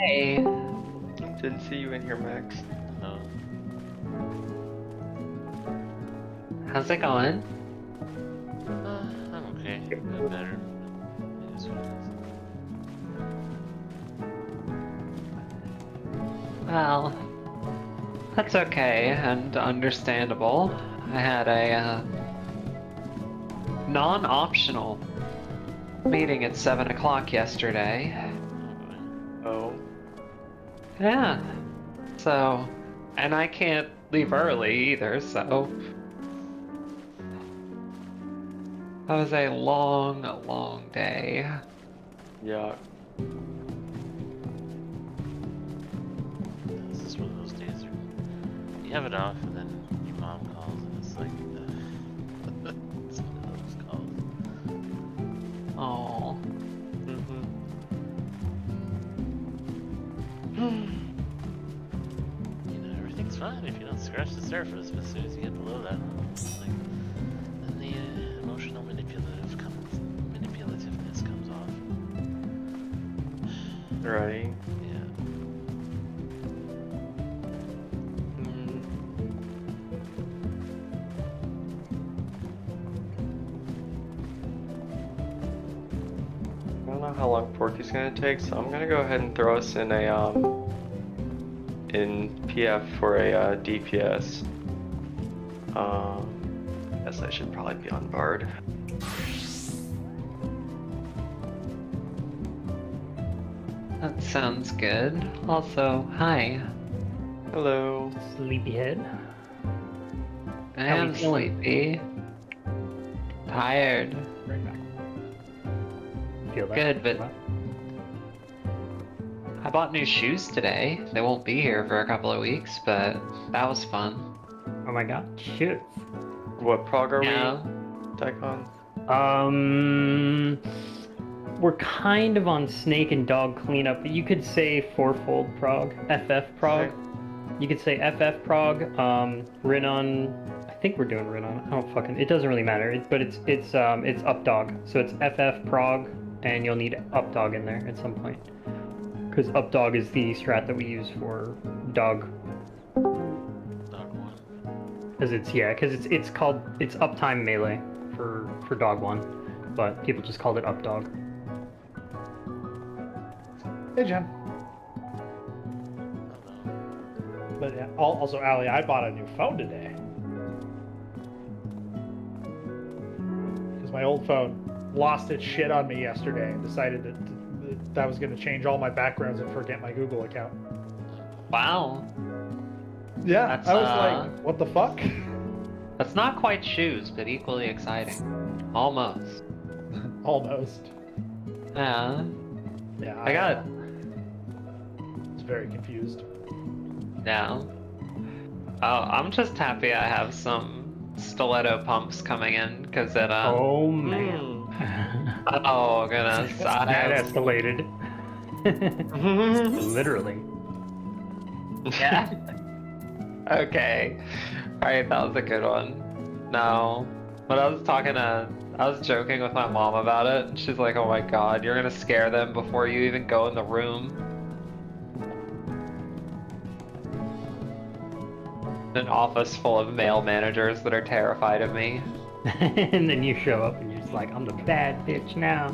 Hey. Didn't see you in here, Max. No. How's it going? I'm okay. Been better. It is what it is. Well, that's okay and understandable. I had a non-optional meeting at 7 o'clock yesterday. Oh. Yeah. So, and I can't leave early either, so. That was a long, long day. Yeah. This is one of those days where you have it off and then your mom calls and it's like, it's one of those calls. Oh. You know, everything's fine if you don't scratch the surface, but as soon as you get below that, like, then the emotional manipulativeness comes off. Right. Yeah. I don't know how long Porky's gonna take, so I'm gonna go ahead and throw us in a in PF for a DPS. Guess I should probably be on Bard. That sounds good. Also, hi. Hello. Sleepyhead. I How am we feeling? sleepy. Tired. Right back. Feel that? Good, but I bought new shoes today. They won't be here for a couple of weeks, but that was fun. Oh my god, shoot. What prog are Yeah. we, Daikon? We're kind of on snake and dog cleanup, but you could say fourfold prog, FF prog. Okay. You could say FF prog, Rinon. I think we're doing Rinon. I don't fucking. It doesn't really matter. But it's up dog. So it's FF prog, and you'll need up dog in there at some point. Because up dog is the strat that we use for dog. Dog one. Because it's uptime melee for dog one, but people just called it up dog. Hey, Jen. But yeah, also, Allie, I bought a new phone today. Because my old phone lost its shit on me yesterday and decided that I was going to change all my backgrounds and forget my Google account. Wow. Yeah, That's, I was like, what the fuck? That's not quite shoes, but equally exciting. Almost. Almost. Yeah. Yeah, I got. was very confused. Yeah. Oh, I'm just happy I have some stiletto pumps coming in, because it, Oh man. Oh, goodness. I That have... escalated. Literally. Yeah. Okay. Alright, that was a good one. No. But I was joking with my mom about it, and she's like, oh my god, you're gonna scare them before you even go in the room. An office full of male managers that are terrified of me. And then you show up and you're just like, I'm the bad bitch now.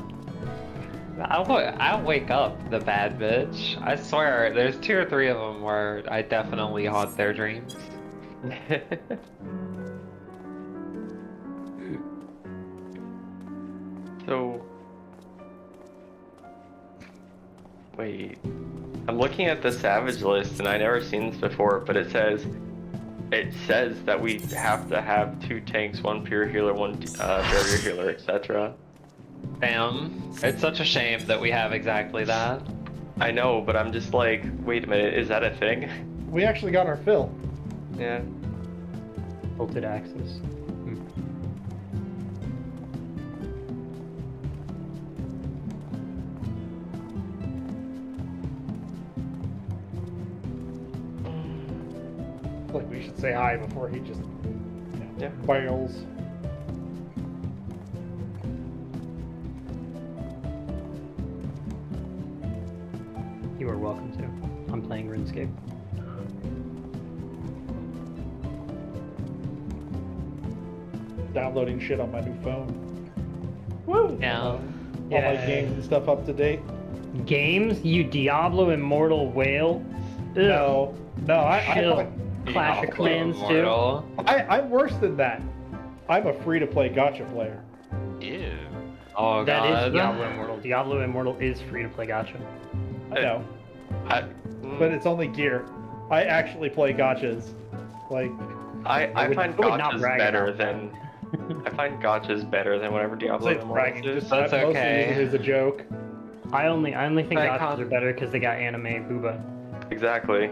I'll wake up the bad bitch. I swear, there's 2 or 3 of them where I definitely haunt their dreams. So, wait, I'm looking at the Savage list and I never seen this before, but it says that we have to have 2 tanks, 1 pure healer, 1 barrier healer, etc. Damn, it's such a shame that we have exactly that. I know, but I'm just like, wait a minute, is that a thing? We actually got our fill. Yeah. Bolted axis. Like we should say hi before he just Yeah. bails. You are welcome to. I'm playing RuneScape. Downloading shit on my new phone. Woo! Yeah. All my games and stuff up to date. Games? You Diablo Immortal Whale? Ugh. No, Chill. Clash of Clans too. Immortal. I'm worse than that. I'm a free-to-play gacha player. Ew. Oh That god. is Diablo Immortal. Diablo Immortal is free to play gacha. I know, I, but it's only gear. I actually play gachas. Like, I would- find I would not gachas brag better about than I find gachas better than whatever Diablo it's Immortal bragging. is. Just That's mostly okay. use it as a joke. I only think Icon. gachas are better because they got anime booba. Exactly.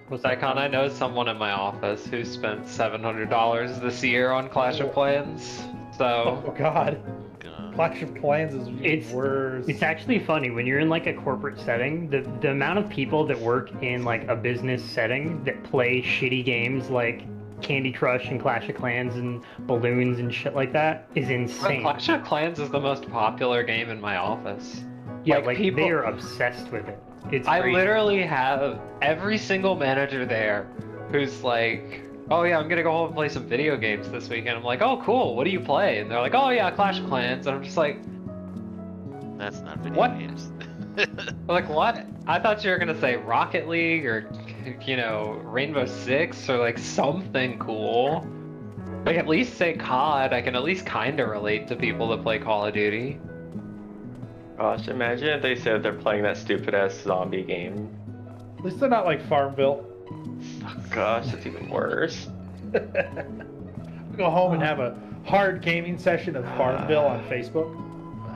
What's that? Icon, I know someone in my office who spent $700 this year on Clash of Clans. So, Oh god, God. Clash of Clans is It's- worse. It's actually funny when you're in like a corporate setting. The amount of people that work in like a business setting that play shitty games like Candy Crush and Clash of Clans and Balloons and shit like that is insane. Clash of Clans is the most popular game in my office. Yeah, like, like people- they are obsessed with it. It's I crazy. literally have every single manager there who's like, oh yeah, I'm gonna go home and play some video games this weekend. I'm like, oh cool, what do you play? And they're like, oh yeah, Clash of Clans. And I'm just like, That's not video What? games. like what? I thought you were gonna say Rocket League or, you know, Rainbow Six or like something cool. Like at least say COD. I can at least kind of relate to people that play Call of Duty. Gosh, imagine if they said they're playing that stupid ass zombie game. At least they're not like Farmville. Oh, gosh, that's even worse. Go home and have a hard gaming session of Farmville on Facebook.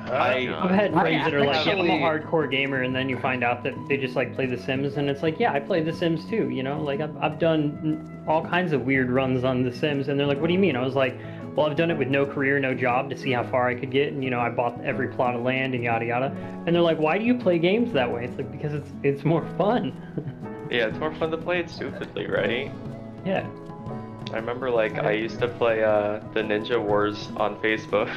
I've had friends that are like, yeah, I'm a actually- hardcore gamer, and then you find out that they just like play The Sims, and it's like, yeah, I play The Sims too, you know? Like, I've done all kinds of weird runs on The Sims, and they're like, what do you mean? I was like, well, I've done it with no career, no job to see how far I could get, and, you know, I bought every plot of land and yada yada. And they're like, why do you play games that way? It's like, because it's more fun. Yeah, it's more fun to play it stupidly, right? Yeah. I remember like I used to play the Ninja Wars on Facebook.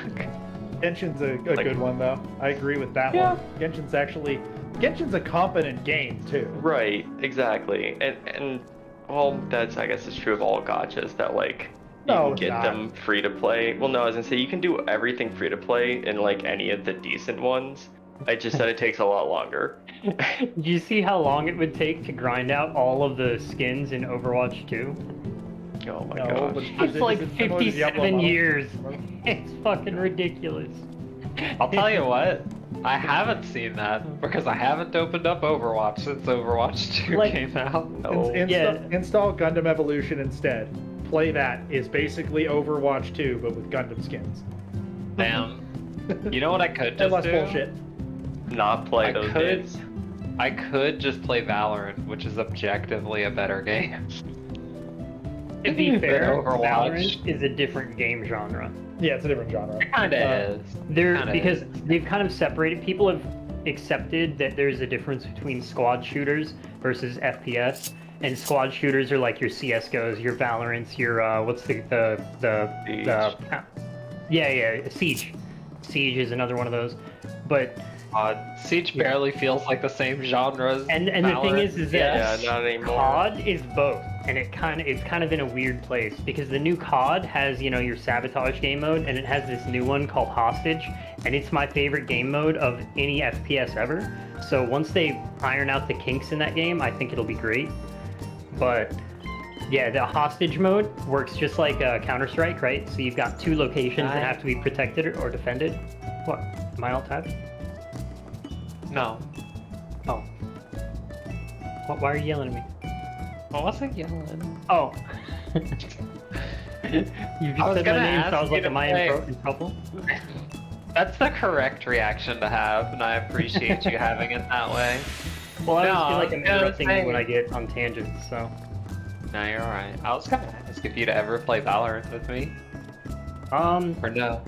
Genshin's a Like- good one though. I agree with that Yeah. one. Genshin's a competent game too. Right, exactly. And well, that's I guess it's true of all gachas that like you No, can it's get not. them free to play. Well, no, I was gonna say you can do everything free to play in like any of the decent ones. I just said it takes a lot longer. Do you see how long it would take to grind out all of the skins in Overwatch 2? Oh my No, but gosh. It's like it's similar to Diablo 57 model. years. It's fucking ridiculous. I'll tell you what, I haven't seen that because I haven't opened up Overwatch since Overwatch 2 Like- came out. No. Install Gundam Evolution instead. Play that. Is basically Overwatch 2 but with Gundam skins. Damn. You know what I could And just less do? bullshit. Not play I those could- games. I could just play Valorant, which is objectively a better game. To be fair, Overwatch. Valorant is a different game genre. Yeah, it's a different genre. It kinda is. They're Kinda because is. they've kind of separated. People have accepted that there's a difference between squad shooters versus FPS. And squad shooters are like your CS:GOs, your Valorants, your what's the Siege. yeah, Siege. Siege is another one of those. But God, Siege barely feels like the same genre as And the thing is that Yeah, not anymore. COD is both, and it's kind of in a weird place because the new COD has, you know, your sabotage game mode, and it has this new one called Hostage, and it's my favorite game mode of any FPS ever. So once they iron out the kinks in that game, I think it'll be great. But yeah, the hostage mode works just like Counter-Strike, right? So you've got 2 locations that have to be protected or defended. What? Am I alt-tabbed? No. Oh. What? Why are you yelling at me? I wasn't yelling. Oh. You just I was said my gonna name, so I ask was you like, to am I play. in trouble? That's the correct reaction to have, and I appreciate you having it that way. Well, I No, always feel like I I'm was gonna interrupting you say- when I get on tangents, so. No, you're alright. I was gonna ask if you'd ever play Valorant with me, or no.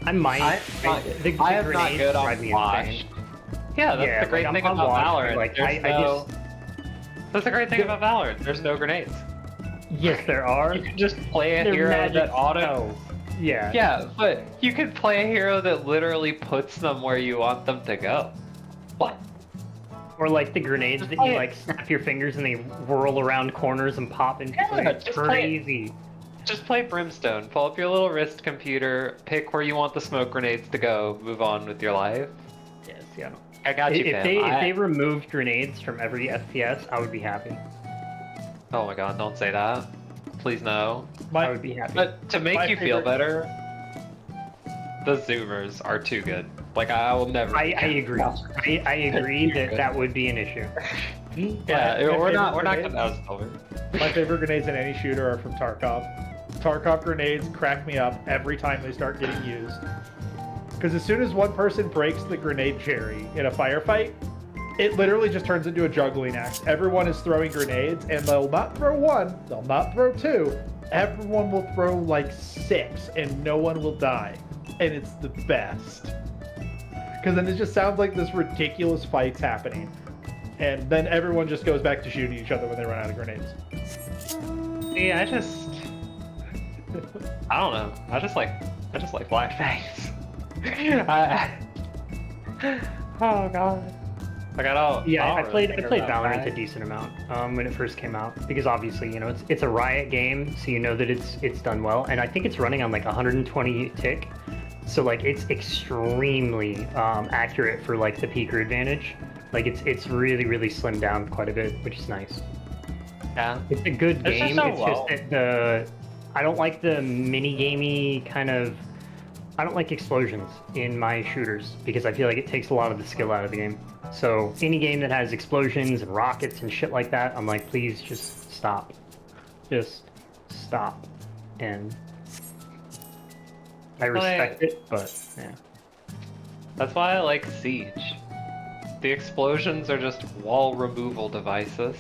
I might. I am not grenades good on drive me Wash. insane. Yeah, that's Yeah, the great like, thing I'm about Wash, Valorant. like, There's no... That's the great thing about Valorant. There's no grenades. Yes, there are. You can just play a They're hero magic that auto. spells. Yeah. Yeah, but you can play a hero that literally puts them where you want them to go. What? Or like the grenades that play you it. like snap your fingers and they whirl around corners and pop and Yeah, it's just play it. crazy. Just play Brimstone. Pull up your little wrist computer, pick where you want the smoke grenades to go, move on with your life. Yes, yeah. I got you, If fam. if they removed grenades from every FPS, I would be happy. Oh my god, don't say that. Please no. I would be happy. But to make My you feel favorite- better, the Zoomers are too good. Like, I will never... I agree. I agree that that would be an issue. Yeah, My we're not favorite gonna... grenades- My favorite grenades in any shooter are from Tarkov. Tarkov grenades crack me up every time they start getting used. Because as soon as one person breaks the grenade cherry in a firefight, it literally just turns into a juggling act. Everyone is throwing grenades, and they'll not throw 1, they'll not throw 2. Everyone will throw like 6, and no one will die. And it's the best. Because then it just sounds like this ridiculous fight's happening. And then everyone just goes back to shooting each other when they run out of grenades. Yeah, I don't know. I just like Black Fangs. Oh god. Like Yeah, I played care Valorant about a that. decent amount when it first came out because obviously, you know, it's a Riot game, so you know that it's done well, and I think it's running on like 120 tick, so like it's extremely accurate for like the peaker advantage. Like it's really slimmed down quite a bit, which is nice. Yeah. It's a good It's just game. so It's well. just that I don't like the mini gamey kind of. I don't like explosions in my shooters because I feel like it takes a lot of the skill out of the game. So any game that has explosions and rockets and shit like that, I'm like, please just stop. Just stop. And I respect it, but yeah. That's why I like Siege. The explosions are just wall removal devices.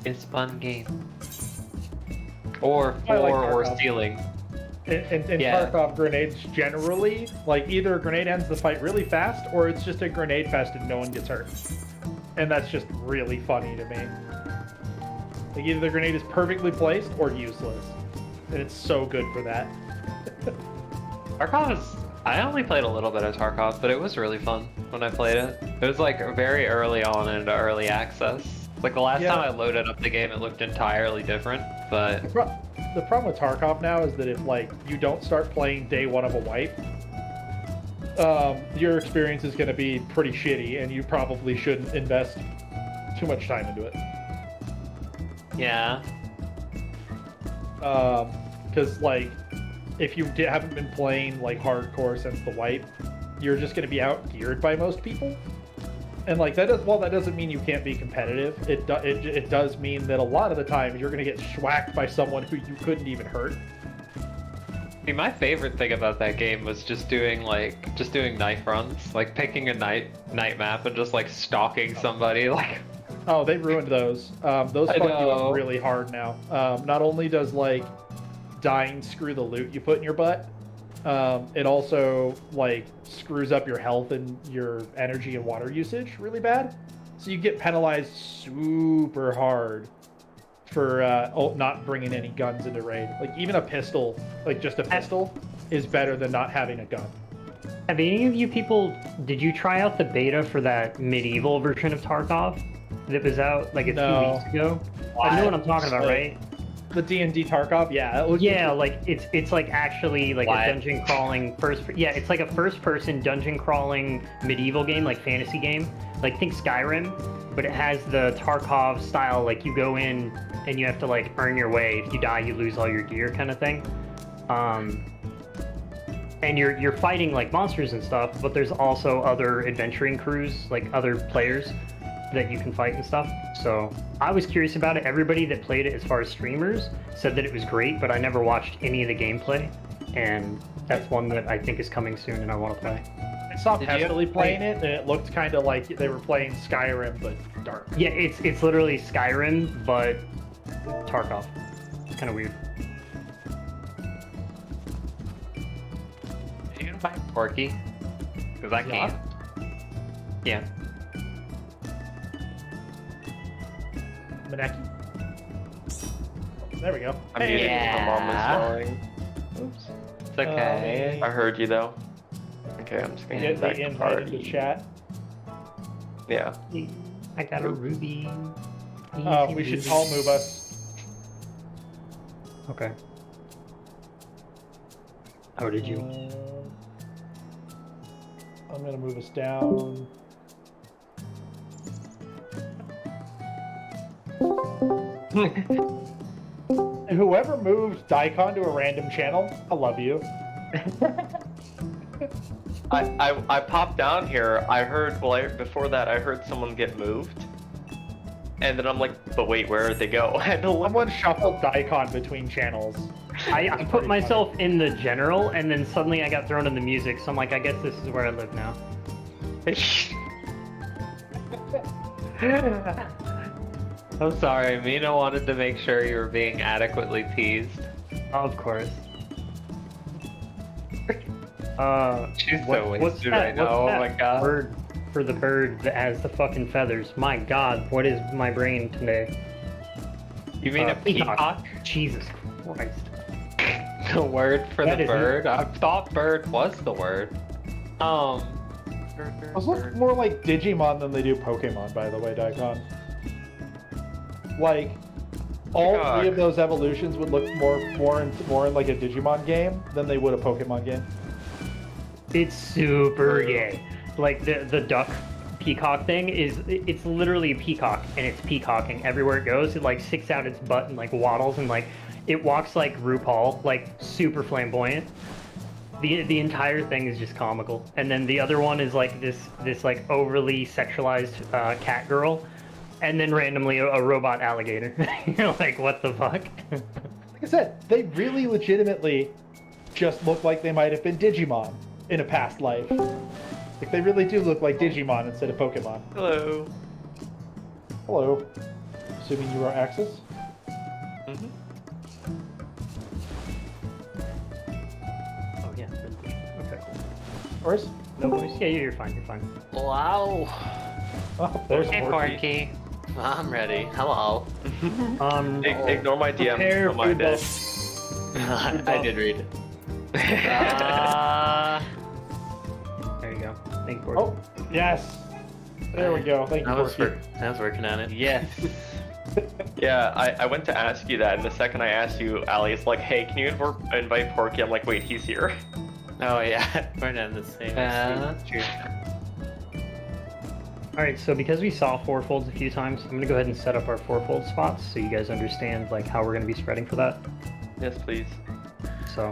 It's fun game. Or I like or Tarkov. stealing. In Yeah. Tarkov, grenades generally, like either a grenade ends the fight really fast or it's just a grenade fest and no one gets hurt. And that's just really funny to me. Like either the grenade is perfectly placed or useless. And it's so good for that. Tarkov is... I only played a little bit of Tarkov, but it was really fun when I played it. It was like very early on into early access. Like the last Yeah. time I loaded up the game, it looked entirely different, but... The problem with Tarkov now is that if like you don't start playing day 1 of a wipe, your experience is going to be pretty shitty, and you probably shouldn't invest too much time into it. Yeah. Because like if you haven't been playing like hardcore since the wipe, you're just going to be outgeared by most people. And like that doesn't mean you can't be competitive. It does mean that a lot of the time you're going to get schwacked by someone who you couldn't even hurt. See, my favorite thing about that game was just doing knife runs, like picking a night map and just like stalking somebody. Like, Oh, they ruined those. Those I fuck you know. up really hard now. Not only does like dying screw the loot you put in your butt, it also like screws up your health and your energy and water usage really bad. So you get penalized super hard for not bringing any guns into raid. Like even a pistol, like just a pistol, is better than not having a gun. Have any of you people, did you try out the beta for that medieval version of Tarkov that was out like a few weeks ago? I know what I'm talking about, right? The D&D Tarkov, yeah. Yeah, like it's like actually like a dungeon crawling it's like a first person dungeon crawling medieval game, like fantasy game. Like think Skyrim, but it has the Tarkov style, like you go in and you have to like earn your way. If you die, you lose all your gear kind of thing. And you're fighting like monsters and stuff, but there's also other adventuring crews, like other players that you can fight and stuff. So I was curious about it. Everybody that played it as far as streamers said that it was great, but I never watched any of the gameplay, and that's one that I think is coming soon and I want to play. I saw Pestily playing it, and it looked kind of like they were playing Skyrim, but dark. Yeah, it's literally Skyrim, but Tarkov. It's kind of weird. Are you gonna buy Porky? Because I can't. Yeah. Maneki. There we go. I'm muted because my mom is yelling. Oops. It's okay. I heard you though. Okay, I'm just gonna Get get back the to invite into party. chat. Yeah. I got a ruby. We should all move us. Okay. How did you? I'm gonna move us down. Whoever moved Daikon to a random channel, I love you. I popped down here. I heard before that I heard someone get moved, and then I'm like, but wait, where did they go? I had to look. Someone shuffled Daikon between channels. I put myself in the general, and then suddenly I got thrown in the music, so I'm like, I guess this is where I live now. I'm sorry, Mina wanted to make sure you were being adequately teased. Of course. She's so wasted right now, oh my god. Word for the bird that has the fucking feathers. My god, what is my brain today? You mean a peacock? Jesus Christ. The word for That the is- bird? I thought bird was the word. Those look more like Digimon than they do Pokemon, by the way, Daikon. Like, all three of those evolutions would look more in like a Digimon game than they would a Pokemon game. It's super gay. Like the duck peacock thing it's literally a peacock, and it's peacocking everywhere it goes. It like sticks out its butt and like waddles, and like it walks like RuPaul, like super flamboyant. The entire thing is just comical. And then the other one is like this like overly sexualized cat girl, and then randomly a robot alligator. You're like, what the fuck? Like I said, they really legitimately just look like they might have been Digimon in a past life. Like, they really do look like Digimon instead of Pokemon. Hello. Hello. Assuming you are Axis? Mm-hmm. Oh yeah. Okay, cool. Ours? No voice? Yeah, you're fine. You're fine. Wow. Oh, there's Hey, Porky. Porky. I'm ready. Hello. Ignore my DM. Prepare Don't mind food it. I did read it. There you go. Thank you, Porky. Oh, yes. There we go. Thank you, I was Porky. working on it. Yes. Yeah, I went to ask you that, and the second I asked you, Ali, it's like, hey, can you invite Porky? I'm like, wait, he's here. Oh yeah, we're not in the same. True. Alright, so because we saw four folds a few times, I'm gonna go ahead and set up our four-fold spots so you guys understand like how we're gonna be spreading for that. Yes, please. So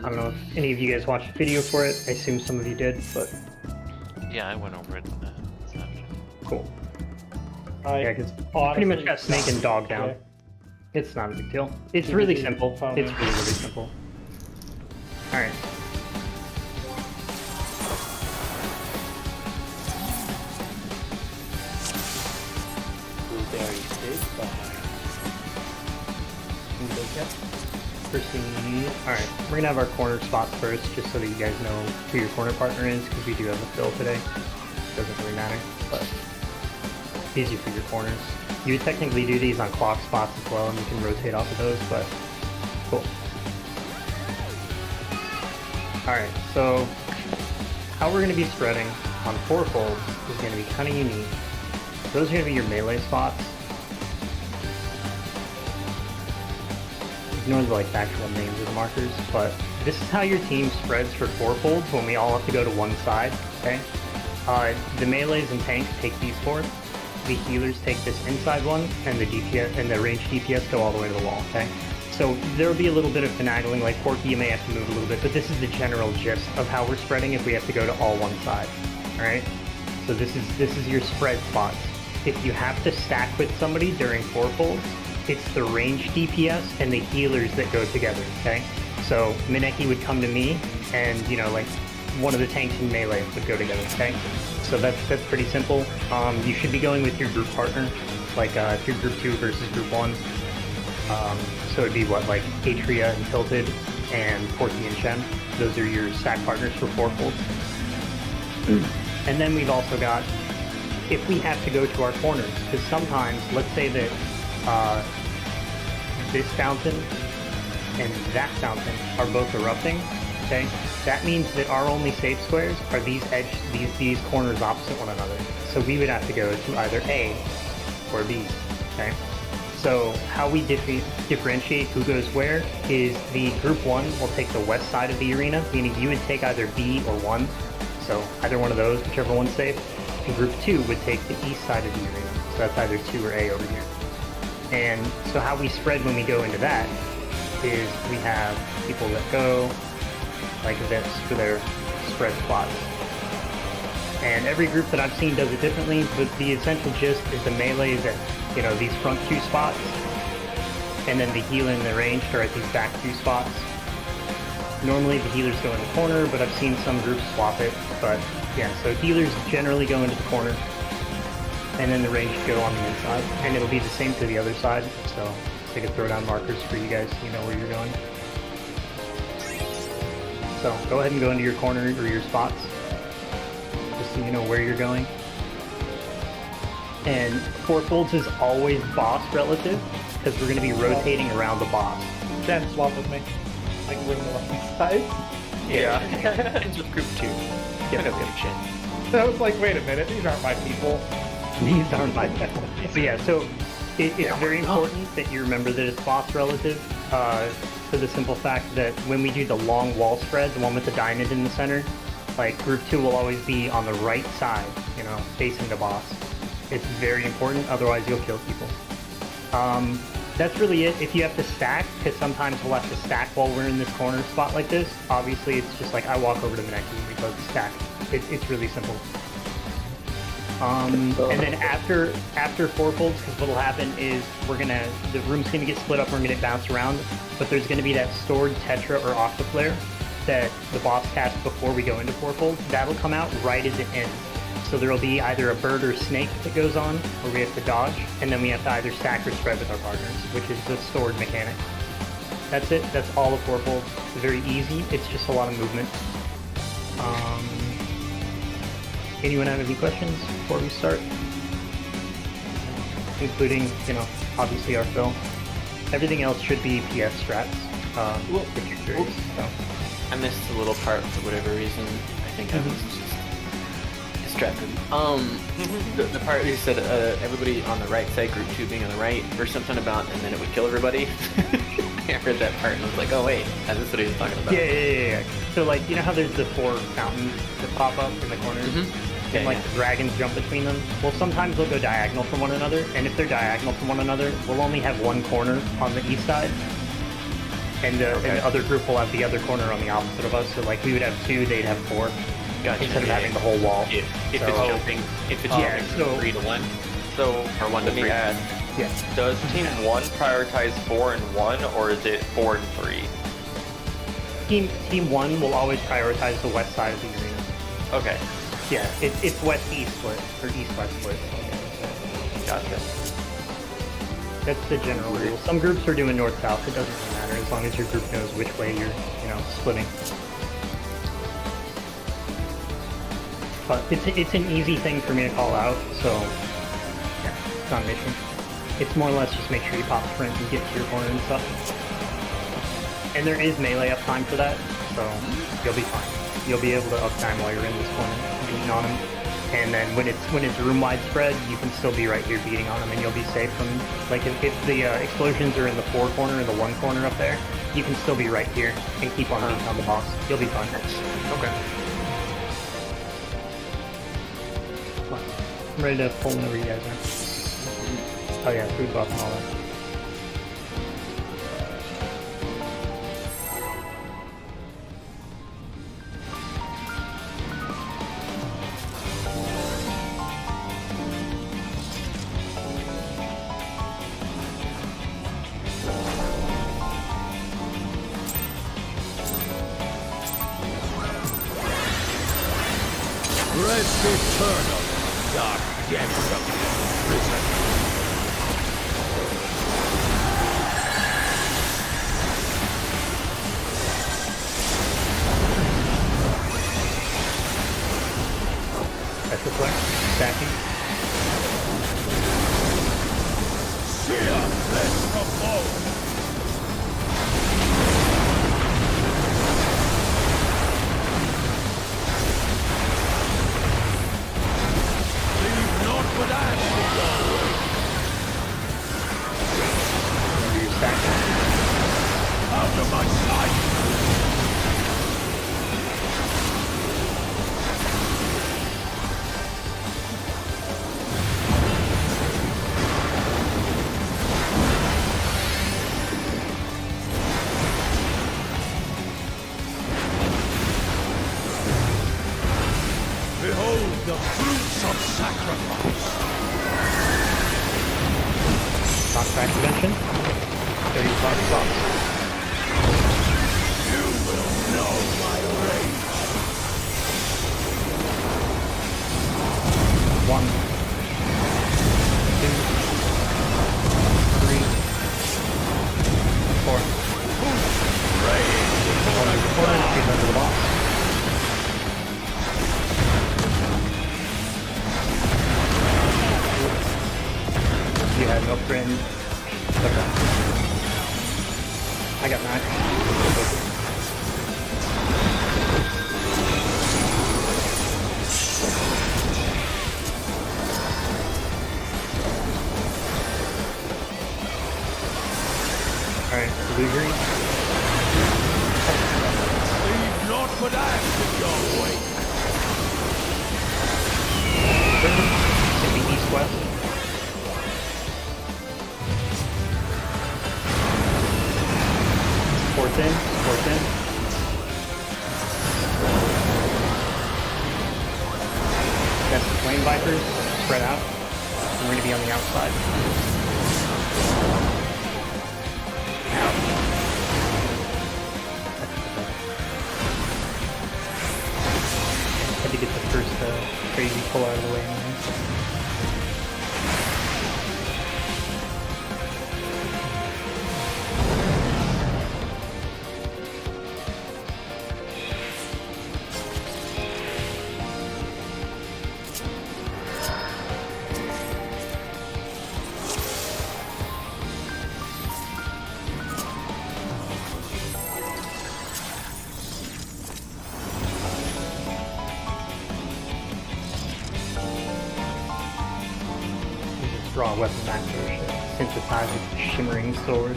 I don't know if any of you guys watched a video for it. I assume some of you did, but Yeah, I went over it this afternoon. cool. I Yeah, because pretty honestly- much got snake and dog down. Okay. It's not a big deal. It's really simple. Phone. It's really simple. Alright. Blueberry steak First thing you need. Alright, we're gonna have our corner spots first, just so that you guys know who your corner partner is, because we do have a fill today. Doesn't really matter, but easy for your corners. You would technically do these on clock spots as well, and you can rotate off of those, but cool. Alright, so how we're going to be spreading on 4 folds is going to be kind of unique. Those are going to be your melee spots. Ignore the actual names of the markers, but this is how your team spreads for 4 folds when we all have to go to one side, okay? The melees and tanks take these 4. The healers take this inside one, and the DPS and the ranged DPS go all the way to the wall, okay? So there will be a little bit of finagling, like Porky, you may have to move a little bit, but this is the general gist of how we're spreading if we have to go to all one side. Alright? So this is your spread spots. If you have to stack with somebody during 4 folds, it's the ranged DPS and the healers that go together, okay? So Mineki would come to me, and one of the tanks in melee would go together, okay? So that's pretty simple. You should be going with your group partner, if you're group 2 versus group 1. So it'd be Atria and Tilted and Porky and Shen. Those are your stack partners for 4 folds. And then we've also got, if we have to go to our corners, because sometimes, let's say that this fountain and that fountain are both erupting, okay? That means that our only safe squares are these corners opposite one another. So we would have to go to either A or B, okay? So how we differentiate who goes where is the group 1 will take the west side of the arena, meaning you would take either B or 1, so either one of those, whichever one's safe, and group 2 would take the east side of the arena, so that's either 2 or A over here. And so how we spread when we go into that is we have people that go like this for their spread spots. And every group that I've seen does it differently, but the essential gist is the melee is at these front 2 spots, and then the healer and the ranged are at these back 2 spots. Normally the healers go in the corner, but I've seen some groups swap it. But yeah, so healers generally go into the corner, and then the ranged go on the inside, and it'll be the same to the other side. So I could throw down markers for you guys so you know where you're going. So go ahead and go into your corner or your spots, just so you know where you're going. And 4 folds is always boss relative, because we're going to be rotating around the boss. Jen, swap with me. I can live on the left side. Yeah. It's with group 2. Get up, good shit. I was like, wait a minute, these aren't my people. These aren't my people. So yeah, so it's very important that you remember that it's boss relative, for the simple fact that when we do the long wall spread, the one with the diamond in the center, group 2 will always be on the right side, facing the boss. It's very important, otherwise you'll kill people. That's really it. If you have to stack, because sometimes we'll have to stack while we're in this corner spot like this, obviously it's just I walk over to Mineki and we both stack. It's really simple. And then after 4 folds, because what'll happen is the room's gonna get split up, we're gonna bounce around, but there's gonna be that stored Tetra or Octaflare that the boss casts before we go into 4 folds. That'll come out right as it ends. So there'll be either a bird or snake that goes on, where we have to dodge, and then we have to either stack or spread with our partners, which is the stored mechanic. That's it. That's all of 4 folds. It's very easy. It's just a lot of movement. Anyone have any questions before we start? Including, obviously our fill. Everything else should be PS strats, if you're curious. So. I missed a little part for whatever reason. I think I was just distracted. The part where you said everybody on the right side, group 2 being on the right, or something about, and then it would kill everybody. I heard that part and I was like, oh wait, that's what he was talking about. Yeah. So you know how there's the 4 fountains that pop up in the corners? And the dragons jump between them? Well, sometimes they'll go diagonal from one another, and if they're diagonal from one another, we'll only have 1 corner on the east side, and the other group will have the other corner on the opposite of us. So we would have 2, they'd have 4. Gotcha. Instead of having the whole wall. If it's jumping, from 3 to 1, or 1 to 3. Yeah. Does Team 1 prioritize 4 and 1, or is it 4 and 3? Team 1 will always prioritize the west side of the arena. Okay. Yeah, it's west-east split, or east-west split. Gotcha. That's the general rule. Some groups are doing north-south, it doesn't really matter, as long as your group knows which way you're, splitting. But it's an easy thing for me to call out, so yeah, it's not an issue. It's more or less just make sure you pop sprint and get to your corner and stuff. And there is melee uptime for that, so you'll be fine. You'll be able to uptime while you're in this corner, beating on him. And then when it's room wide spread, you can still be right here beating on him, and you'll be safe from, like, if the explosions are in the 4 corner and the 1 corner up there, you can still be right here and keep on beating on the boss. You'll be fine. Okay. I'm ready to pull whenever you guys are. Oh yeah, food buff and all that. Rest eternal, dark depths of prison. Special flex, stacking. Sear flesh from bone. Leave naught but ash in your way. Out of my sight! Behold the fruits of sacrifice! Knockback convention. 35 bucks. You will know my rage! 1, 2, 3, 4. Corner to the end of the boss. You had no friend. Okay. I got Max. Alright, illusory. Leave naught but ash in your wake! Can be east-west. Sports in. That's the Flame Vipers spread out. And we're going to be on the outside. Had to get the first crazy pull out of the way anyways. Draw a weapon back to shit. Synthesize with shimmering sword.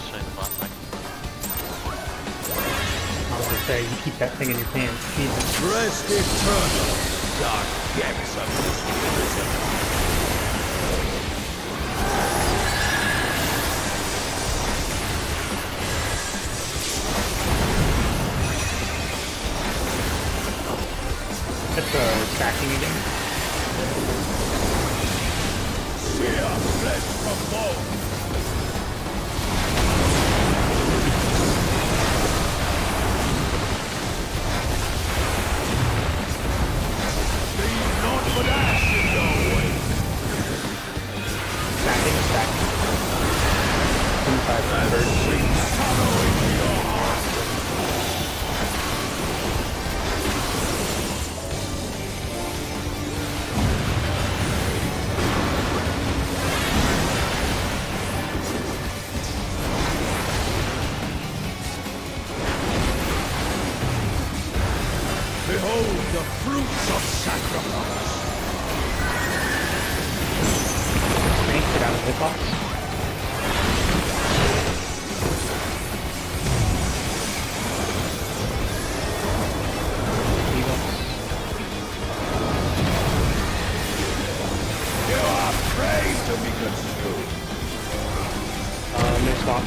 Show you the boss like. I was gonna say, you keep that thing in your pants. Jesus. Rest eternal, dark depths of this prison. That's stacking again. Sear flesh from bone. Leave naught but ash in your way. Stacking. Inside bird. Sorrow in your heart. fruits of sacrifice. Strength, get out of the box. You are prey to be consumed. No swap.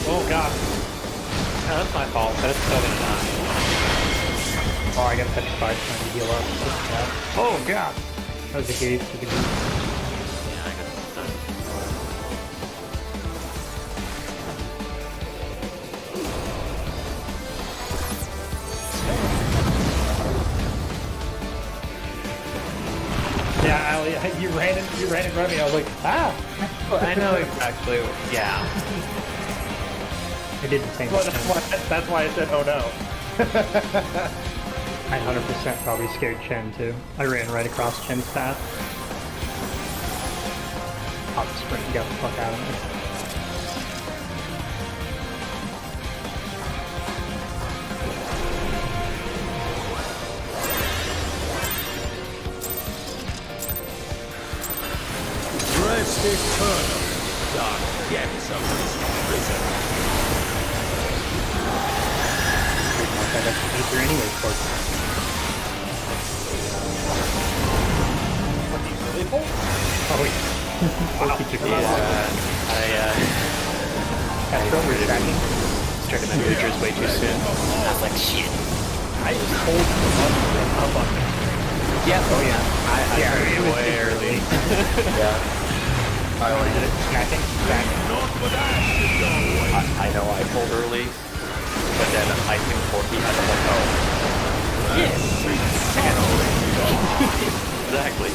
Oh god. No, that's my fault, but it's still gonna die. Oh, I got petrified trying to heal up. Oh god! That was a haze to the group. Yeah, I got stuck. Yeah, Ali, you ran in front of me. I was like, ah. I know exactly. Yeah. I did the same Well, thing. that's why I said, oh no. I 100% probably scared Chen too. I ran right across Chen's path. Hop sprint and got the fuck out of there. Rest eternal. Dark depths of this prison. I got some ether anyway for it. What, you really full? Oh wait. I started my villagers way too soon. I was like, shit. I just pulled them up on me. Yeah, oh yeah. I started it was way early. yeah. I only did it smacking back. Not but ash in your way. I know I pulled early, but then I think Porky had to let go. Exactly.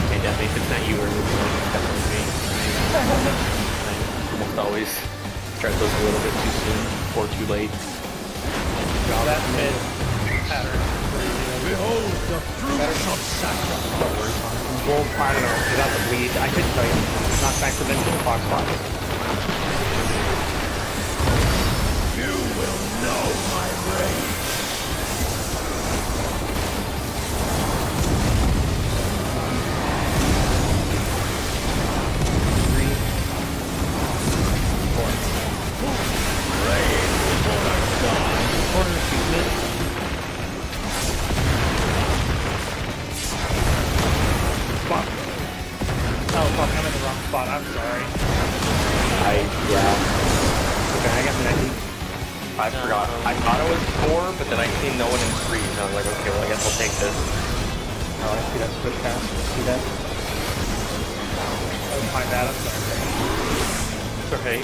Hey, definitely, if it's not you or definitely me. I almost always start those a little bit too soon or too late. That mid pattern. Behold the fruits of sacrifice. Well, I don't know. Without the bleed, I couldn't tell you. Knock back prevention, box box. You will know my rage. Spot. Oh fuck, I'm in the wrong spot. I'm sorry. Okay, I got the 90. I forgot. I thought it was 4, but then I seen no one in 3, and I was like, okay, well, I guess I'll take this. Oh, I see that switch pass. See that? Oh my bad, I'm sorry. It's okay.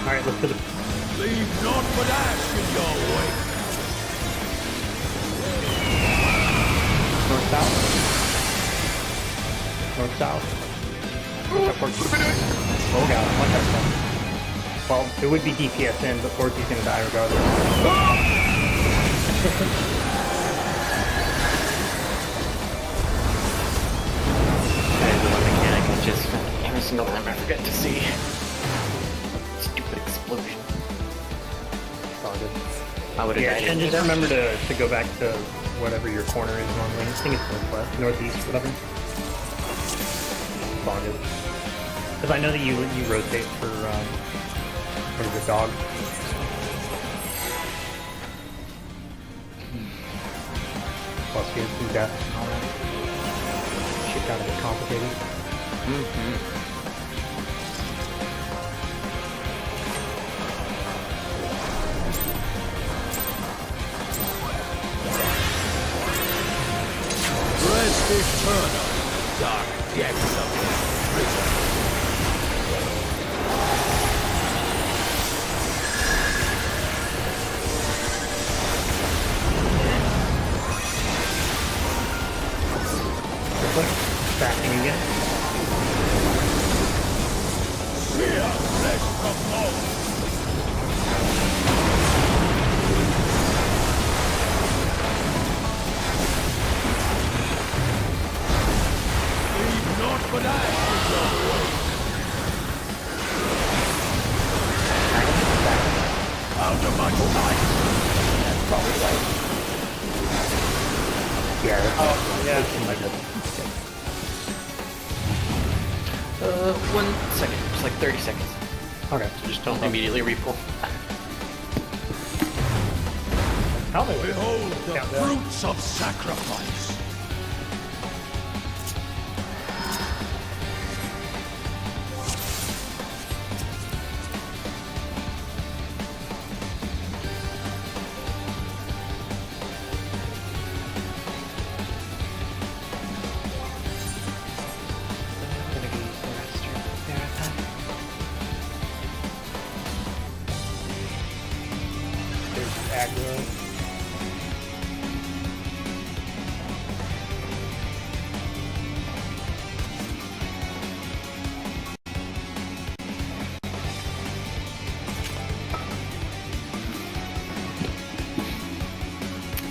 Alright, look for the... Leave naught but ash in your wake. North south. North south. Oh god, one touchdown. Well, it would be DPS in, but Forky's gonna die regardless. That is the one mechanic I just every single time I forget to see. Stupid explosion. It's all good. I would have Yeah, died. and just remember to go back to whatever your corner is normally. I think it's northwest, northeast, whatever. It's all good. Because I know that you rotate for what is it, dog? Plus you have some death and all that. Shit got a bit complicated. Rest eternal. Dark depths of this prison. Tracking again. from home. Leave naught but ashes your work. Out of my sight. That's probably like. Yeah. Oh, yeah. 1 second. It's like 30 seconds. Okay. So just don't immediately repull. Tell me what Behold the Countdown. fruits of sacrifice. there's aggro.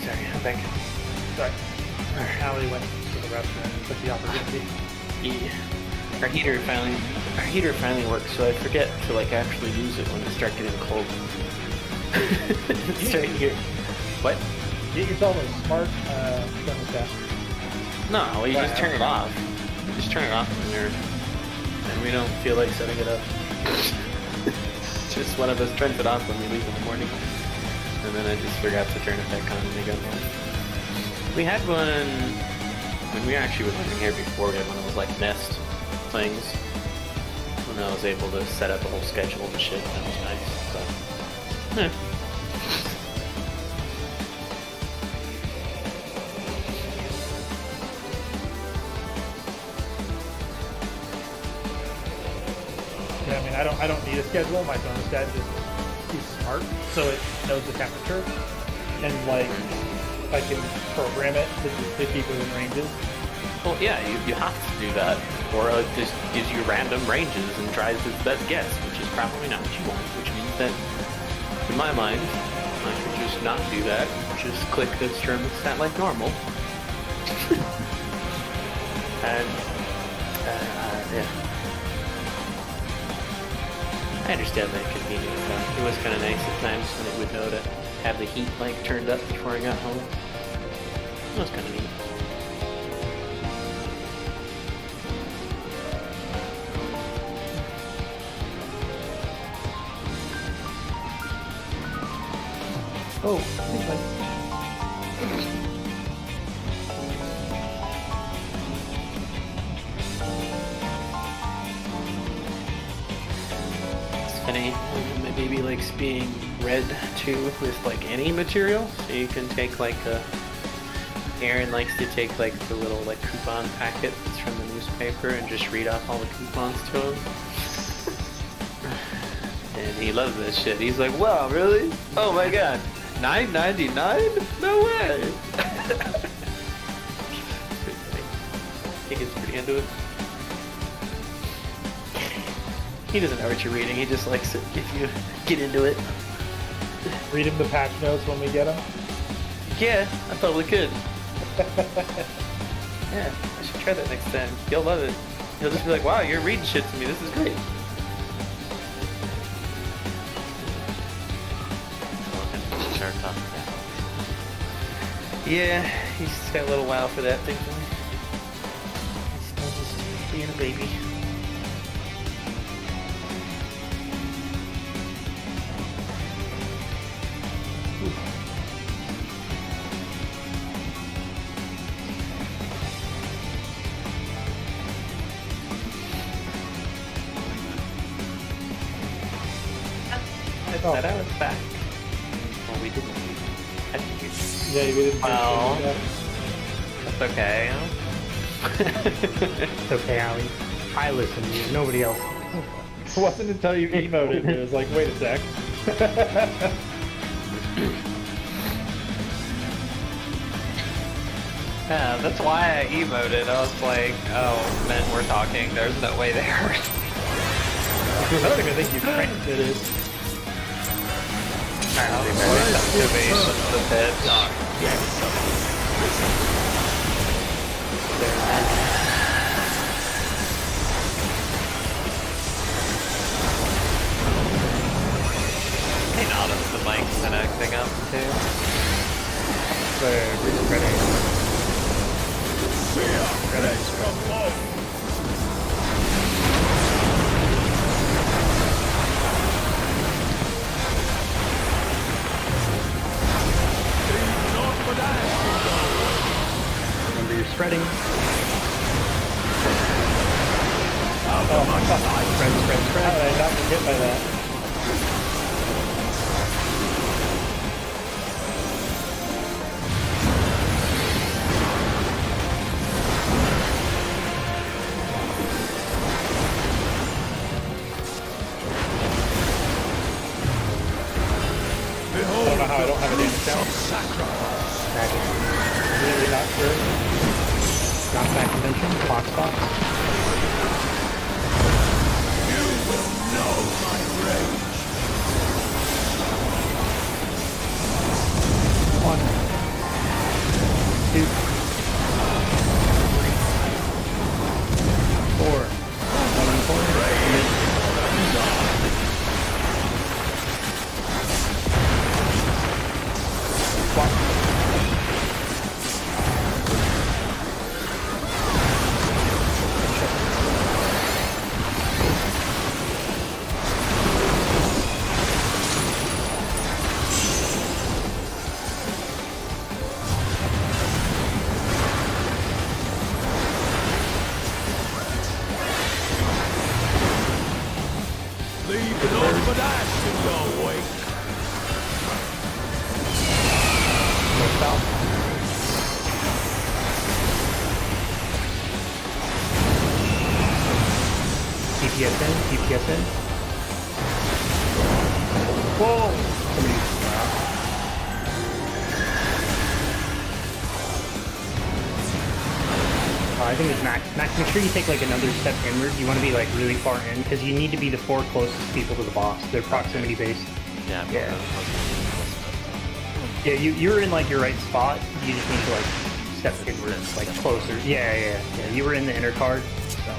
Sorry, I'm back. Sorry. Allie went to the restroom and took the opportunity. Yeah. Our heater finally works, so I forget to like actually use it when it starts getting cold. It's right here. What? Get yourself a smart thermostat. No, well, you just turn it off. You just turn it off when you're, and we don't feel like setting it up. It's just one of us turns it off when we leave in the morning, and then I just forgot to turn it back on when we got home. We had one when we actually were living here before. We had one of those like Nest things, when I was able to set up a whole schedule and shit. That was nice. So, yeah. Yeah, I mean, I don't need a schedule. My thermostat just is smart, so it knows the temperature, and like I can program it to keep within ranges. Well, yeah, you have to do that, or it just gives you random ranges and tries its best guess, which is probably not what you want, which means that, in my mind, I should just not do that, just click this thermostat like normal. And, yeah. I understand that convenience, though. It was kind of nice at times when it would know to have the heat, like, turned up before I got home. It was kind of neat. Oh, thanks, bud. It's funny, my baby likes being read to with like any material. So you can take like Aaron likes to take like the little like coupon packet that's from the newspaper and just read off all the coupons to him. And he loves that shit. He's like, wow, really? Oh my god. $9.99? No way! He gets pretty into it. He doesn't know what you're reading, he just likes it if you get into it. Read him the patch notes when we get them. Yeah, I probably could. Yeah, I should try that next time. He'll love it. He'll just be like, wow, you're reading shit to me, this is great. Yeah, he's got a little while for that thing. He's still just being a baby. I said I was back. Well, we didn't. Yeah, you didn't. Well, that's okay. It's okay, Allie. I listen to you. Nobody else. It wasn't until you emoted it was like, wait a sec. Yeah, that's why I emoted. I was like, oh, men were talking. There's no way they heard. I don't even think you cranked it. Activation of the pitch. Dark depths of this I noticed the mic connecting up too. We're spreading. fear flesh from both. Leave not for that. Remember, you're spreading. Out of my sight. How did I not get hit by that? I don't know how I don't have a damage down. Magic. Really not sure. Knockback convention. Box box. You will know my rage. One. Two. Four. One and four. Leave it all for that in your wake. TPS in. TPS in. Whoa! I think it's Max. Max, make sure you take like another step inward. You want to be like really far in because you need to be the 4 closest people to the boss. They're proximity based. Yeah. Yeah. Yeah, you're in like your right spot. You just need to like step inward, like closer. Yeah. You were in the inner card. So.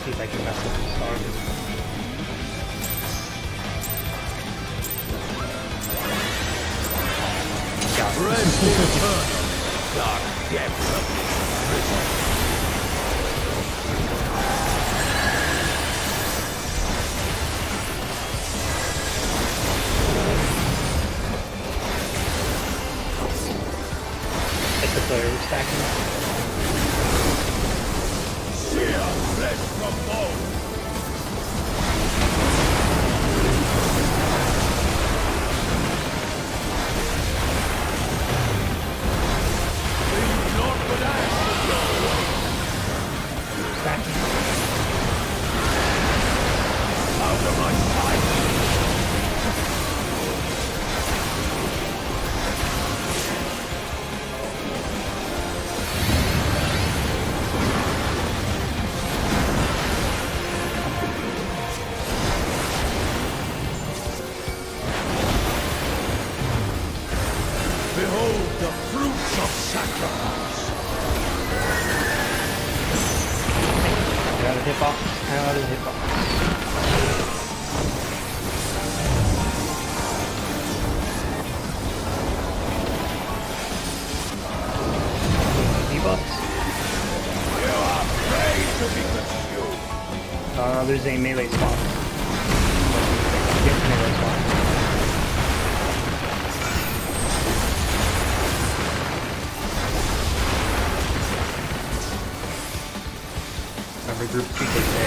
See if I can mess with the stars. Got it. Red eternal. Dark depths of this prison. It's the player stacking. Fear flesh from bone. Leave not for that in your wake. Stacking. Out of my sight. Behold the fruits of sacrifice. Get out of the hitbox. Out of the hitbox. Debuffs. You are prey to be consumed. There's a melee spot. Get melee spot. Remember group 2 takes A.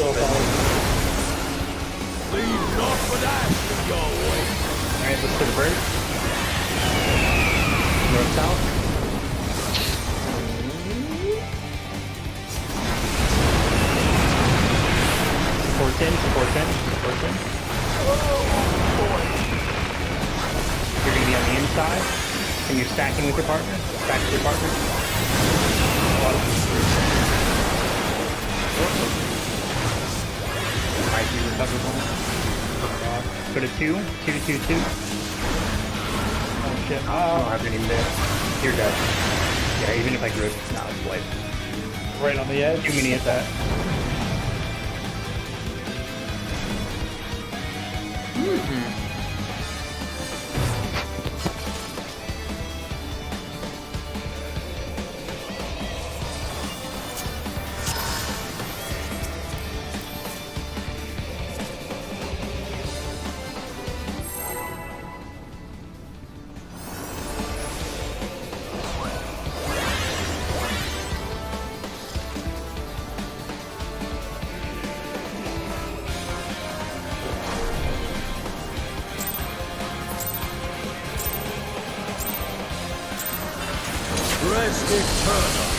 little fellas. Leave not for that in your way. Alright, let's put a bird. North south. 410. You're gonna be on the inside, and you're stacking with your partner. Stack with your partner. Alright, you recover one. Go to 2. 2 to 2, 2. Oh shit. I don't have any mid. You're dead. Yeah, even if I grew it, no, it's life. Right on the edge. Too many at that. Rest eternal,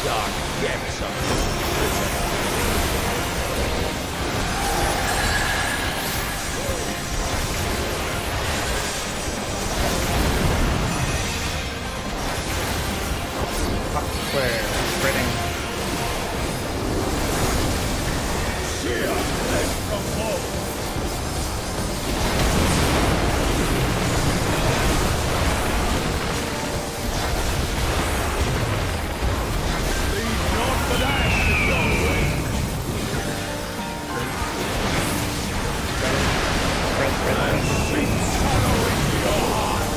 dark depths of prison. Where? Spreading. Sheer flesh from bone. Leave not for that in your way. And sink sorrow into your heart.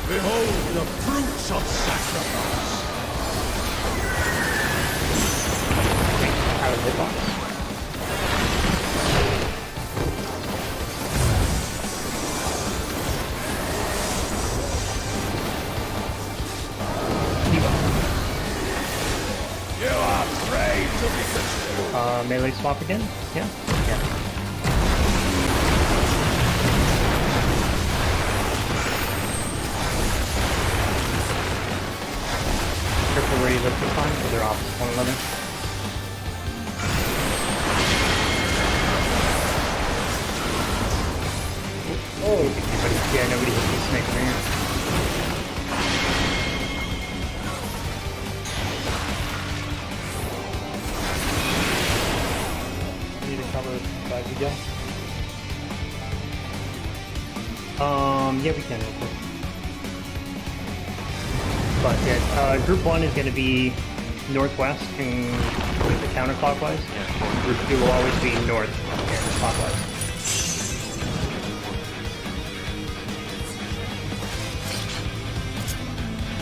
Behold the fruits of sacrifice. Out of the box. You are afraid to be consumed. Melee swap again? Yeah? Yeah. Careful where you look this time, because they're opposite one another. Oh, yeah, nobody hit these snakes right here. Need to cover sides again. Yeah, we can real quick. But yeah, group 1 is going to be northwest and with the counterclockwise. Yeah. Group 2 will always be north and clockwise.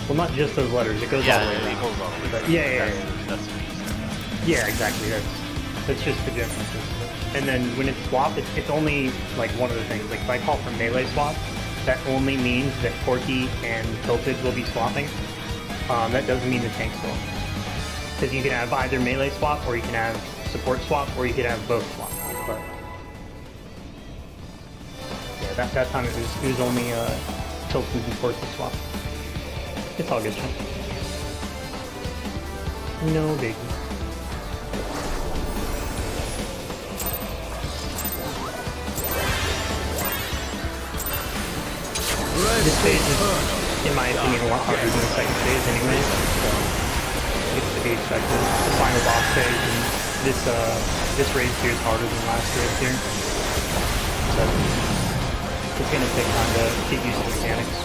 Well, not just those letters. It goes all the way Yeah, it around. goes all the way around. Yeah. That's what you said. Yeah, exactly. That's just the difference. And then when it's swapped, it's only like one of the things. Like if I call for melee swap, that only means that Corky and Tilted will be swapping. That doesn't mean the tanks will. Because you can have either melee swap, or you can have support swap, or you could have both swap. But yeah, that time it was only Tilted and Corky swap. It's all good, shit. No biggie. This phase is, in my opinion, a lot harder than the second phase anyway, so it's like the final boss phase, and this raid here is harder than last raid here. So it's gonna take time to get used to the mechanics.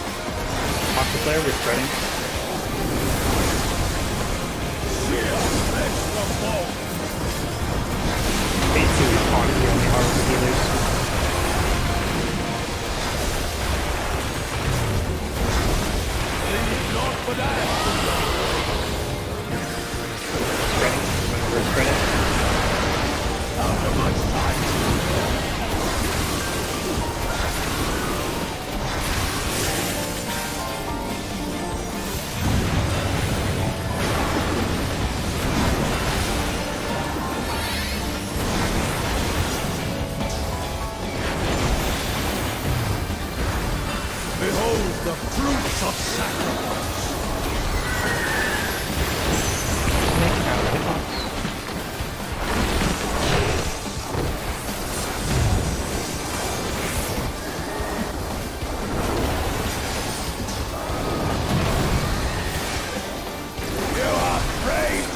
Octaflare, we're spreading. Phase 2 is honestly only hard for healers. Leave not for that. Spreading.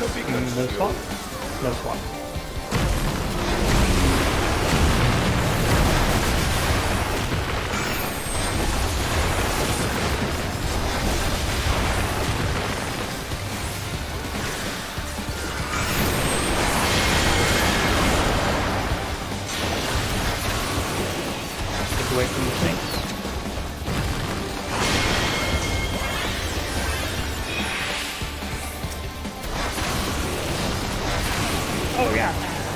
No swap. No swap. Get away from the snakes. Oh yeah.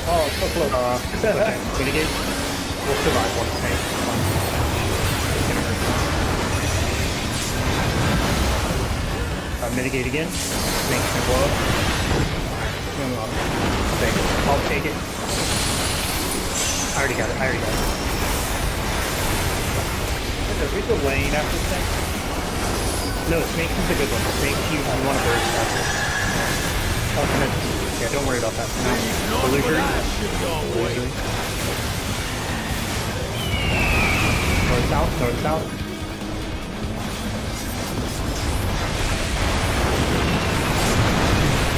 Oh, it's so close. Okay. Mitigate. We'll survive one snake. It's fine. It's gonna hurt. Mitigate again. Snake's gonna blow up. Move on. Thank it. I'll take it. I already got it. Are we delaying after snake? No, snakes is a good one. Snakes you want to burst after. Oh, and then, yeah, don't worry about that for now. Illusory. Illusory. North south, north south.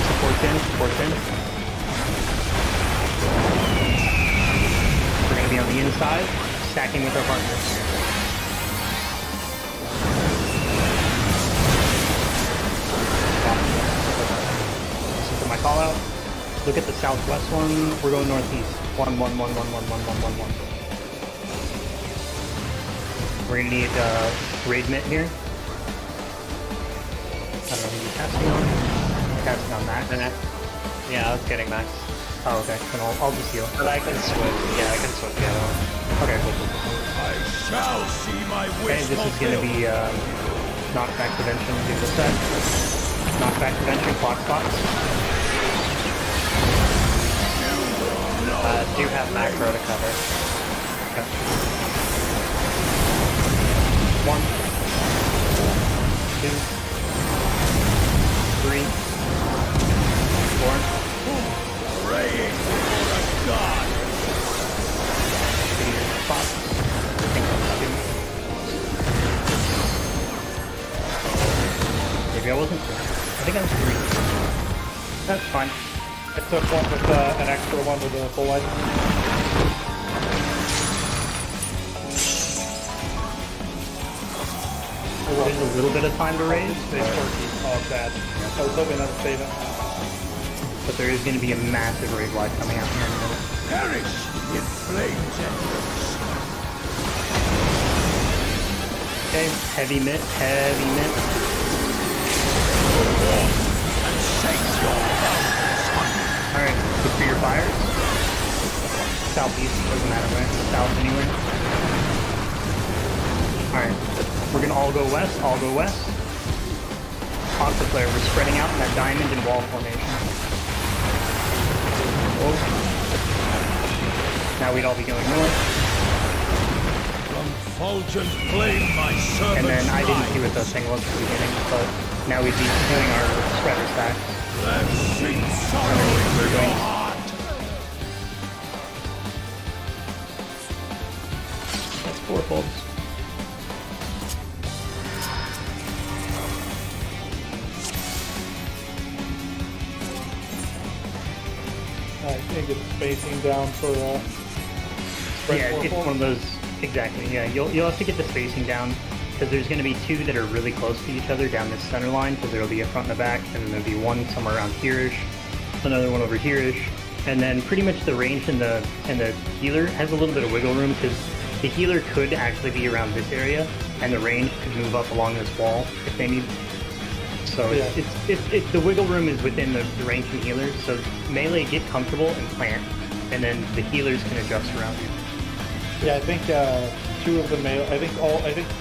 Support in, support in. We're gonna be on the inside, stacking with our partners. Listen to my call out. Look at the southwest one. We're going northeast. 1, 1, 1, 1, 1, 1, 1, 1, 1. We're gonna need raid mitt here. I don't know who you're casting on. Casting on Max. Yeah, I was getting Max. Oh, okay. Then I'll just heal. But I can switch. Yeah, I can switch the other one. Okay, cool. I shall see my Okay, wish this is gonna be knockback prevention. Give this set. Knockback prevention. Clock spots. Do have macro to cover. Okay. 1, 2, 3, 4. praying for a god. Spots. I think that's 2. Maybe I wasn't. I think I was 3. That's fine. I took one with an extra one with a full life. There's a little bit of time to raise, Oh, bad. I was hoping that would save it. but there is going to be a massive raid wide coming out here in a minute. Perish in flames embers. Okay, heavy mitt, heavy mitt. And shakes your house. Alright, look for your fires. Southeast, doesn't matter, right? South anywhere. Alright, we're gonna all go west, Octa player, we're spreading out in that diamond and wall formation. Oh. Now we'd all be going north. From fulgent flame my servants And then I didn't rise. see what the thing was at the beginning, but now we'd be doing our spreader stack. Let sweet sorrow into your heart. That's 4 folds. I think get the spacing down for spread Yeah, four it's fold. one of those, exactly, yeah, you'll have to get the spacing down, because there's going to be 2 that are really close to each other down this center line, because there'll be a front and a back, and then there'll be one somewhere around here-ish, another one over here-ish, and then pretty much the range and the healer has a little bit of wiggle room, because the healer could actually be around this area, and the range could move up along this wall if they need. So Yeah. it's the wiggle room is within the range and healers, so melee get comfortable and plant, and then the healers can adjust around you. Yeah, I think 2 of the melee. I think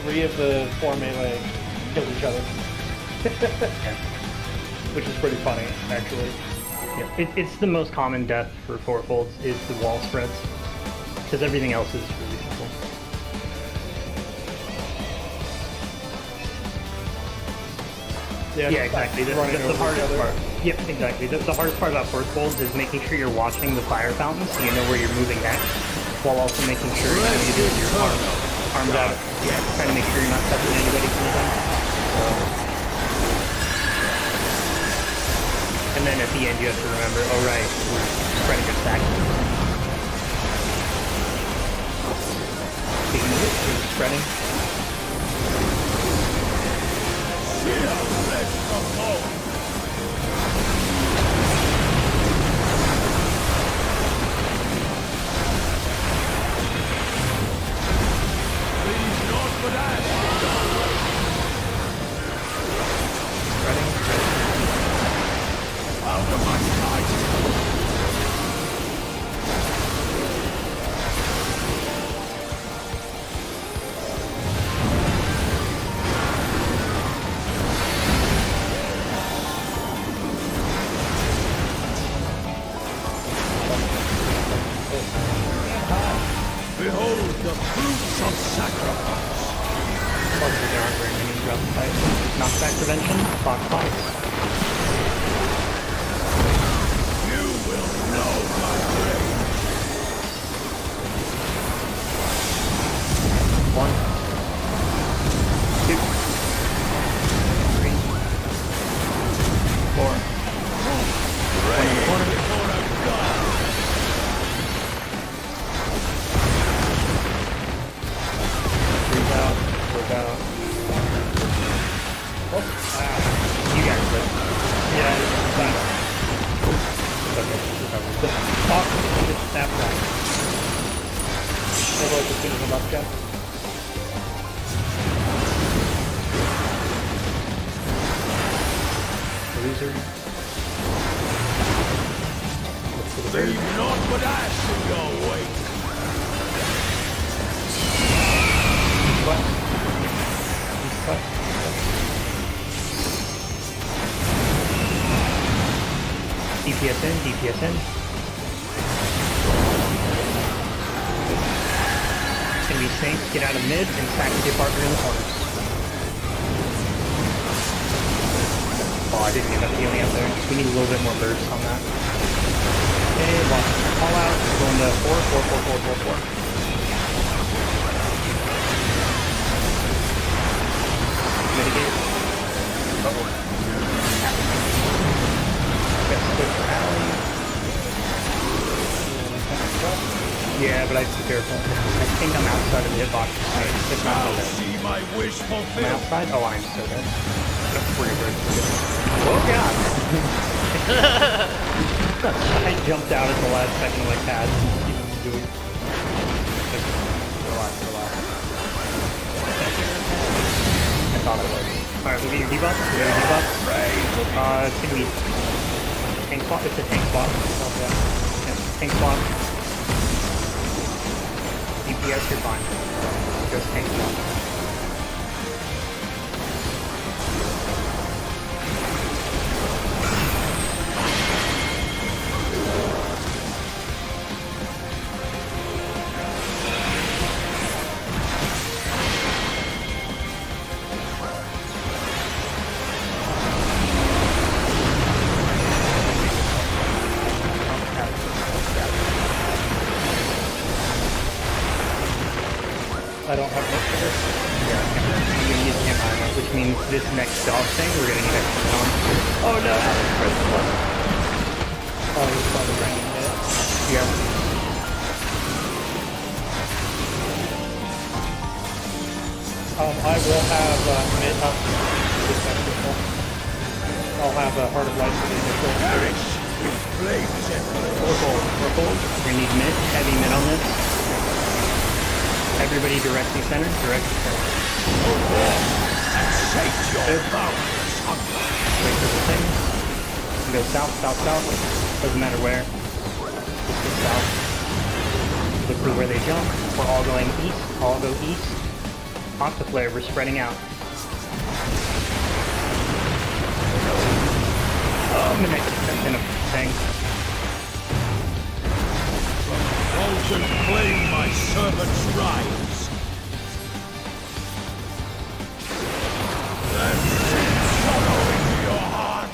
3 of the 4 melee kill each other, which is pretty funny, actually. Yeah, it's the most common death for 4 folds is the wall spreads, because everything else is really simple. Yeah, exactly. The running over each hardest other. part. Yep, exactly. The hardest part about force folds is making sure you're watching the fire fountain so you know where you're moving next, while also making sure you know you do with your arms out, trying to make sure you're not touching anybody from the back. And And then at the end you have to remember, oh right, we're spreading your stack. Taking it, we're spreading. Behold the fruits of sacrifice. Knockback prevention, clock fight. You will know my grace. 1, 2, 3, 4. Breathe out, work out. Oh, you guys live. Yeah, it's fine. Okay, recover. The talk to snap back. Hold on, just finish him up, Jeff. Loser. Leave naught but ash in your wake. What? What? DPS in, DPS in. It's gonna be safe, get out of mid, and sack the partner in the corners. Oh, I didn't get enough healing out there. We need a little bit more burst on that. Okay, watch. Call out, going to 4, 4, 4, 4, 4, 4. Mitigate. Uh-oh. Best switch for alley. Yeah, but I have to be careful. I think I'm outside of the hitbox. It's not so I'll bad. see my wish Am I fulfilled. outside? Oh, I'm so dead. Oh god! I jumped out at the last second like that. Relax, relax. I thought I was. Alright, we'll get your debuff. We'll get your debuff. It's gonna be tank swap. It's a tank swap. Yeah, tank swap. DPS, you're fine. Just tank swap. I don't have much for this. Yeah, you need camera, which means this next dog thing we're gonna need extra on. Oh no! Oh, he's probably bringing it. Yeah. I will have mid up this extra. I'll have a Heart of Life for the initial. Perish with flames and Purple. We need mid, heavy mid on this. Everybody directly center, directly center. and shake your boundless hunger. Wait for the thing. We go south, south, south. Doesn't matter where. Just go south. Look for where they jump. We're all going east. All go east. Octaflare, we're spreading out. I'm gonna accept in a thing. Molten flame, my servants rise. Then sorrow into your heart.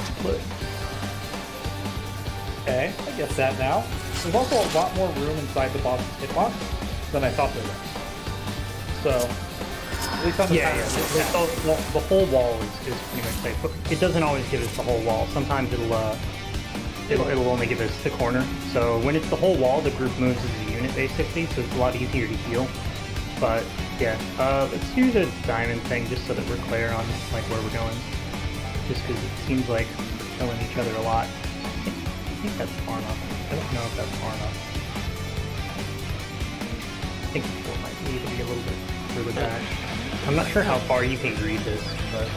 Okay, I get that now. There's also a lot more room inside the boss's hitbox than I thought there was. So, at least on the The whole wall is pretty much safe. But it doesn't always give us the whole wall. Sometimes it'll it'll only give us the corner. So when it's the whole wall, the group moves as a unit basically, so it's a lot easier to heal. But yeah, let's do the diamond thing just so that we're clear on like where we're going. Just because it seems like we're killing each other a lot. I think that's far enough. I don't know if that's far enough. I think it might need to be a little bit further back. I'm not sure how far you can read this, but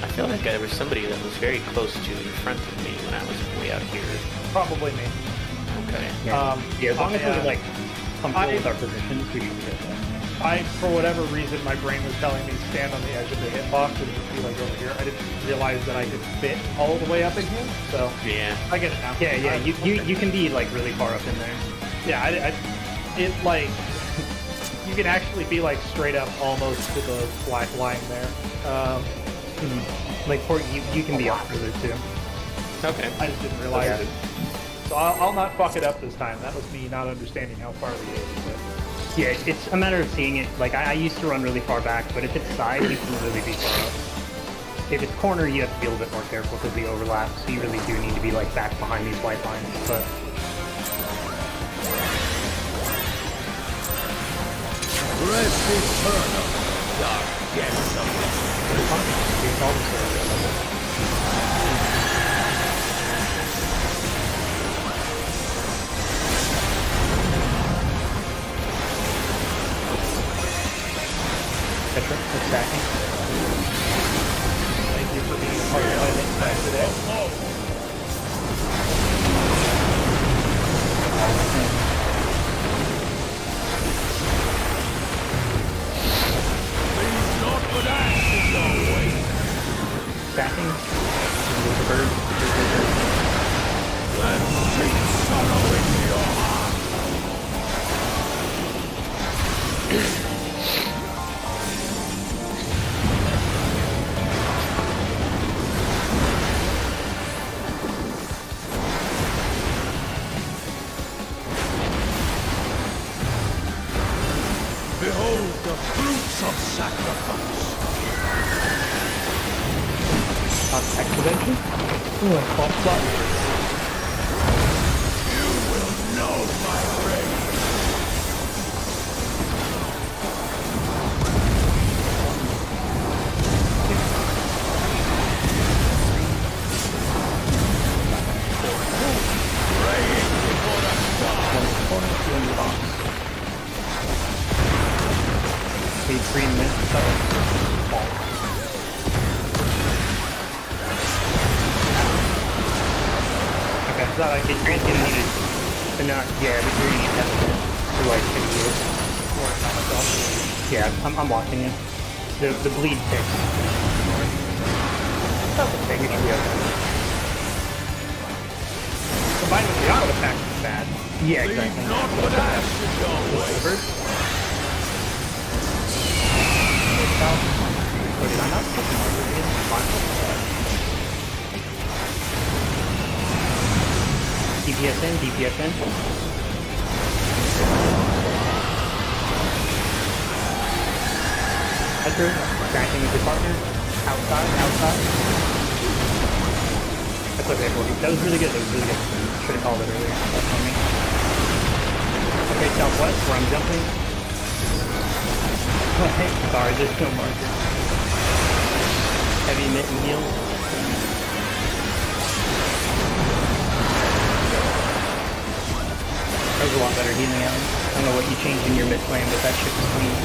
I feel like there was somebody that was very close to in front of me when I was way out here. Probably me. Okay. yeah, as long as yeah. we're like comfortable with our positions, we should get that. For whatever reason, my brain was telling me stand on the edge of the hitbox and just be like over here. I didn't realize that I could fit all the way up in here, so Yeah. I get it now. Yeah, you can be like really far up in there. Yeah, it like you can actually be like straight up almost to the black line there. Like Port, you can be up further too. Okay. I just didn't realize it. So I'll not fuck it up this time. That was me not understanding how far we is. But Yeah, it's a matter of seeing it. Like I used to run really far back, but if it's side, you can really be far up. If it's corner, you have to be a little bit more careful because the overlap. So you really do need to be like back behind these white lines. But Rest eternal. Dark yasss of it's all the sort of level. Petra, what's stacking? thank you for being a part of my next time today. Please not put ashes your way. Stacking? Move the bird. Let deep sorrow into your heart. Behold the fruits of sacrifice. Activation? Ooh, I caught spot. You will know my rage. Praying before the dawn. Need 3 minutes. Okay, so like it's gonna need it. But not, yeah, but you're gonna need that to like hit you. Yeah, I'm watching it. The bleed ticks. That's the thing, it should be okay. Combined with the auto attack is bad. Yeah, Leave exactly. not what ashes your way. Oh, did I not put the marker in? Fine. DPS in, DPS in. Hector, crashing with your partner. Outside, outside. That's okay, Morgan. That was really good, that was really good. Should have called it earlier. That's on me. Okay, southwest, where I'm jumping. Sorry, there's no marker. Heavy mitt and heal. That was a lot better healing out. I don't know what you changed in your mid flame, but that shit was clean.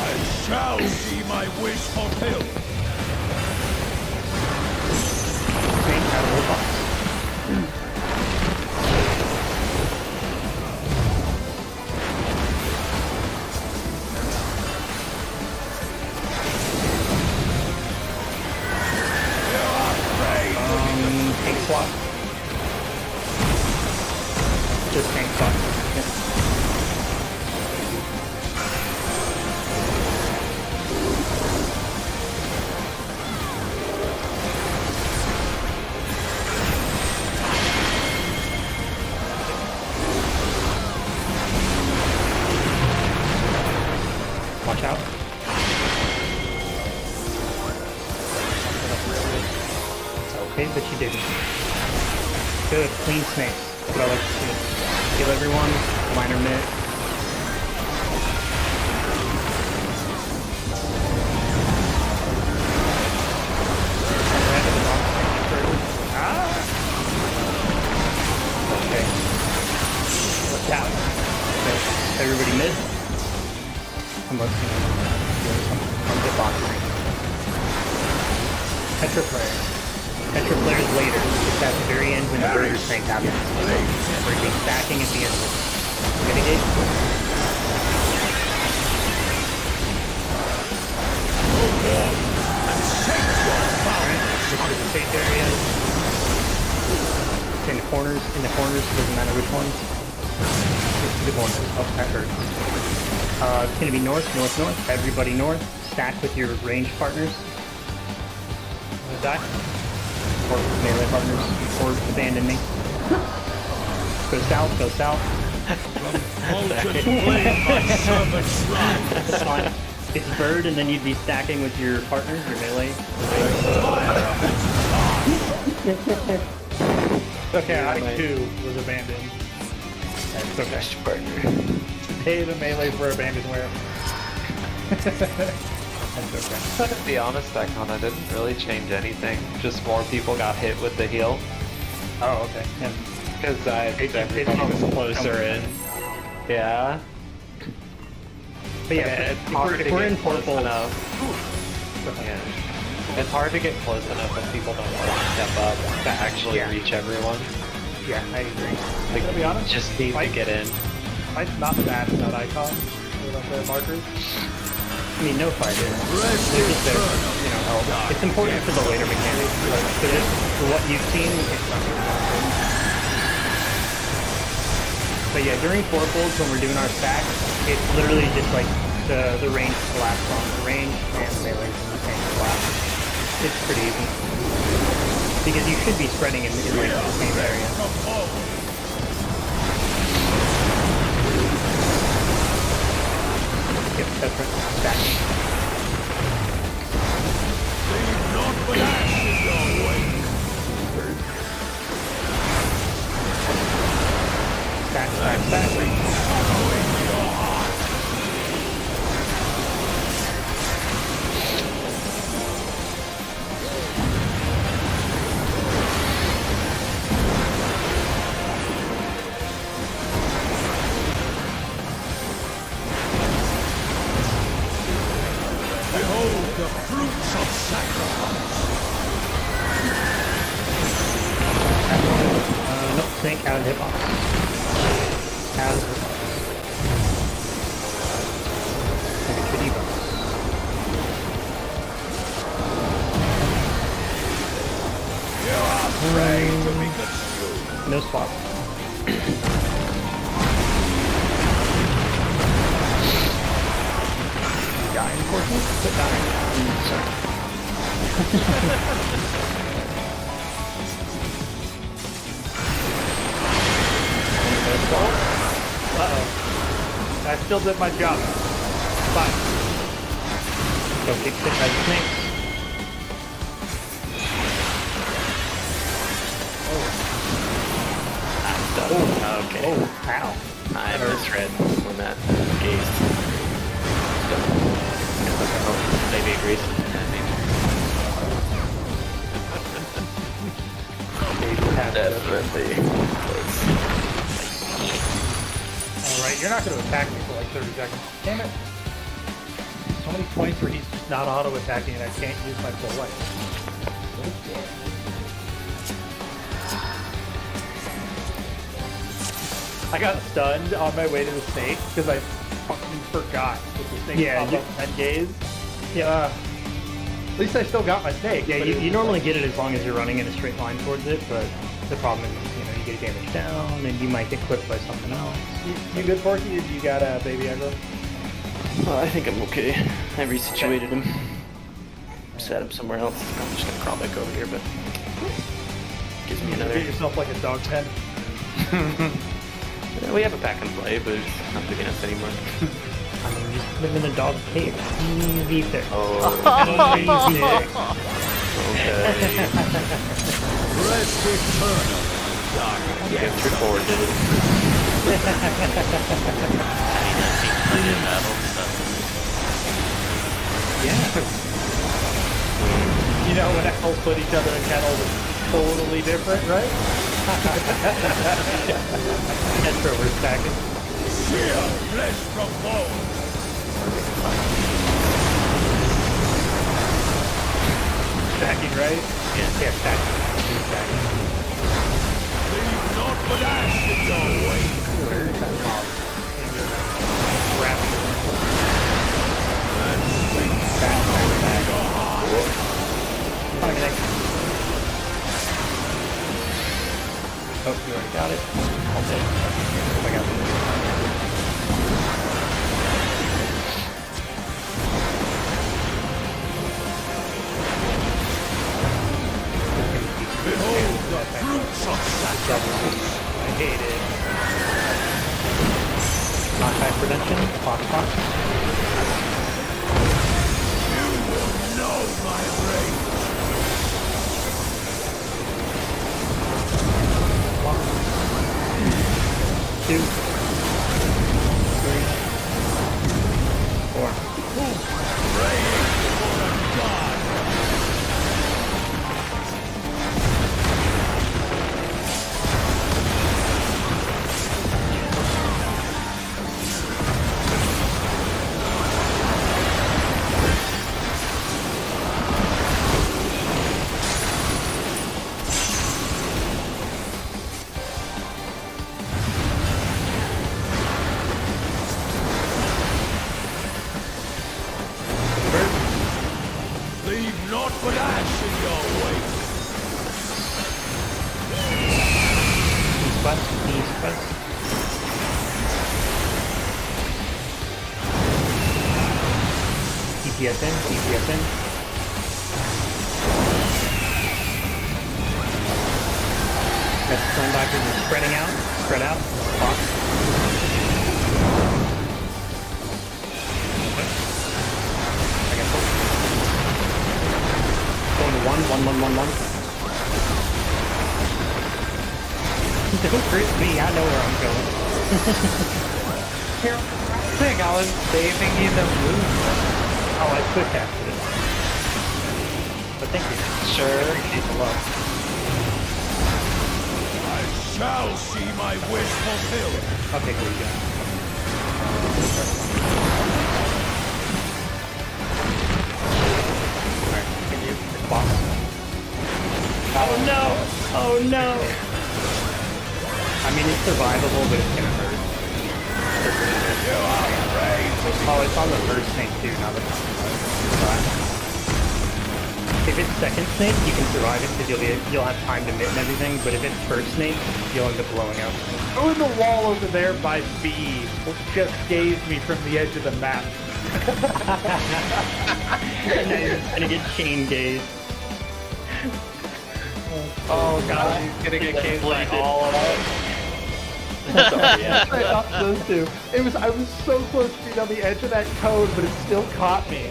I shall see my wish fulfilled. Okay, out of the box. Tank swap. Just tank swap. Yeah. Watch out. It's okay, but you didn't. Good, clean snakes. That's what I like to see. Kill everyone, minor mitt. Okay. What's out? Okay. Everybody mid? I'm looking on the box. Petra player. Petra players later. It's at the very end when the burger tank happens. We're just stacking at the end of it. Mitigate. Alright, look at the safe areas. In the corners, doesn't matter which ones. The corners. Oh, that hurt. It's gonna be north. Everybody north. Stack with your ranged partners. I'm gonna die. Or melee partners. Or abandon me. Go south. It's fine. It's bird, and then you'd be stacking with your partners, your melee. Okay, I too was abandoned. That's okay. Partner. Hey, the melee for abandonware. That's okay. To be honest, that kind of didn't really change anything. Just more people got hit with the heal. Oh, okay. Yeah. Because everybody was closer in. Yeah. But yeah, It's hard if to we're get in close purple, enough. Yeah. It's hard to get close enough when people don't want to step up to actually reach everyone. yeah, I agree. Like, To be honest, just need to get in. Fight's not bad without icons. Without the markers. I mean, no fight is. They're just there, you know, help. It's important for the later mechanics. For what you've seen, it's not really important. But yeah, during fourfolds, when we're doing our stacks, it's literally just like the range collapse on the range and the melee in the same collapse. It's pretty easy. Because you should be spreading in like the same area. Yep, that's right. Stack. Stack. Behold the fruits of sacrifice. Nope, snake out of the hitbox. Out of the hitbox. Next to debuff. You are prey to be consumed. No swap. Dying portion? Quit dying. Sorry. Uh-oh. I still did my job. Fine. Don't get hit by the snakes. Okay. Oh, ow. I misread when that gazed. Maybe agrees. Definitely. Alright, you're not going to attack me for like 30 seconds. Damn it. So many points where he's not auto-attacking and I can't use my full life. I got stunned on my way to the snake because I fucking forgot that the snake Yeah, pop up and gaze. Yeah. At least I still got my snake. Yeah, but you it was normally like- get it as long as you're running in a straight line towards it, but the problem is, you know, you get damage down, and you might get clipped by something else. You good, Porky? Did you got a baby aggro? I think I'm okay. I resituated him. Set him somewhere else. I'm just gonna crawl back over here, but gives me another. Treat yourself like a dog pen. Yeah, we have a pack and play, but it's not big enough anymore. I mean, just live in a dog cave. Easy fix. Oh, Easy fix. okay. Rest eternal. Dark Against your forward, did it? In battle, so. You know, when elves put each other in kennels, it's totally different, right? That's where we're stacking. sheer flesh from bone. Stacking, right? Yeah, stacking. Leave not but ash in your wake. Oh, you already got it. I'll take it. I got it. Behold the fruits of sacrifice. I hate it. Knockback prevention. Clock. You will know my rage. Two. Three. Four. Praying for a god. Leave naught but ash in your wake. East west. DPS in. That's going backwards and spreading out. Spread out. Clock. I got four. Going to one. Don't crit me, I know where I'm going. Thing, I was saving you the move. Oh, I quick casted it. But thank you. Sure. Appreciate the love. I shall see my wish fulfilled. Okay, cool, you got it. Alright, continue. It's boss. Oh no! Oh no! I mean, it's survivable, but it's gonna hurt. You are brave. Oh, it's on the first snake too, now that I'm survive. If it's second snake, you can survive it because you'll have time to mitt and everything, but if it's first snake, you'll end up blowing out. Oh, the wall over there by B just gazed me from the edge of the map. And now you're gonna get chain gazed. Oh god, he's gonna get cased by all of us. Sorry, yeah. I thought so too. I was so close to being on the edge of that cone, but it still caught me.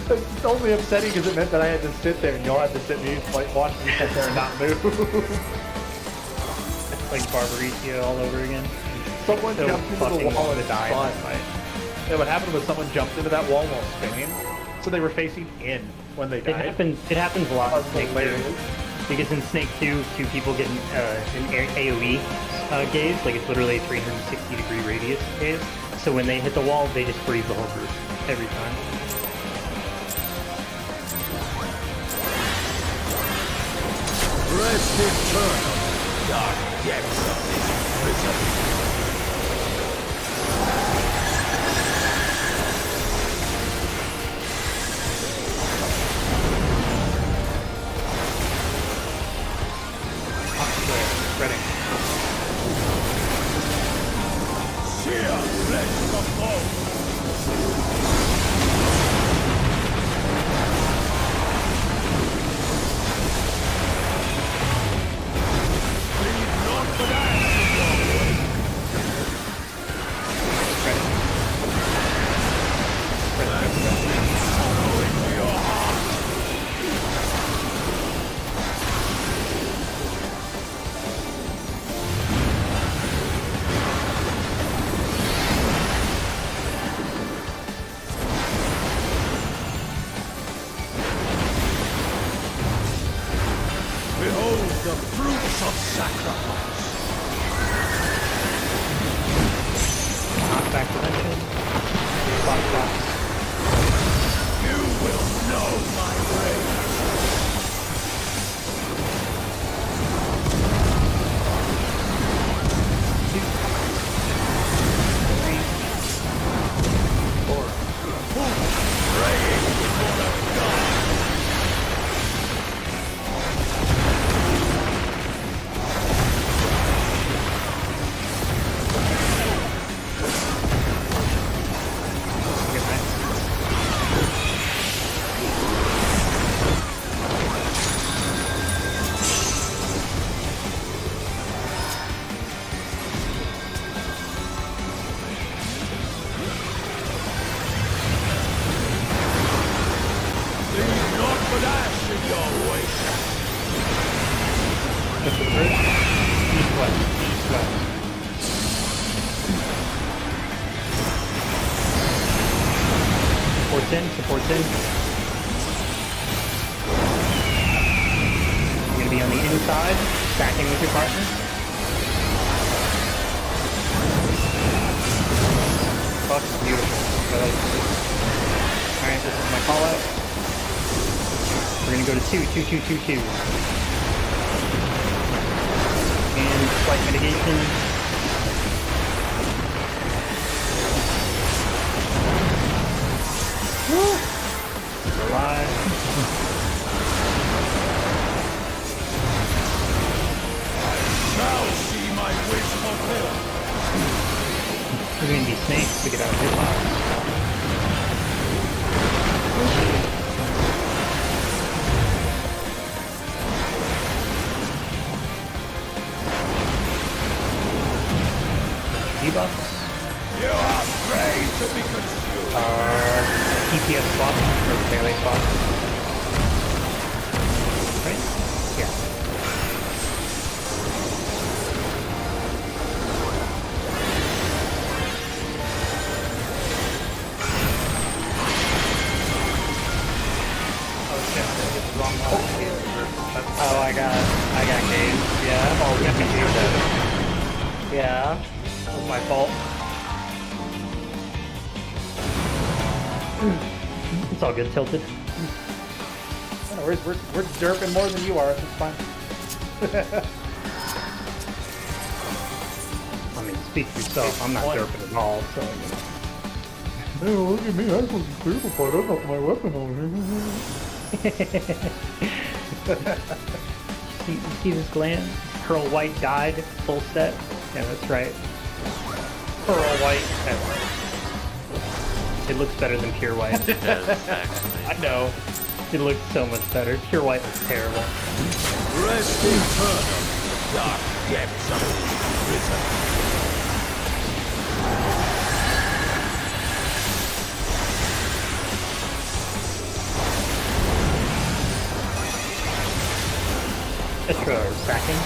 It's only upsetting because it meant that I had to sit there and y'all had to sit me, like, watch me sit there and not move. It's like Barbaricia all over again. Someone So jumped into the fucking wall long and to die in died. this fight. Yeah, what happened was someone jumped into that wall while spinning, so they were facing in when they It died. happens a lot in Snake 2. Hilarious. Because in Snake 2, two people get an AoE gaze, like it's literally a 360 degree radius gaze. So when they hit the wall, they just freeze the whole group every time. Rest eternal. Dark depths of this prison. Spreading. Sheer flesh from bone. Leave naught but ash in your wake. Sorrow into your heart. The fruits of sacrifice. Knockback prevention. Box. You will know my rage. Supports in. You're gonna be on the inside, stacking with your partner. Fuck, beautiful. Alright, this is my call out. We're gonna go to 2. And slight mitigation. Alive. Shall see my wish fulfilled. We're gonna be snakes to get out of hitbox. Debuffs. You are afraid to be consumed. TPS spot, or melee spot. Right? Yeah. Oh shit, I hit the wrong button. Oh, I got games. Yeah. Oh, yeah. That was my fault. It's all good, Tilted. No worries, we're derping more than you are. It's fine. I mean, speak for yourself. I'm not derping at all, so. Hey, look at me! I was critical part. I got my weapon on see this gland? Pearl White died, full set. Yeah, that's right. Pearl White. It looks better than Pure White. It does, actually. I know. It looks so much better. Pure White looks terrible. Rest eternal. Dark depths of prison. Extra stacking.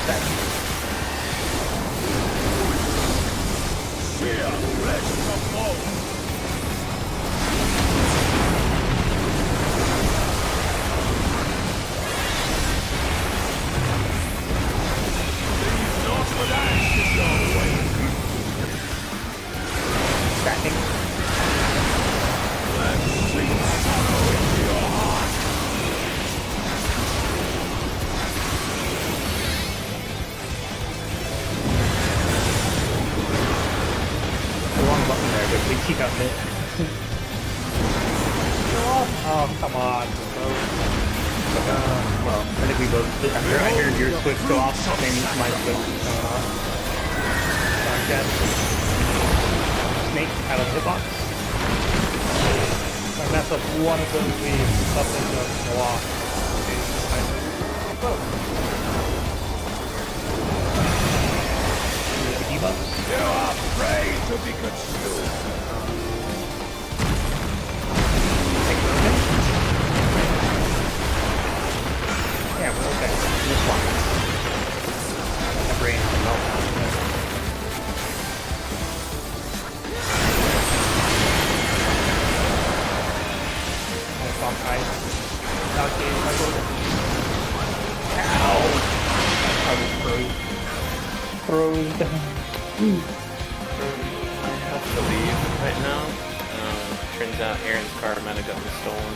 Fear rests above. Not with ashes your way. Stacking. Let's sink sorrow into your heart. The wrong button there, but at least he got hit. Oh, come on. Well, I think we both. I heard your switch go off. Same as my switch going off. Dead. Snake out of the hitbox. I mess up one of those leaves up into the block. Debuffs. You are afraid to be consumed. Yeah, we're okay. This one. My brain is meltdown. Ice. Not game, my golden. Ow! throws down. I have to leave right now. Turns out Aaron's car might have gotten stolen.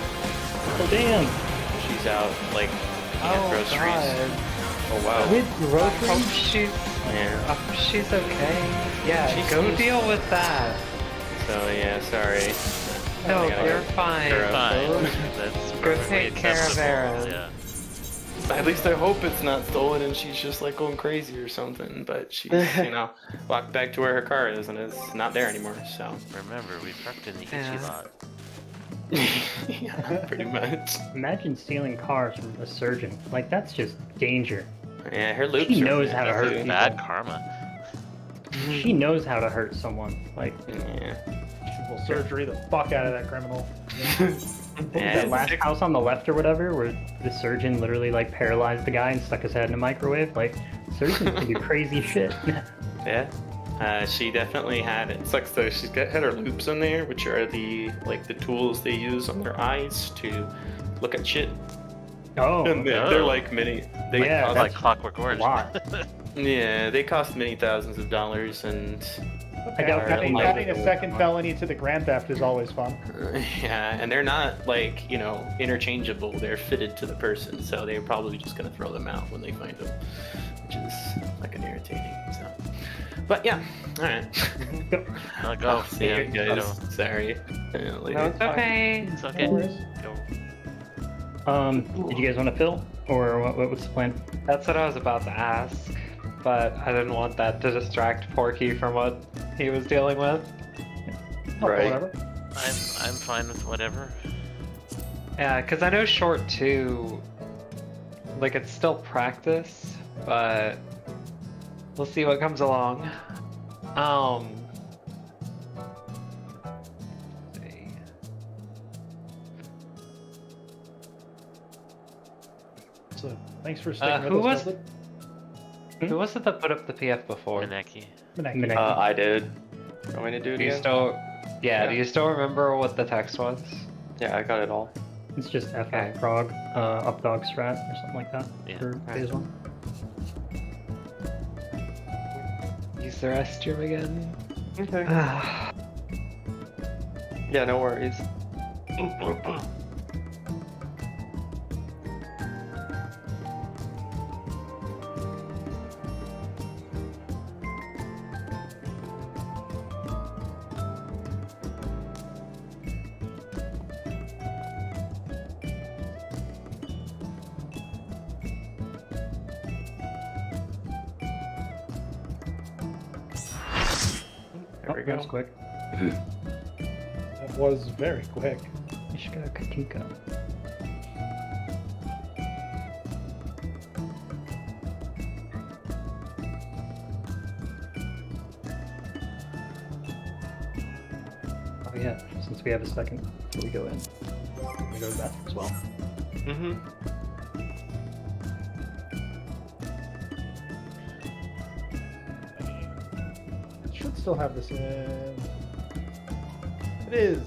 Oh damn! She's out, like, getting groceries. Oh wow. With I hope groceries? Yeah. she's okay. Yeah, She's- go deal with that. So yeah, sorry. No, I gotta you're go. fine. Her up. Fine. That's Go perfectly take care of acceptable, Aaron. Yeah. At least I hope it's not stolen and she's just like going crazy or something. But she's, you know, walked back to where her car is and it's not there anymore. So Remember, we parked in the Yeah. itchy lot. yeah, pretty much. Imagine stealing cars from a surgeon. Like, that's just danger. Yeah, her loops. She are knows how to hurt too. people. Bad karma. She knows how to hurt someone. Like, Yeah. She will surgery the fuck out of that criminal. that last house on the left or whatever, where the surgeon literally like paralyzed the guy and stuck his head in a microwave. Like, surgeons can do crazy shit. Yeah. She definitely had it. Sucks though. She's had her loops in there, which are the tools they use on their eyes to look at shit. Oh, And they're like many. They Yeah, cost, Like Clockwork a Orange. lot. yeah, they cost many thousands of dollars, and I doubt Adding that adding a second felony to the grand theft is always fun. yeah, and they're not like interchangeable. They're fitted to the person, so they're probably just gonna throw them out when they find them, which is fucking irritating. So, but yeah, all right. I'll go. See you Yeah, guys. go. Sorry. No, it's okay. It's okay. No worries. Go. Did you guys want to fill, or what was the plan? That's what I was about to ask, but I didn't want that to distract Porky from what he was dealing with. Right. Whatever. I'm fine with whatever. Yeah, because I know short 2, like, it's still practice, but we'll see what comes along. Let's see. So thanks for sticking who with was- us. Dudley. Who was it that put up the PF before? Mineki. Mineki. I did. Want me to do it Do you again? still? Yeah, Yeah. Do you still remember what the text was? Yeah, I got it all. It's just FF Okay. Prog, up dog strat or something like that Yeah. for phase 1. Use the restroom again. Okay. Yeah, no worries. There we That was go. quick. That was very quick. Ishka Katika. Oh yeah, since we have a second before we go in, we go to the bathroom as well. Mm-hmm. Should still have this in. It is.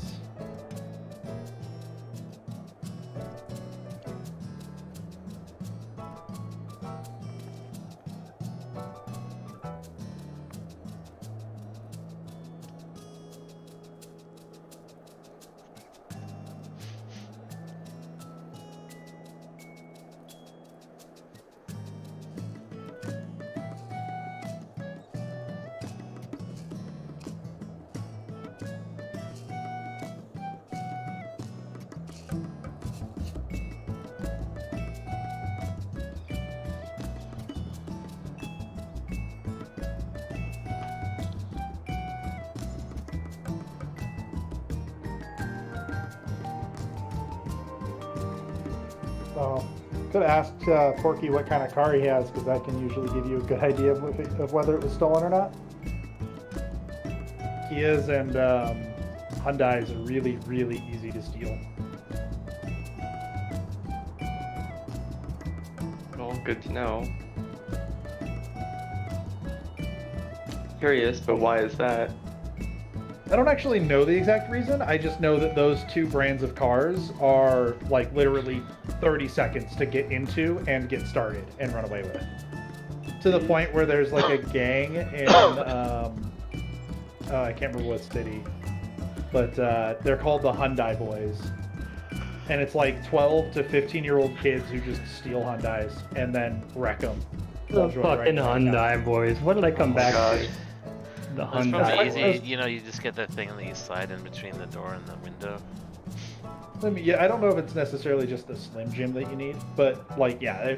Oh, could have asked Porky what kind of car he has, because that can usually give you a good idea of whether it was stolen or not. Kias and Hyundais are really, really easy to steal. Well, good to know. Curious, but why is that? I don't actually know the exact reason. I just know that those two brands of cars are like literally 30 seconds to get into and get started and run away with. to the point where there's like a gang in I can't remember what city, but they're called the Hyundai Boys, and it's like 12 to 15-year-old kids who just steal Hyundais and then wreck them. The fucking Hyundai boys. What did I come back to? The It's probably Hyundai. easy, you know, you just get that thing that you slide in between the door and the window. I don't know if it's necessarily just the Slim Jim that you need, but like, yeah,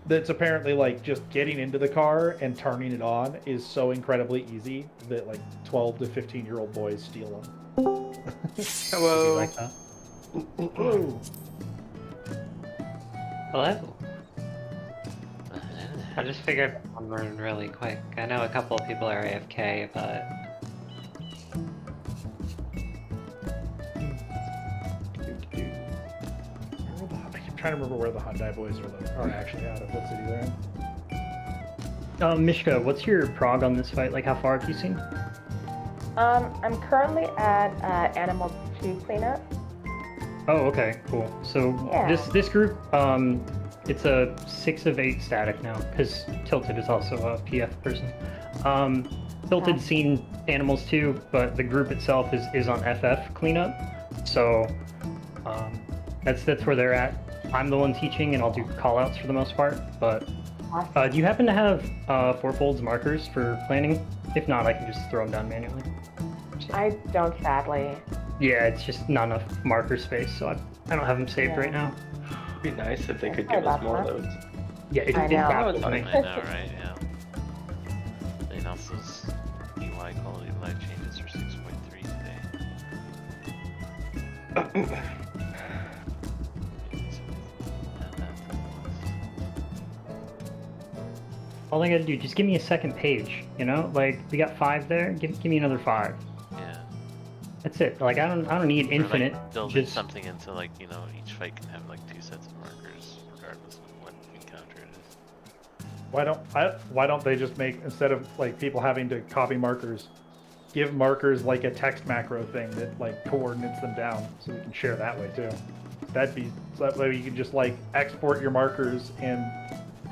that's apparently like just getting into the car and turning it on is so incredibly easy that like 12 to 15-year-old boys steal them. Hello. Like that. Ooh. Hello. I just figured I'm running really quick. I know a couple of people are AFK, but I'm trying to remember where the Hyundai Boys are actually out of. What city they're in. Mishka, what's your prog on this fight? Like, how far have you seen? I'm currently at Animal 2 cleanup. Oh, okay, cool. So Yeah. this group, it's a 6 of 8 static now, because Tilted is also a PF person. Tilted's seen Animals too, but the group itself is on FF cleanup. So that's where they're at. I'm the one teaching, and I'll do callouts for the most part. But do you happen to have fourfolds markers for planning? If not, I can just throw them down manually. So, I don't, sadly. yeah, it's just not enough marker space, so I don't have them saved right now. It'd be nice if they could Sorry give us about more that. loads. Yeah, it I know. baffles I me. I know, right? Yeah. They announced those UI quality of life changes for 6.3 today. All I gotta do, just give me a second page, you know? Like, we got 5 there, give me another 5. Yeah. That's it. Like, I don't need Or, infinite. like, build just something into, like, you know, each fight can have like 2 sets of markers, regardless of what encounter it is. Why don't they just make, instead of like people having to copy markers, give markers like a text macro thing that like coordinates them down, so we can share that way too. So that way you can just like export your markers and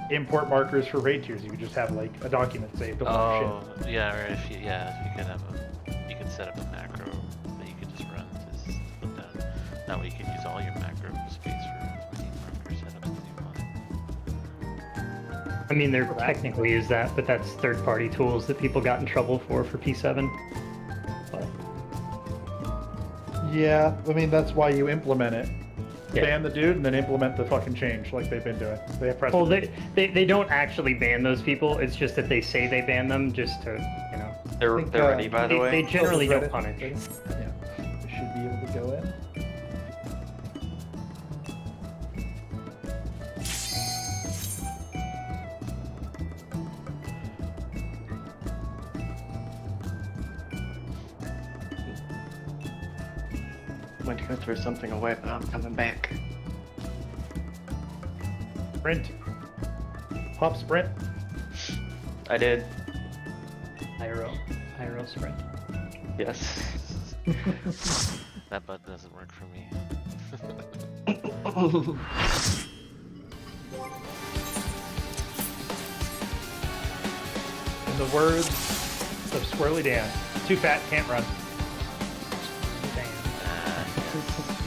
import markers for raid tiers. You could just have like a document saved of all your shit. Oh, yeah, or if you could have you could set up a macro that you could just run to put down. That way you could use all your macro space for as many marker setups as you want. I mean, there technically is that, but that's third-party tools that people got in trouble for P7. But, Yeah, I mean that's why you implement it. Yeah. Ban the dude and then implement the fucking change like they've been doing. They have well, precedent. they don't actually ban those people. It's just that they say they ban them just to, you know. They're think, ready, by the They way. generally Oh, don't Reddit. punish. Yeah, they should be able to go in. Went to go throw something away, but I'm coming back. Sprint. Pop sprint. I did. IRL sprint. Yes. That button doesn't work for me. In the words of Squirrely Dan, too fat, can't run. Yes.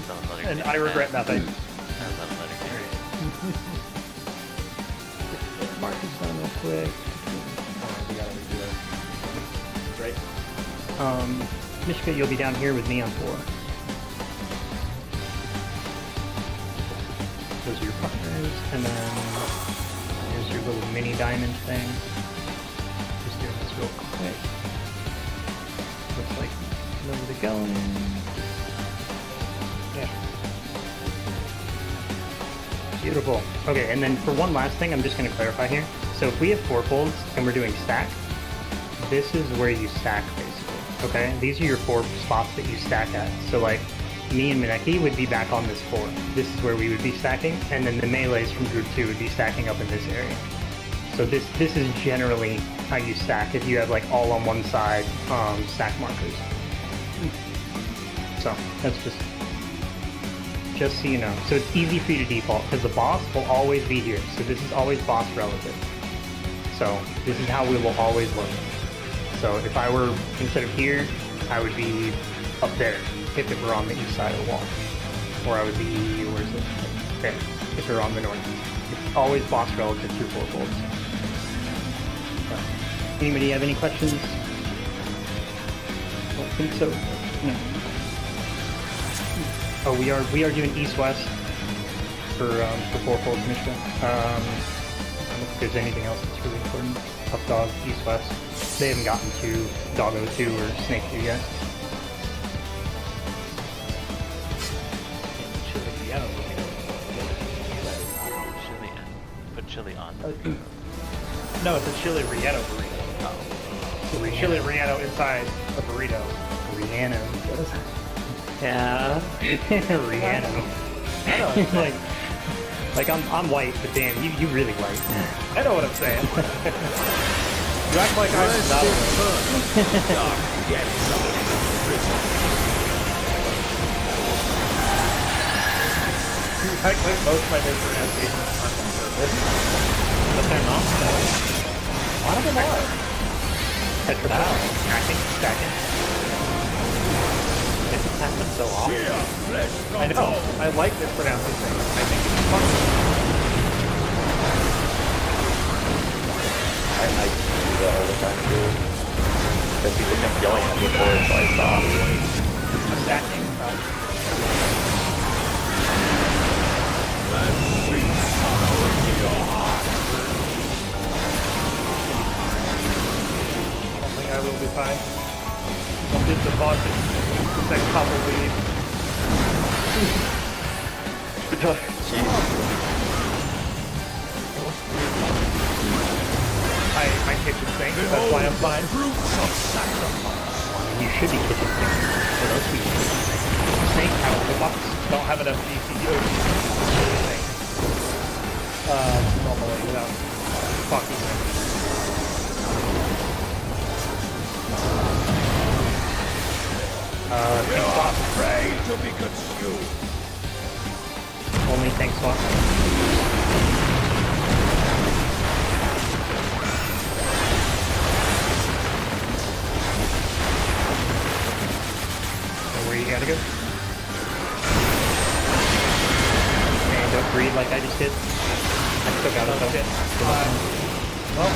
Don't let her And get I regret mad. nothing. Don't let her get Markers done real quick. We gotta redo it. Right. Mishka, you'll be down here with me on 4. Those are your partners, and then here's your little mini diamond thing. Just doing this real quick. Looks like know where they're going. Yeah. Beautiful. Okay, and then for one last thing, I'm just going to clarify here. So if we have 4 folds and we're doing stack, this is where you stack basically. Okay, these are your 4 spots that you stack at. So like me and Mineki would be back on this 4. This is where we would be stacking, and then the melees from group 2 would be stacking up in this area. So this is generally how you stack if you have like all on one side stack markers. So that's just so you know. So it's easy for you to default because the boss will always be here. So this is always boss relative. So this is how we will always look. So if I were, instead of here, I would be up there if it were on the east side of the wall. Or I would be, where is it? There, if it were on the north. It's always boss relative to 4 folds. Anybody have any questions? I don't think so. No. Oh, we are doing east-west for 4 folds mission. I don't know if there's anything else that's really important. Up dog, east-west. They haven't gotten to Doggo 2 or Snake 2 yet. Put chili on. No, it's a chili Rietto burrito. Oh. Chili Rietto inside a burrito. Rihanna. Yeah. Rihanna. like I'm white, but damn, you really white. I know what I'm saying. You act like I'm not. You act like most of my mispronunciations aren't on purpose. But they're not. Why do they not? Stacking. It happens so often. I know. I like mispronouncing things. I think it's fun. I do that all the time too. Because people kept yelling at me for it, so I stopped. Stacking. I think I will be fine. I'll get the boss the next couple leave. I kitchen sink, that's why I'm fine. You should be kitchen sink. What else we Snake out of the box. Don't have enough DCU. Normally without fucking it. Tank swap. Afraid to be consumed. Only tank swap. Where you gotta go? And don't breathe like I just did. I still got it though. Well,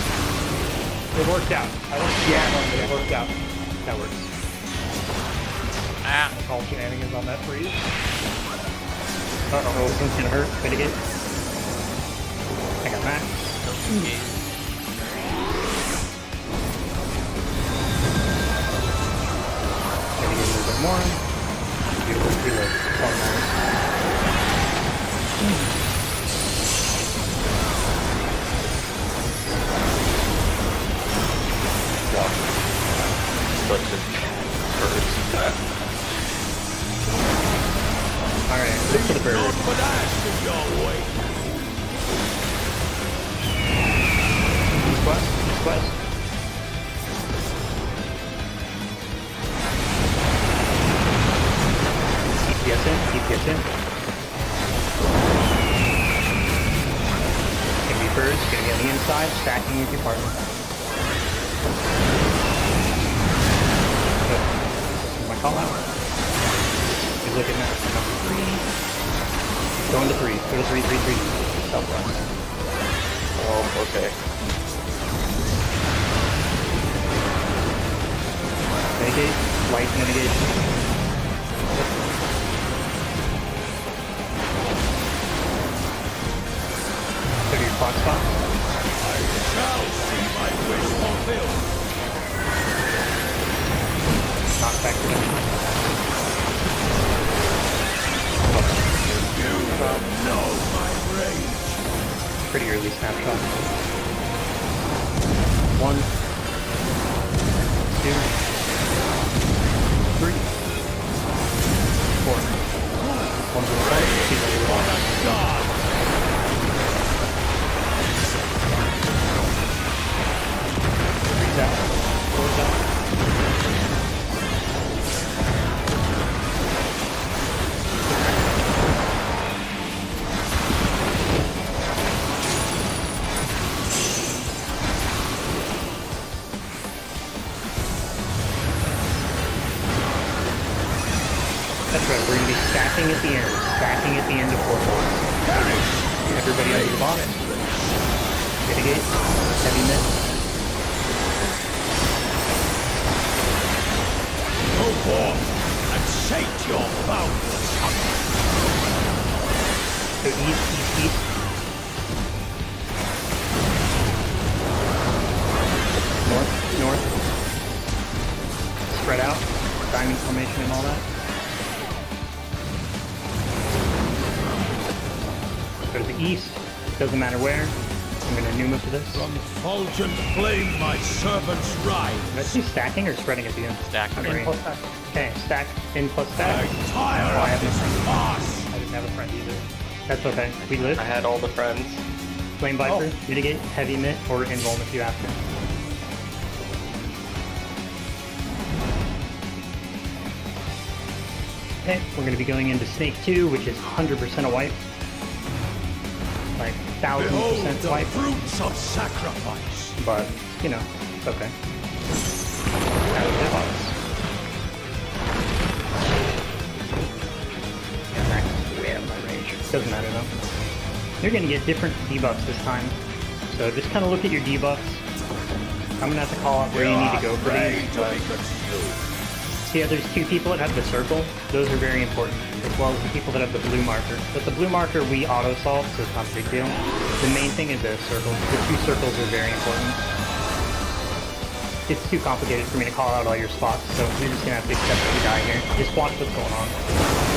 it worked out. I don't see but it worked out. That works. Ah, call shenanigans on that freeze. Uh-oh, this one's gonna hurt. Mitigate. I got that. Mitigate a little bit more. Beautiful reload. But just first. Alright, look for the bird. But I your way. East west. DPS in. Gonna be birds, gonna be on the inside, stacking with your partner. Good. This is my call out. He's looking at number 3. Go into 3. Go to 3. Southwest. Oh, okay. Mitigate. Light mitigation. Go to your clock spot. I shall see my wish fulfilled. Knock back to them. You know my rage. Pretty early snapshot. 1, 2, 3, 4. 1 to the side, 2 to the left. God. Three's out. 4's out. That's right, we're gonna be stacking at the end. Stacking at the end of portals. Everybody under the box. Mitigate. Heavy miss. Go forth and sate your boundless hunger. So east. North. Spread out. Diamond formation and all that. Go to the east. Doesn't matter where. I'm gonna Numa for this. From fulgent flame my servants rise. Did I say stacking or spreading at the end? Stack. Okay. In plus stack. Okay, stack, in plus stack. I'm tired Oh, I of haven't this farce. I didn't have a friend either. That's okay. We live. I had all the friends. Flame Viper, mitigate, heavy mitt, or invuln if you have to. Okay, we're going to be going into Snake 2, which is 100% a wipe. Like, 1000% the wipe. fruits of sacrifice. But, you know, it's okay. That was hitbox. Yeah, max way out of my range. Doesn't matter though. You're going to get different debuffs this time. So just kind of look at your debuffs. I'm going to have to call out where you need to go for these. But see how there's two people that have the circle? Those are very important, as well as the people that have the blue marker. But the blue marker we auto-solve, so it's not a big deal. The main thing is the circles. The two circles are very important. It's too complicated for me to call out all your spots, so you're just going to have to accept that you die here. Just watch what's going on.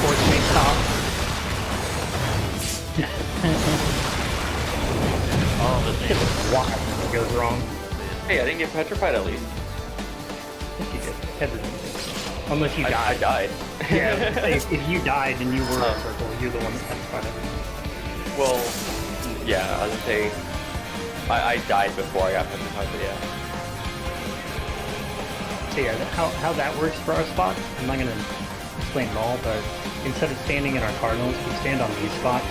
Force may stop. Oh, the Just watch what goes wrong. Hey, I didn't get petrified at least. I think you did. Everything did. Unless you I died. died. Yeah, if you died and you were in a circle, you're the one that petrified everything. Well, yeah, I was gonna say I died before I got petrified, but yeah. So yeah, how that works for our spots, I'm not going to explain it all, but instead of standing in our cardinals, we stand on these spots.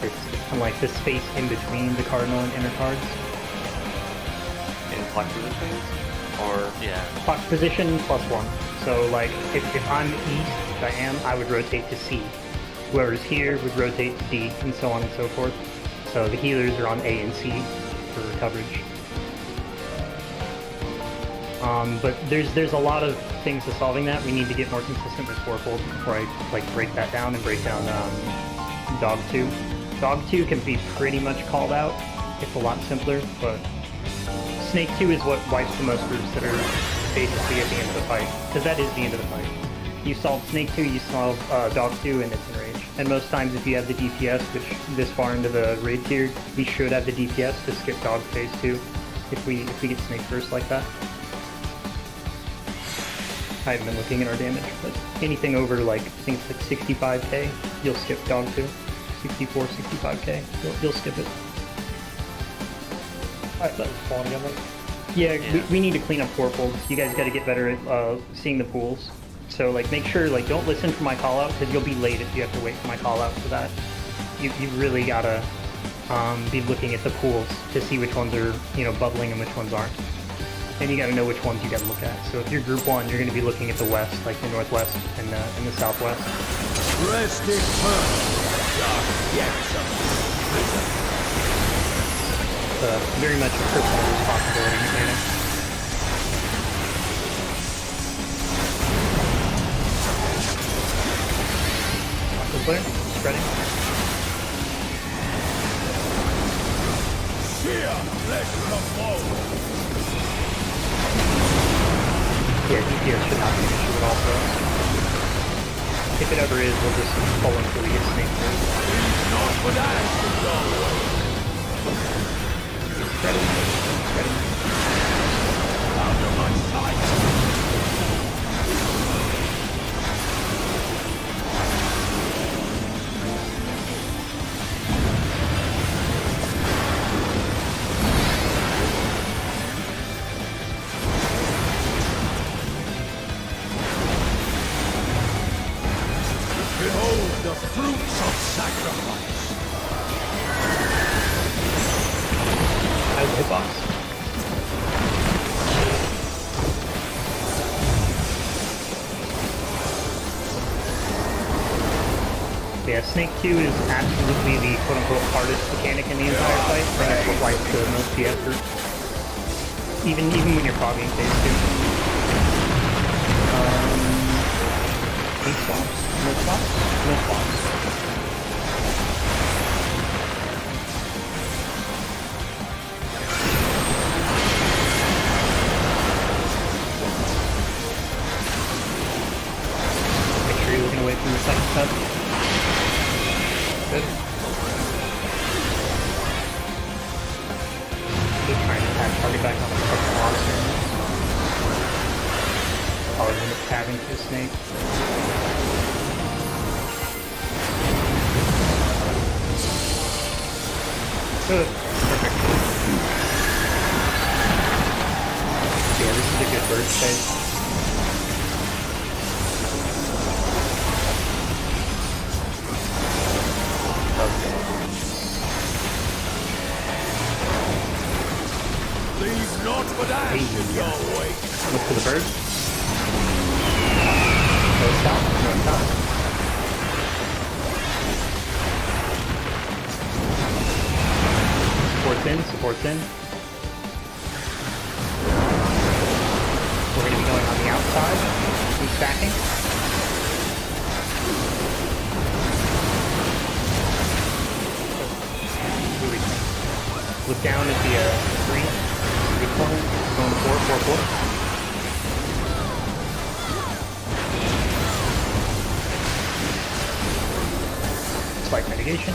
It's kind of like the space in between the cardinal and inner cards. In clock positions? Or Yeah. Clock position +1. So like, if I'm east, which I am, I would rotate to C. Whoever's here would rotate to D, and so on and so forth. So the healers are on A and C for coverage. But there's a lot of things to solving that. We need to get more consistent with fourfold before I like break that down and break down Dog 2. Dog 2 can be pretty much called out. It's a lot simpler, but Snake 2 is what wipes the most groups that are basically at the end of the fight, because that is the end of the fight. You solve Snake 2, you solve Dog 2, and it's in range. And most times if you have the DPS, which this far into the raid tier, we should have the DPS to skip Dog phase 2 if we get Snake first like that. I haven't been looking at our damage, but anything over like, I think it's like 65k, you'll skip Dog 2. 64, 65k, you'll skip it. I thought it was falling again. Yeah, we need to clean up fourfold. You guys got to get better at seeing the pools. So like, make sure like don't listen for my call out, because you'll be late if you have to wait for my call out for that. You really gotta be looking at the pools to see which ones are bubbling and which ones aren't. And you gotta know which ones you gotta look at. So if you're group 1, you're gonna be looking at the west, like the northwest and the southwest. Rest eternal. Very much a personal responsibility, Clear? Spreading. Fear, flesh from foe. Yeah, DPS should not be an issue at all for us. If it ever is, we'll just pull until we get Snake first. Not for that. Spreading. Out of my sight. Behold the fruits of sacrifice. How's the hitbox? snake 2 is absolutely the quote-unquote hardest mechanic in the entire fight, and it's what wipes the most PS group. Even when you're fogging phase 2. Eight swaps? No swaps? No swaps. Make sure you're looking away from the second step. Good. Just trying to attack target back on the fucking monster. Probably end up tabbing to the snake. Good. Perfect. Yeah, this is a good bird space. Leave not for that in your wake. Look for the bird. No stop, no stop. Supports in. We're going to be going on the outside. Keep stacking. Look down at the 3. Good corner. Going to 4. Spike mitigation.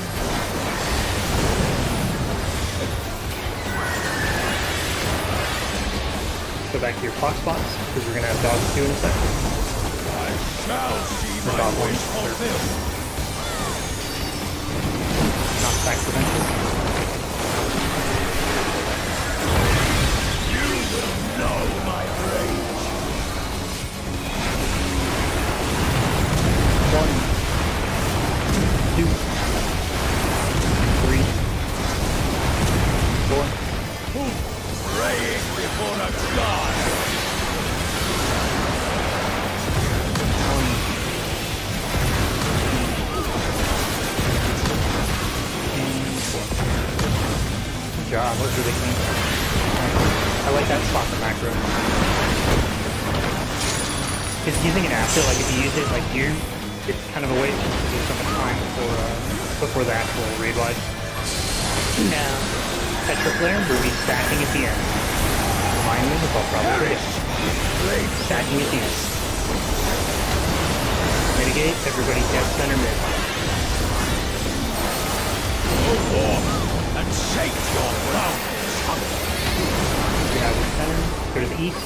Go back to your clock spots, because we're going to have dogs 2 in a second. I shall see Or my dog 1. wish fulfilled. Knockback prevention. You will know my rage. 1, 2, 3, 4. Praying before a god. Good job, that was really clean. I like that spot for macro. Because using it after, like if you use it like here, it's kind of a waste because there's so much time before the actual raid life. Now, Petra Flare, we'll be stacking at the end. Remind me, I'll probably trade. Stacking at the end. Mitigate, everybody get center mid. Go forth and shake your brown tongue. Get out of the center, go to the east.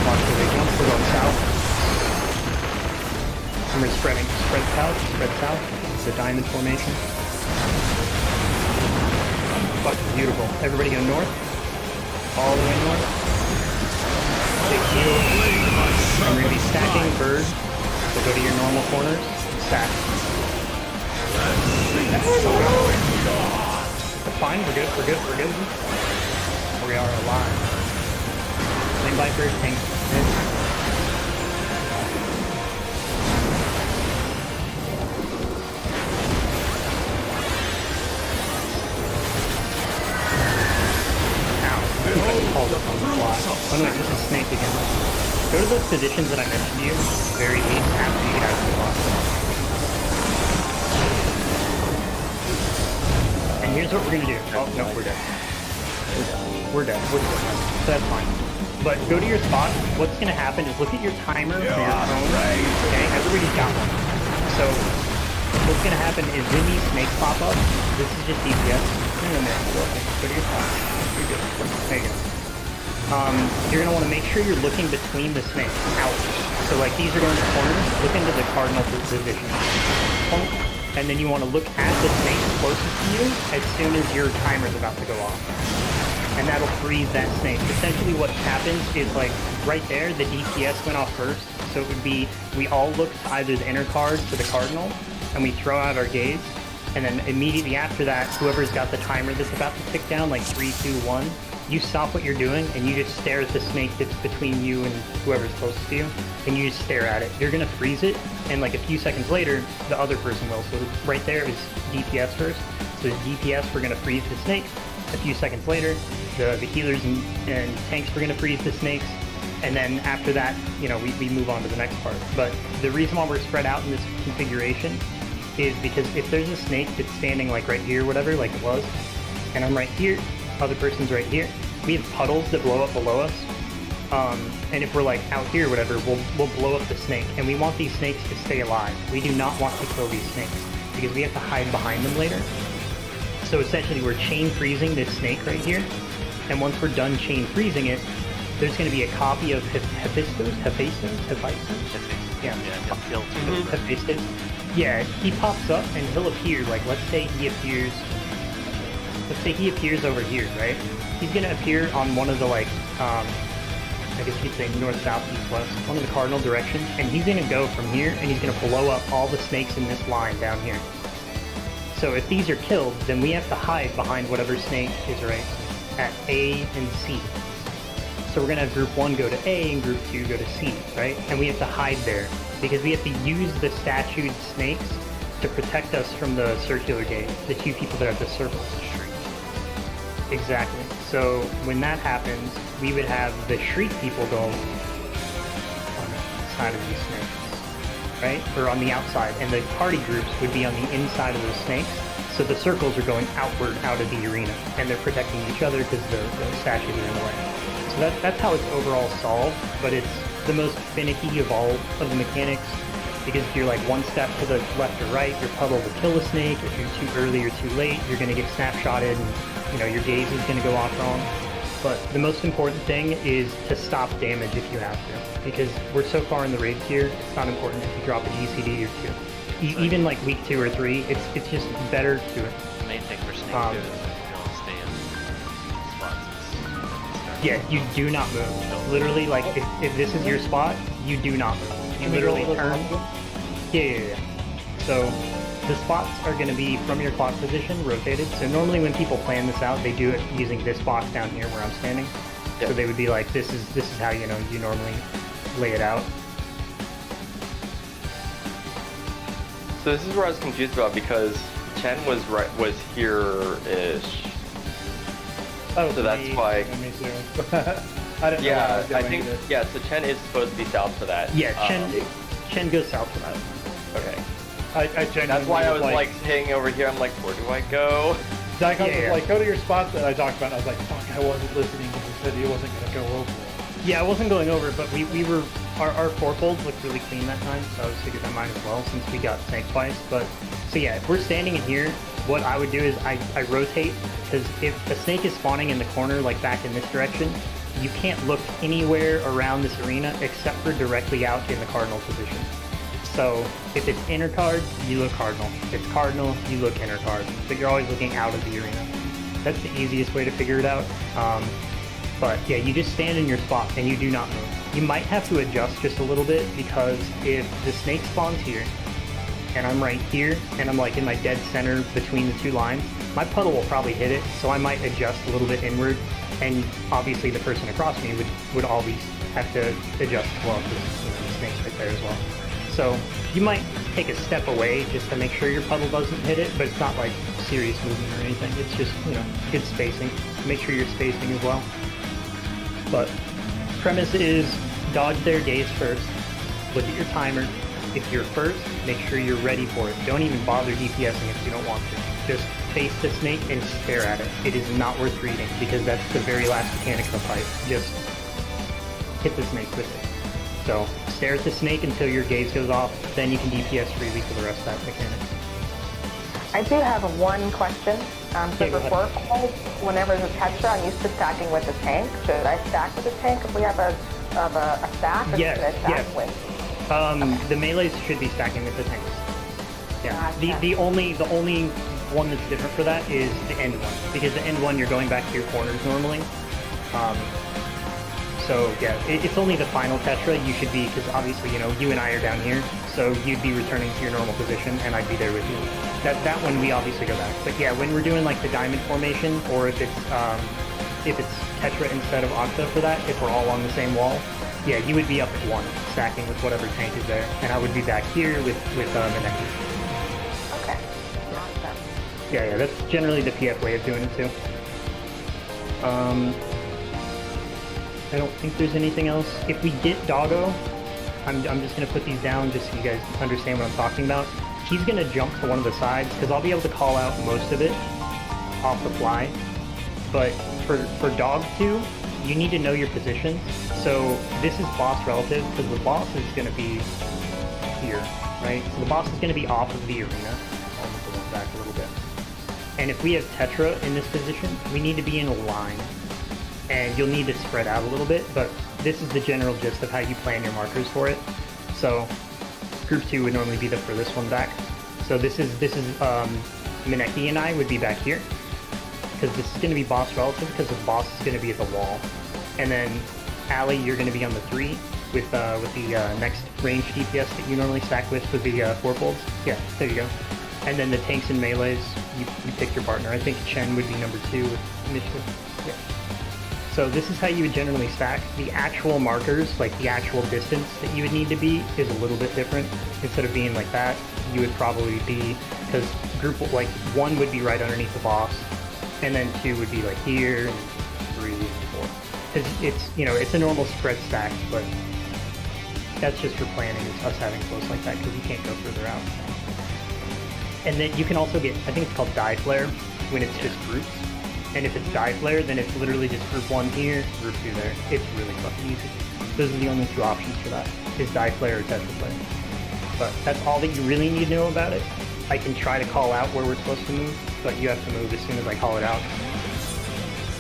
Watch where they jump, we're going south. And we're spreading. Spread south. It's a diamond formation. Fucking beautiful. Everybody go north. All the way north. Big heal. And we're going to be stacking bird. So go to your normal corners. Stack. That's fine. We're good. We are alive. Flame Viper, tank. Oh no, it's just a snake again. Go to those positions that I mentioned to you very late after you get out of the box. And here's what we're gonna do. Oh no, we're dead. We're dead. So that's fine. But go to your spot. What's gonna happen is look at your timer for your phone. Okay, everybody's got one. So what's gonna happen is when these snakes pop up, this is just DPS. Go to your spot. You're good. There you go. You're going to want to make sure you're looking between the snakes out. So like these are going to corners, look into the cardinal position. And then you want to look at the snake closest to you as soon as your timer's about to go off. And that'll freeze that snake. Essentially what happens is like right there, the DPS went off first. So it would be, we all look to either the inner card to the cardinal, and we throw out our gaze. And then immediately after that, whoever's got the timer that's about to tick down, like 3, 2, 1, you stop what you're doing and you just stare at the snake that's between you and whoever's closest to you, and you just stare at it. You're gonna freeze it, and like a few seconds later, the other person will. So right there is DPS first. So DPS, we're gonna freeze the snake. A few seconds later, the healers and tanks were gonna freeze the snakes. And then after that, you know, we move on to the next part. But the reason why we're spread out in this configuration is because if there's a snake that's standing like right here, whatever, like it was, and I'm right here, other person's right here, we have puddles that blow up below us. And if we're like out here, whatever, we'll blow up the snake. And we want these snakes to stay alive. We do not want to kill these snakes because we have to hide behind them later. So essentially we're chain freezing this snake right here. And once we're done chain freezing it, there's going to be a copy of Hephaestus? Yeah. Hephaestus. Yeah, he pops up and he'll appear, like, let's say he appears over here, right? He's going to appear on one of the, like, I guess you'd say north, south, east, west, one of the cardinal directions, and he's going to go from here and he's going to blow up all the snakes in this line down here. So if these are killed, then we have to hide behind whatever snake is right at A and C. So we're going to have group 1 go to A and group 2 go to C, right? And we have to hide there because we have to use the statued snakes to protect us from the circular gate, the two people that have the circle. Exactly. So when that happens, we would have the shriek people go on the side of these snakes, right? Or on the outside. And the party groups would be on the inside of those snakes. So the circles are going outward out of the arena, and they're protecting each other because the statues are in the way. So that's how it's overall solved, but it's the most finicky of all of the mechanics, because if you're like one step to the left or right, your puddle will kill a snake. If you're too early or too late, you're going to get snapshotted, and you know your gaze is going to go off wrong. But the most important thing is to stop damage if you have to, because we're so far in the raid tier, it's not important if you drop a GCD or two. Even like week 2 or 3, it's just better to do it. The main thing for Snake too is don't stay in spots. Yeah, you do not move. Literally, like if this is your spot, you do not move. You literally turn. Yeah. So the spots are going to be from your clock position, rotated. So normally when people plan this out, they do it using this box down here where I'm standing. Yep. So they would be like, this is how you normally lay it out. So this is where I was confused about because Chen was here-ish. Oh, so that's why. I didn't know where I was going I think either. yeah. So Chen is supposed to be south for that. Yeah, Chen goes south for that. Okay. I genuinely That's why I was like hanging over here. I'm like, where do I go? Dicon was like, go to your spot that I talked about. And I was like, fuck, I wasn't listening because he said he wasn't going to go over it. Yeah, I wasn't going over, but we were, our fourfolds looked really clean that time, so I was figured I might as well since we got snake twice. But, so yeah, if we're standing in here, what I would do is I rotate, because if a snake is spawning in the corner, like back in this direction, you can't look anywhere around this arena except for directly out in the cardinal position. So if it's inner card, you look cardinal. If it's cardinal, you look inner card. But you're always looking out of the arena. That's the easiest way to figure it out. But yeah, you just stand in your spot and you do not move. You might have to adjust just a little bit because if the snake spawns here and I'm right here and I'm like in my dead center between the two lines, my puddle will probably hit it. So I might adjust a little bit inward, and obviously the person across me would always have to adjust as well because the snake's right there as well. So you might take a step away just to make sure your puddle doesn't hit it, but it's not like serious movement or anything. It's just, good spacing. Make sure you're spacing as well. But premise is dodge their gaze first. Look at your timer. If you're first, make sure you're ready for it. Don't even bother DPSing if you don't want to. Just face the snake and stare at it. It is not worth reading because that's the very last mechanic of the fight. Just hit the snake with it. So stare at the snake until your gaze goes off, then you can DPS freely for the rest of that mechanic. I do have one question. So for pork holes, whenever there's a Tetra, I'm used to stacking with the tank. Should I stack with the tank if we have a stack? Or Yes, should I stack yes. with? Okay. The melees should be stacking with the tanks. Yeah. Gotcha. The only one that's different for that is the end one, because the end one you're going back to your corners normally. So yeah, it's only the final Tetra you should be, because obviously you and I are down here, so you'd be returning to your normal position and I'd be there with you. That one we obviously go back. But yeah, when we're doing like the diamond formation, or if it's if it's Tetra instead of Octa for that, if we're all on the same wall, yeah, you would be up at 1, stacking with whatever tank is there, and I would be back here with Mineki. Okay. Awesome. Yeah, that's generally the PF way of doing it too. I don't think there's anything else. If we get Doggo, I'm just gonna put these down just so you guys understand what I'm talking about. He's gonna jump to one of the sides because I'll be able to call out most of it off the fly. But for Dog 2, you need to know your positions. So this is boss relative because the boss is gonna be here, right? So the boss is gonna be off of the arena. I'll move this back a little bit. And if we have Tetra in this position, we need to be in a line. And you'll need to spread out a little bit, but this is the general gist of how you plan your markers for it. So group 2 would normally be the furthest one back. So this is Mineki and I would be back here because this is going to be boss relative because the boss is going to be at the wall. And then Ali, you're going to be on the 3 with the next range DPS that you normally stack with the 4-folds. Yeah, there you go. And then the tanks and melees, you pick your partner. I think Chen would be number 2 with initiative. Yeah. So this is how you would generally stack. The actual markers, like the actual distance that you would need to be, is a little bit different. Instead of being like that, you would probably be, because group, like 1 would be right underneath the boss, and then 2 would be like here, and 3 and 4. Because it's, it's a normal spread stack, but that's just for planning, is us having close like that, because you can't go further out. And then you can also get, I think it's called die flare, when it's just groups. And if it's die flare, then it's literally just group 1 here, group 2 there. It's really fucking easy. Those are the only 2 options for that, is die flare or Tetra flare. But that's all that you really need to know about it. I can try to call out where we're supposed to move, but you have to move as soon as I call it out.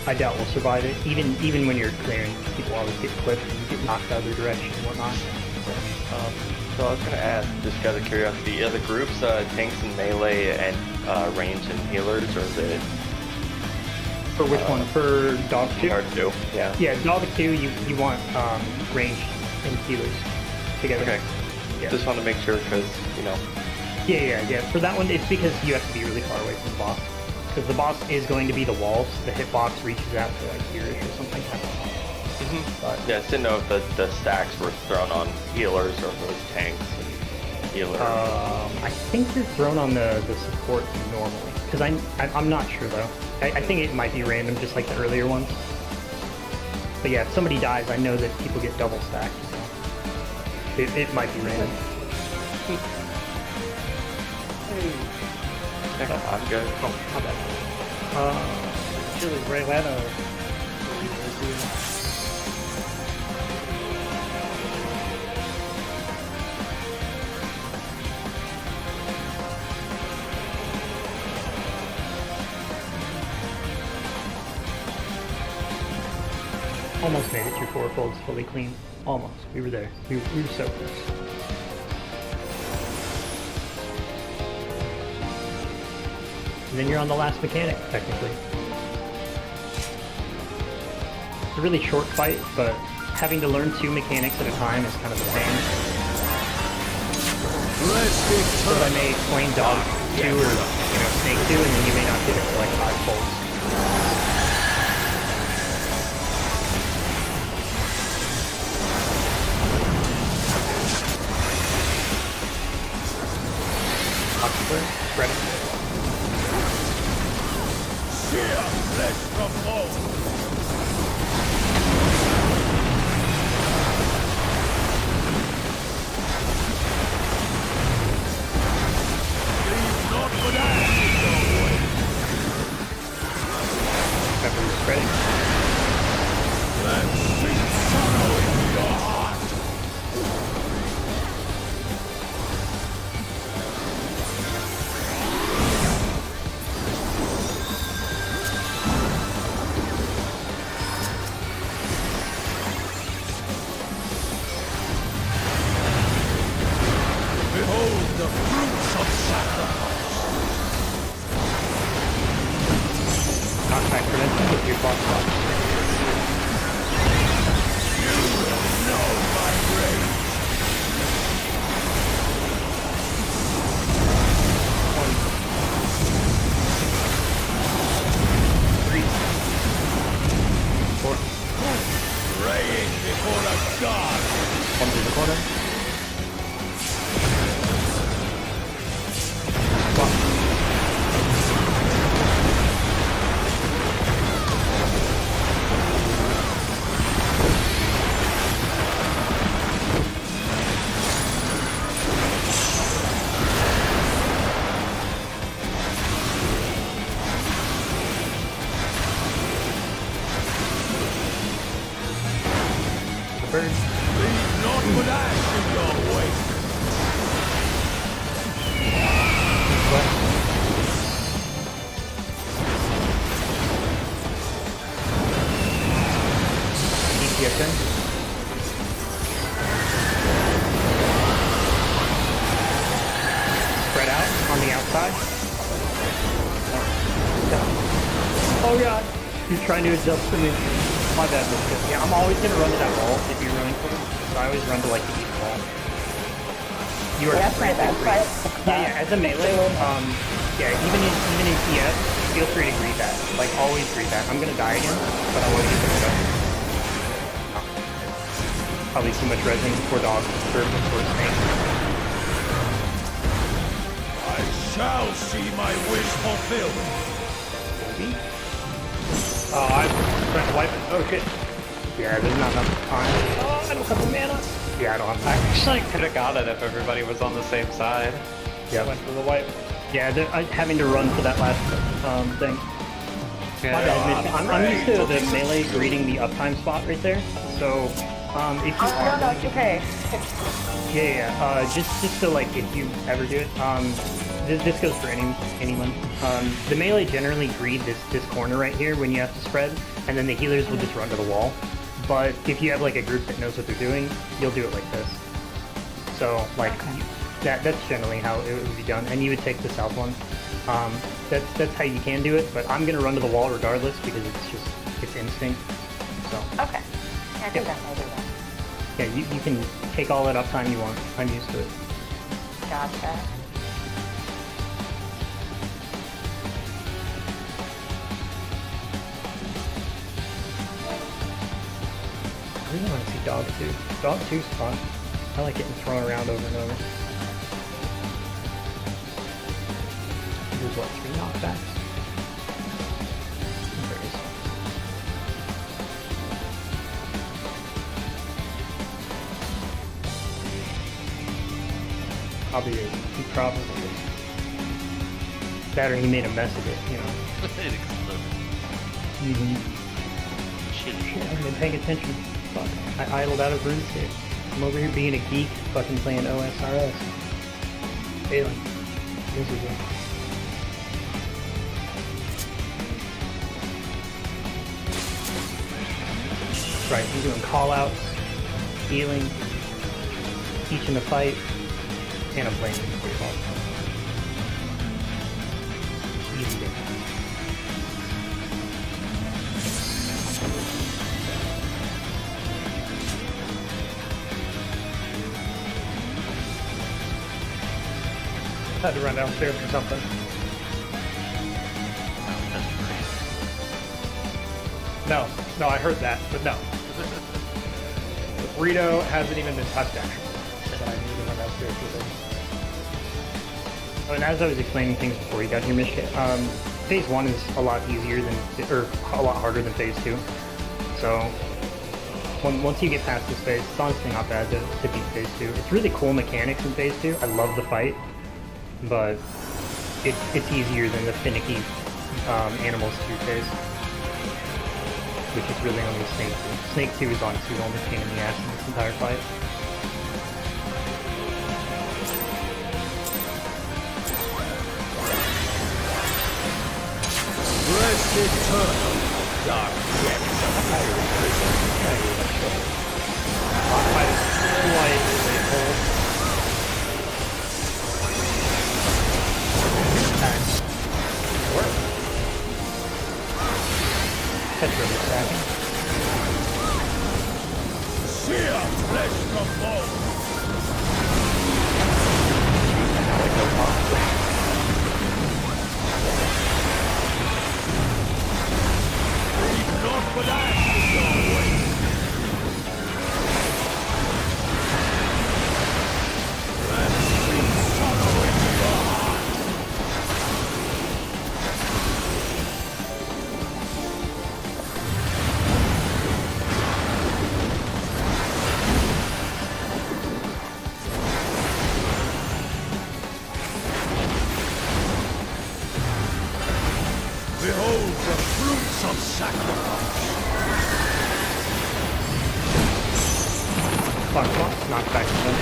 I doubt we'll survive it. Even when you're clearing, people always get clipped and get knocked out of their direction and whatnot. So I was gonna ask, just out of curiosity, are the groups tanks and melee and range and healers, or is it? For which one? For Dog 2? Hard to, yeah. Yeah, Dog 2, you want range and healers together. Okay. Yeah. Just want to make sure, because, Yeah. For that one, it's because you have to be really far away from the boss. Because the boss is going to be the walls. The hitbox reaches out to like here-ish or something. But, yeah, I just didn't know if the stacks were thrown on healers or if it was tanks and healers. I think they're thrown on the support normally. Because I'm not sure though. I think it might be random, just like the earlier ones. But yeah, if somebody dies, I know that people get double stacked. So it might be random. Yeah, I'm good. Oh, my bad. Really, right, Lana. Almost made it through 4 folds fully clean. Almost. We were there. We were so close. And then you're on the last mechanic, technically. It's a really short fight, but having to learn 2 mechanics at a time is kind of the pain. So I may explain Dog 2 or Snake 2, and then you may not get it for like 5 folds. Spread it. Flesh from bone. Leave not for that. Remember spreading. That sweet sorrow in your heart. Behold the fruits of sacrifice. Knockback prevention with your boss box. You will know my rage. bird. Leave not but ash in your wake. DPS in. Spread out on the outside. Oh god. You're trying to adjust to me. My bad, Mr. Yeah, I'm always gonna run to that wall if you're running for it. So I always run to like the east wall. You are That's my bad. yeah, as a melee, yeah, even in PS, feel free to greet that. Like always greet that. I'm gonna die again, but I want to get this done. Probably too much resin for dog for snake. I shall see my wish fulfilled. Maybe? Oh, I'm trying to wipe it. Oh shit. Yeah, there's not enough time. Oh, I don't have the mana. Yeah, I don't have I time. actually could have got it if everybody was on the same side. Yeah, went for the wipe. Yeah, having to run for that last thing. My bad, Mitch. I'm used to the melee greeting the uptime spot right there. So, if you are... No, it's okay. Yeah, just so like if you ever do it, this goes for anyone. The melee generally greed this corner right here when you have to spread, and then the healers will just run to the wall. But if you have like a group that knows what they're doing, you'll do it like this. So like that's generally how it would be done, and you would take the south one. That's how you can do it. But I'm gonna run to the wall regardless because it's instinct. So Okay. I can definitely do that. yeah, you can take all that uptime you want. I'm used to it. Gotcha. I really want to see Dog 2. Dog 2's fun. I like getting thrown around over and over. There's what, 3 knockbacks? There is. Probably is. He probably is. That or he made a mess of it, you know. It exploded. Chili. Shit, I haven't been paying attention. Fuck. I idled out of RuneScape. I'm over here being a geek, fucking playing OSRS. Failing. Miserable. Right, I'm doing call-outs, healing, teaching the fight, and I'm playing football. Easy game. Had to run downstairs for something. No, I heard that, but no. The burrito hasn't even been touched actually. But I need to run downstairs with it. Oh, and as I was explaining things before you got here, Mishka, phase 1 is a lot easier than, or a lot harder than phase 2. So, once you get past this phase, it's honestly not bad to beat phase 2. It's really cool mechanics in phase 2. I love the fight, but it's easier than the finicky animals 2 phase, which is really only Snake 2. Snake 2 is honestly the only pain in the ass in this entire fight. Rest eternal, dark depths of That's really stacking. sear flesh from bone. Leave naught but ash in your wake. And sweet sorrow in your heart. Behold the fruits of sacrifice. Fox, knock back to them.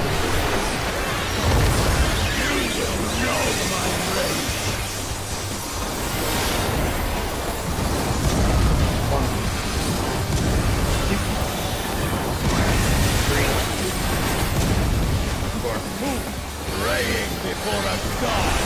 Praying before a god.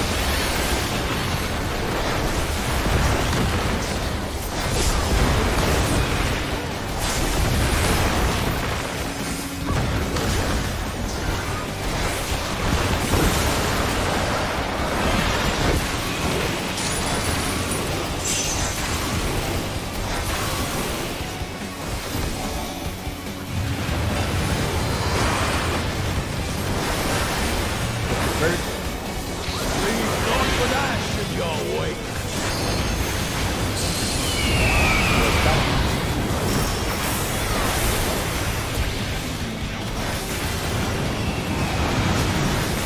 Leave not with ash in your wake.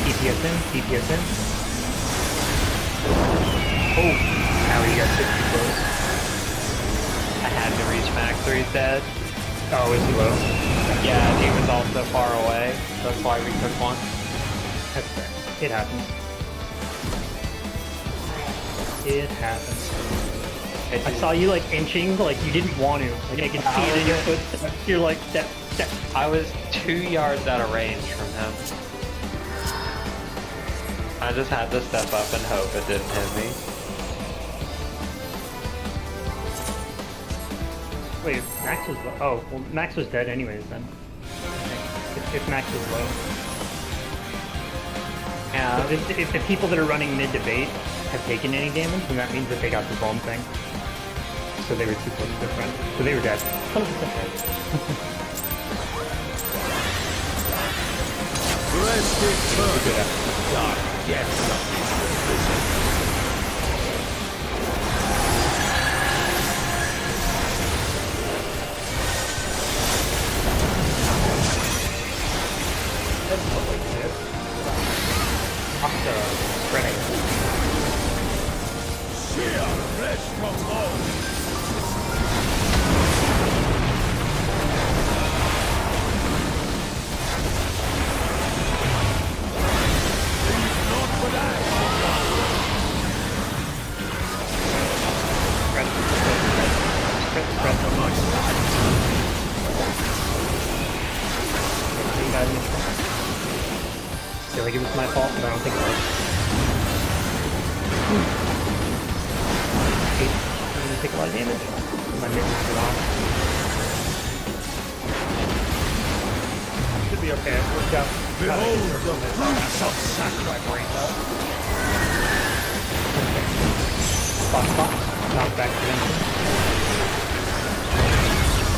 DPS in, DPS in. Oh, Harry, you got 60 close. I had to reach max 3's dead. Oh, is he low? Yeah, and he was also far away. That's why we took one. That's fair. It happens. It happens. I saw you like inching, like you didn't want to. Like I could see it in your footsteps. You're like, step, step. I was 2 yards out of range from him. I just had to step up and hope it didn't hit me. Wait, Max was low. Oh, well, Max was dead anyways then. If Max was low. Yeah. If the people that are running mid debate have taken any damage, then that means that they got the bomb thing. So they were too close to their friend. So they were dead. 100% dead. Rest eternal. Dark, yes. Spreading. Sheer flesh from bone. I feel like it was my fault, but I don't think it was. I'm gonna take a lot of damage. My mittens get off. Should be okay. I've worked out. Behold the fruits of sacrifice. Fox. Knock back to them.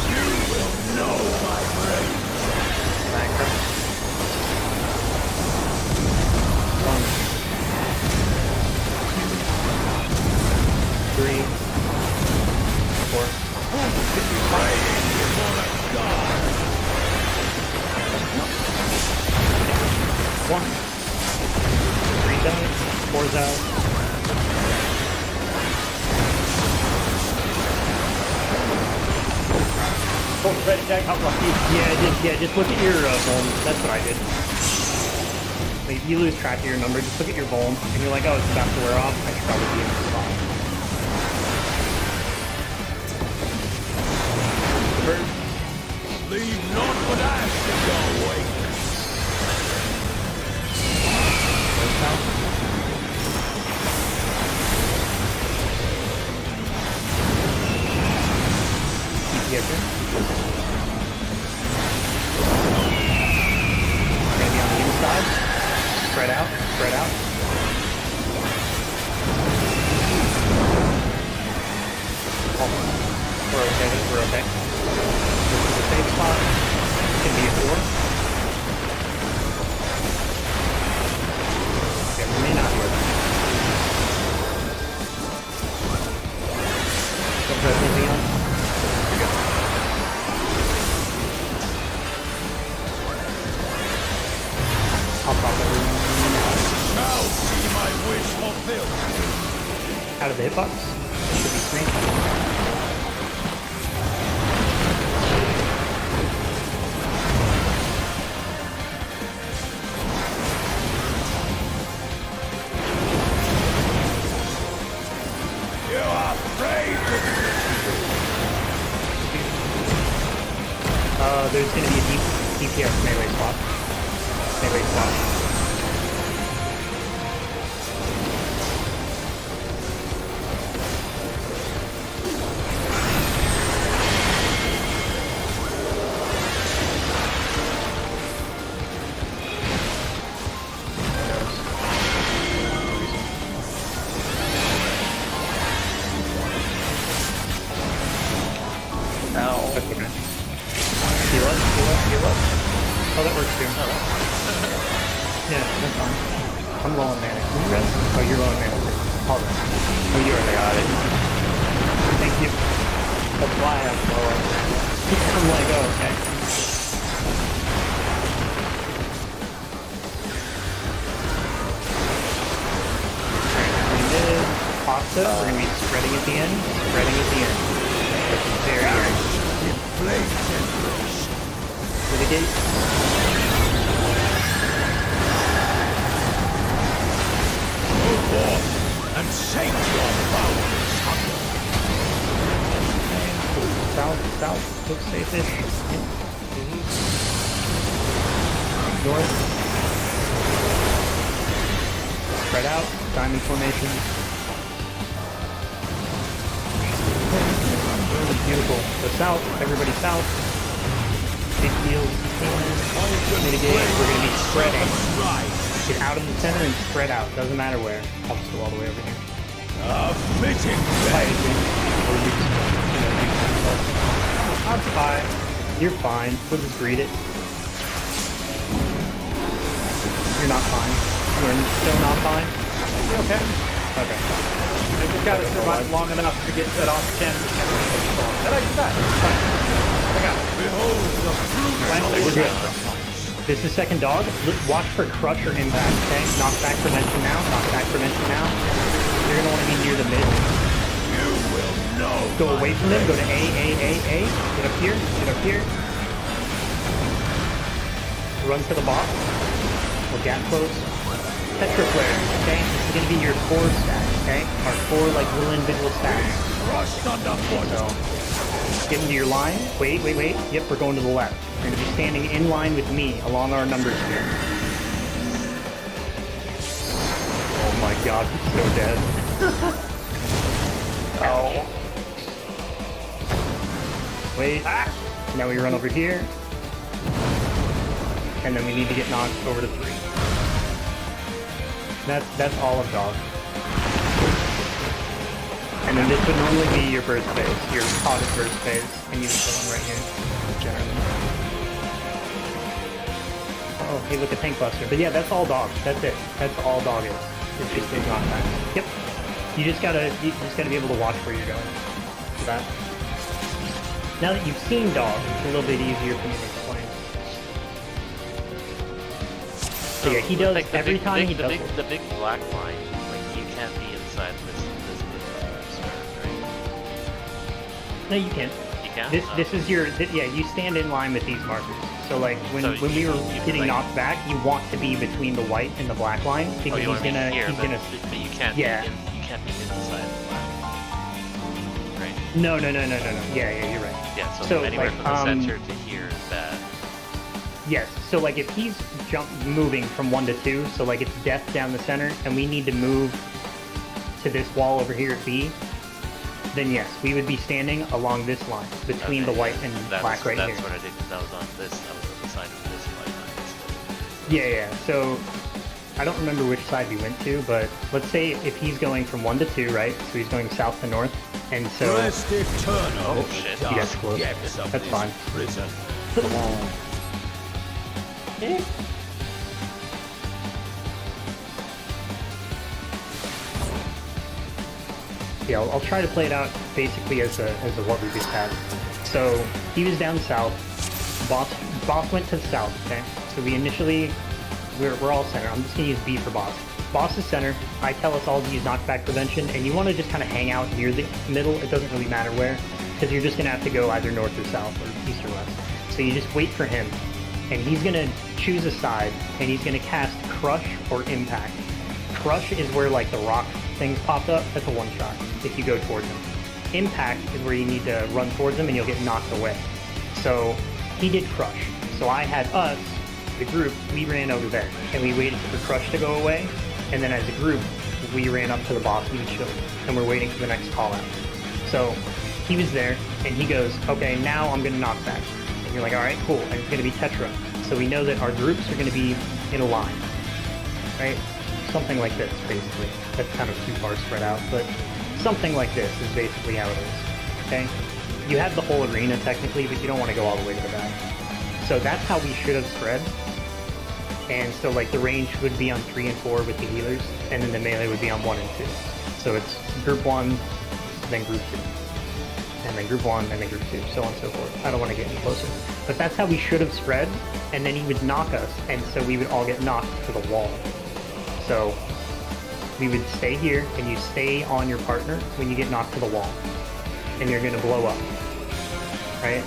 You will know my rage. Macro. 1, 3, 4. Praying before a god. 1. 3's out. 4's out. Oh, red tag, how lucky. Yeah, just look at your vuln. That's what I did. Like, you lose track of your number, just look at your vuln, and you're like, oh, it's about to wear off. I should probably be in the spot. Leave not with ash in your wake. Maybe on the inside. Spread out, spread out. Oh, we're okay, we're okay. This is a safe spot. Can be a 4. Okay, we may not hear that. Don't press anything else. You're good. I'll pop everyone. Now see my wish fulfilled. Out of the hitbox. Should be 3. There's gonna be a DPS melee swap. Melee swap. Oh, that works too. Yeah, that's fine. I'm low on mana. Can you rest? Oh, you're low on mana. I'll rest. Oh, you already got it. Thank you. That's why I'm low on mana. I'm like, oh, okay. Pasta, we're going to be spreading at the end. Spreading at the end. Very nice. To the gate. And shake your bones. South, looks safe-ish. North. Spread out, diamond formation. Beautiful. So south, everybody south. Big heals, mitigate. We're going to be spreading. Get out of the center and spread out. Doesn't matter where. I'll just go all the way over here. I'm fine. You're fine. We'll just read it. You're not fine. You're still not fine? You okay? Okay. I just gotta survive long enough to get that off 10. And I do that. I got it. We're good. This is second dog. Watch for crush or impact, okay? Knockback prevention now. Knockback prevention now. You're gonna want to be near the mid. You will know. Go away from them. Go to A. Get up here. Get up here. Run to the boss. We'll gap close. Petra flare, okay? This is gonna be your 4 stats, okay? Our 4 like little individual stats. So get into your line. Wait. Yep, we're going to the left. We're going to be standing in line with me along our numbers here. Oh my god, he's so dead. Oh. Wait. Now we run over here. And then we need to get knocked over to 3. That's all of dog. And then this would normally be your burst phase, your potted burst phase, and you just put them right here, generally. Oh, hey, look at Tank Buster. But yeah, that's all dog. That's it. That's all dog is. It's just his knockback. Yep. You just gotta be able to watch where you're going. For that. Now that you've seen dog, it's a little bit easier for me to explain. So yeah, he does every time he does it. The big black line, like you can't be inside this right? No, you can't. You can't? This is your yeah. You stand in line with these markers. So like when we were getting knocked back, you want to be between the white and the black line because he's gonna. But you can't. Yeah. You can't be inside the black line. Right? No. Yeah, you're right. Yeah. So anywhere like, from the center to here is bad. Yes. So like if he's moving from 1 to 2, so like it's death down the center, and we need to move to this wall over here at B. Then yes, we would be standing along this line between the white and black right here. That's what I did because I was on the side of this white line. Yeah. So I don't remember which side we went to, but let's say if he's going from 1 to 2, right? So he's going south to north, and so. Oh shit! He gets close. That's fine. Come on. Yeah, I'll try to play it out basically as a what we just had. So he was down south. Boss went to the south. Okay. So we're all center. I'm just gonna use B for boss. Boss is center. I tell us all to use knockback prevention, and you want to just kind of hang out near the middle. It doesn't really matter where, because you're just gonna have to go either north or south or east or west. So you just wait for him, and he's gonna choose a side, and he's gonna cast Crush or Impact. Crush is where like the rock things popped up. That's a one-shot if you go towards him. Impact is where you need to run towards him and you'll get knocked away. So he did crush. So I had us, the group, we ran over there, and we waited for crush to go away, and then as a group, we ran up to the boss and we chilled, and we're waiting for the next call out. So he was there, and he goes, okay, now I'm gonna knock back. And you're like, all right, cool, and it's gonna be Tetra. So we know that our groups are gonna be in a line, right? Something like this, basically. That's kind of too far spread out, but something like this is basically how it is, okay? You have the whole arena technically, but you don't want to go all the way to the back. So that's how we should have spread. And so like the range would be on 3 and 4 with the healers, and then the melee would be on 1 and 2. So it's group 1, then group 2. And then group 1, and then group 2, so on and so forth. I don't want to get any closer. But that's how we should have spread, and then he would knock us, and so we would all get knocked to the wall. So we would stay here, and you stay on your partner when you get knocked to the wall. And you're gonna blow up, right?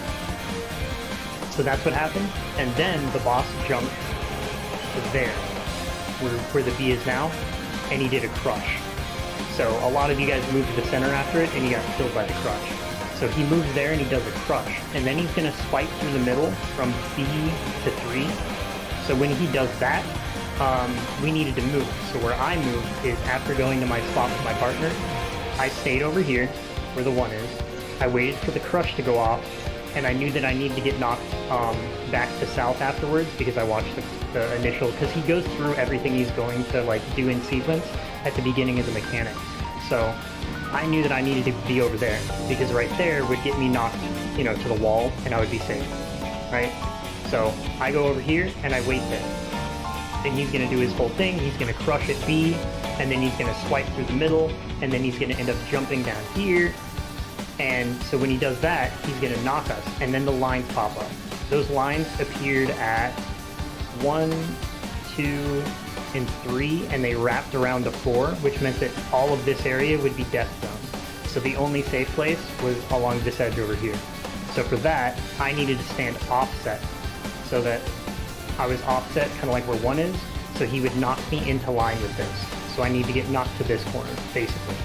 So that's what happened, and then the boss jumped there, where the B is now, and he did a crush. So a lot of you guys moved to the center after it, and he got killed by the crush. So he moves there, and he does a crush, and then he's gonna swipe through the middle from B to 3. So when he does that, we needed to move. So where I moved is after going to my spot with my partner, I stayed over here, where the 1 is. I waited for the crush to go off, and I knew that I needed to get knocked back to south afterwards because I watched the initial, because he goes through everything he's going to like do in sequence at the beginning of the mechanic. So I knew that I needed to be over there because right there would get me knocked, you know, to the wall, and I would be safe, right? So I go over here and I wait there. Then he's gonna do his whole thing. He's gonna crush at B, and then he's gonna swipe through the middle, and then he's gonna end up jumping down here. And so when he does that, he's gonna knock us, and then the lines pop up. Those lines appeared at 1, 2, and 3, and they wrapped around the 4, which meant that all of this area would be death zone. So the only safe place was along this edge over here. So for that, I needed to stand offset, so that I was offset kind of like where 1 is, so he would knock me into line with this. So I need to get knocked to this corner, basically.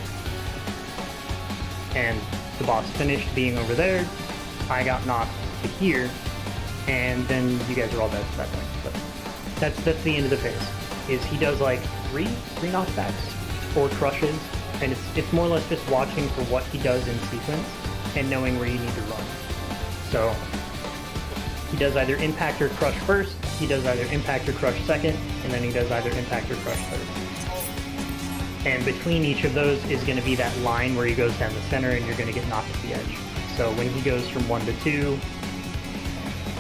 And the boss finished being over there, I got knocked to here, and then you guys are all dead that way. But that's the end of the phase. Is he does like three knockbacks, 4 crushes, and it's more or less just watching for what he does in sequence and knowing where you need to run. So he does either impact or crush first, he does either impact or crush second, and then he does either impact or crush third. And between each of those is going to be that line where he goes down the center and you're going to get knocked at the edge. So when he goes from 1 to 2,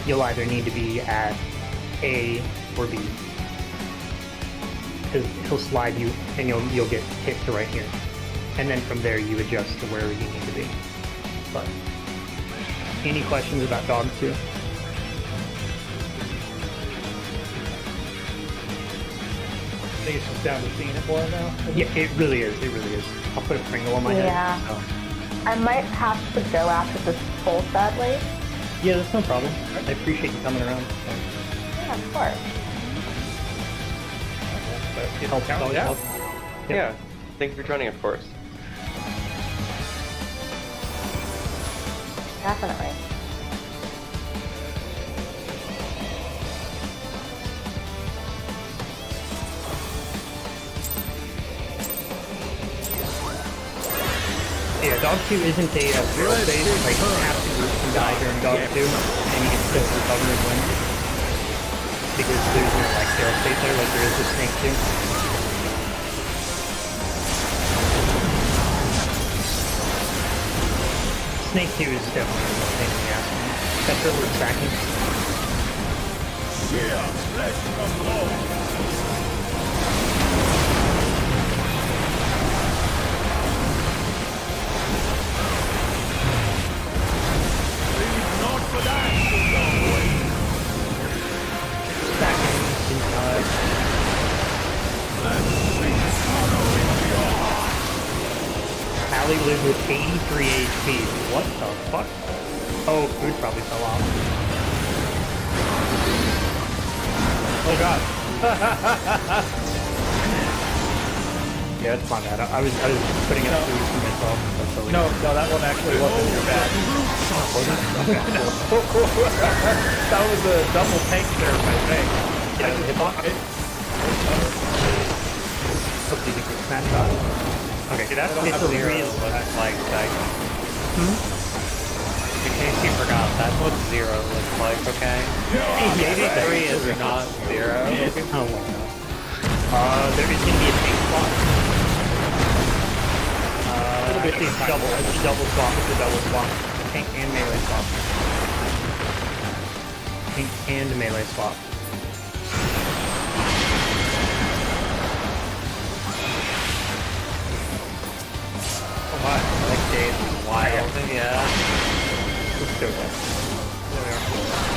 you'll either need to be at A or B. Because he'll slide you and you'll get hit to right here. And then from there you adjust to wherever you need to be. But any questions about Dog 2? I think it's just down to seeing it more now. Yeah, it really is. It really is. I'll put a Pringle on my head. Yeah. So. I might have to go after this full, sadly. Yeah, that's no problem. I appreciate you coming around. Yeah, of course. But it Help, counts, help, yeah. help. Yeah. Thank you for joining, of course. Definitely. Yeah, Dog 2 isn't a zero phase, like half the group can die during Dog 2, and you can still recover and win. Because there's no like fail state there like there is with Snake 2. Snake 2 is definitely a pain in the ass one. Except for we're stacking. Yeah, flesh from bone. Not for that, Stacking inside. Allie lived with 83 HP. What the fuck? Oh, food probably fell off. Oh god. Yeah, it's my bad. I was putting up food for myself. That's totally No, that one actually wasn't your bad. That was a double tank there, I think. Yeah, I just hitbox. it. Hopefully you can smash that. Okay, See, that's I don't what have a zero zero. looks like, In case you forgot, that's what zero looks like, okay? 83 is not zero. Oh my god. There is gonna be a tank swap. Actually, it's double. It's a double swap. It's a double swap. Tank and melee swap. Tank and melee swap. Oh my, like Dave's wild, yeah. Let's do it.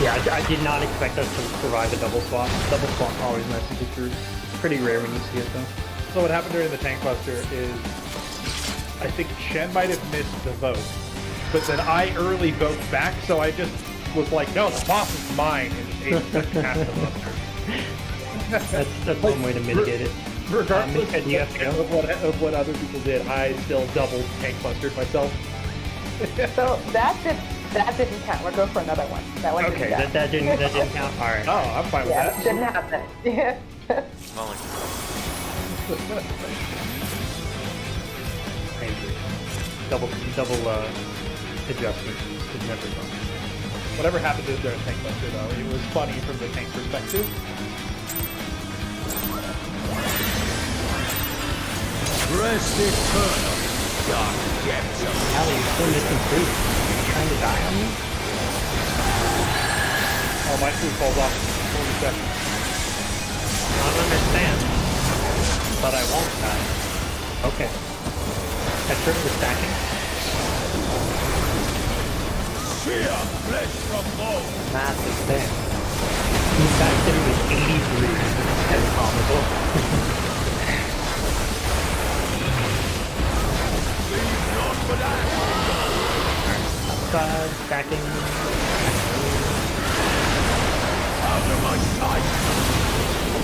Yeah, I did not expect us to survive a double swap. Double swap always messes with your. It's pretty rare when you see it though. So what happened during the tank cluster is, I think Shen might have missed the vote, but then I early vote back, so I just was like, no, the boss is mine, and ate half the cluster. That's one way to mitigate it. Regardless Mika, do you have to go? of what other people did, I still double tank clustered myself. So that didn't count. We'll go for another one. That one Okay, didn't count. that didn't count. All right. Oh, I'm fine with Yeah, that. it didn't happen. Yeah. Not like I agree. Double adjustment is never fun. Whatever happened to during tank cluster, though, it was funny from the tank perspective. Rest eternal, dark depths of Allie, you're still missing food. Are you trying to die on me? Oh, my food falls off in 40 seconds. I don't understand. But I won't die. Okay. Petra, we're stacking. fear, flesh from bone. Math is there. He stacked it with 83. That's comical. Outside, stacking. Out of my sight.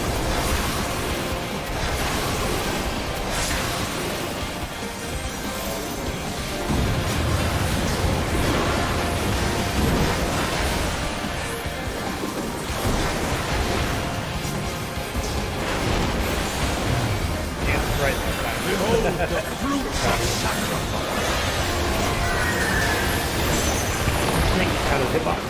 Yeah, right. Behold the fruits of sacrifice. Snake out of hitbox.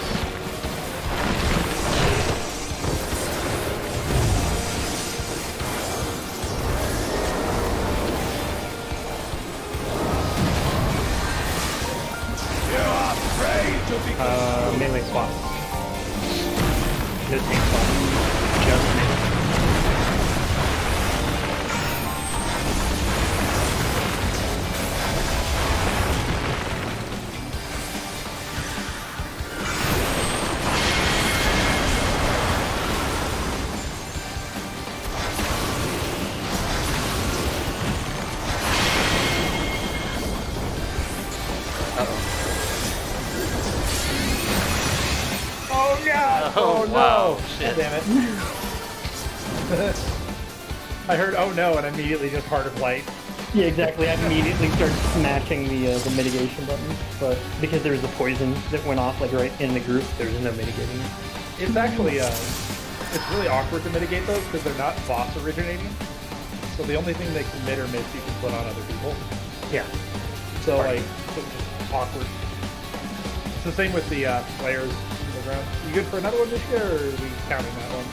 You are afraid to be Melee swap. No tank swap. Just melee. Oh god! Oh, no! wow, shit. Damn it. I heard oh no and immediately just Heart of Light. Yeah, exactly. I immediately started smashing the mitigation button, but because there was a poison that went off like right in the group, there was no mitigating it. It's actually it's really awkward to mitigate those because they're not boss originating. So the only thing they commit or miss you can put on other people. Yeah. So like it's just awkward. It's the same with the players in the ground. You good for another one this year, or are we counting that one?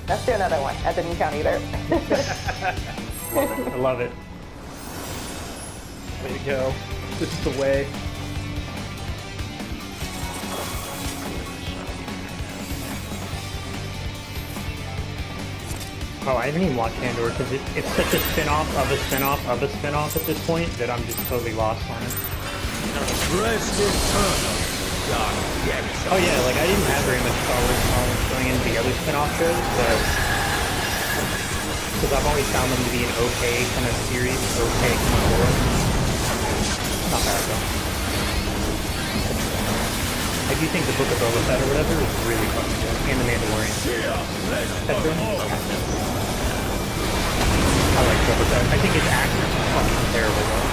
Let's do another one. That didn't count either. I love it. Way to go. This is the way. Oh, I haven't even watched Andor because it's such a spin-off of a spin-off of a spin-off at this point that I'm just totally lost on it. rest eternal, dark depths of Oh yeah, like I didn't have very much Star Wars knowledge going into the other spin-off shows, but because I've always found them to be an okay kind of series, okay kind of lore. Not bad though. I do think the Book of Boba Fett or whatever is really fucking good, and the Mandalorian. fear, flesh That's from really bone. like double that. I think its accuracy is fucking terrible though.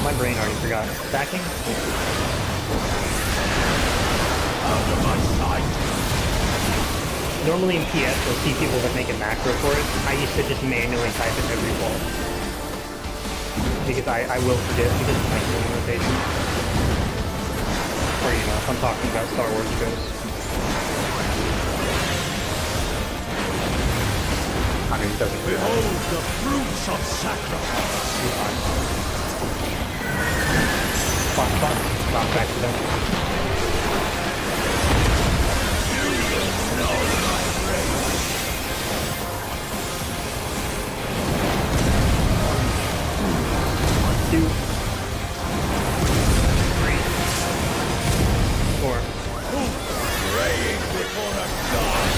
My brain already forgot. Stacking? Normally in PS, you'll see people that make a macro for it. I used to just manually type it every wall. Because I will forget because of my human rotation. Or, you know, if I'm talking about Star Wars shows. I mean, it doesn't really matter. Behold the fruits of sacrifice. Box accident. Two. 3. 4. Praying before a god.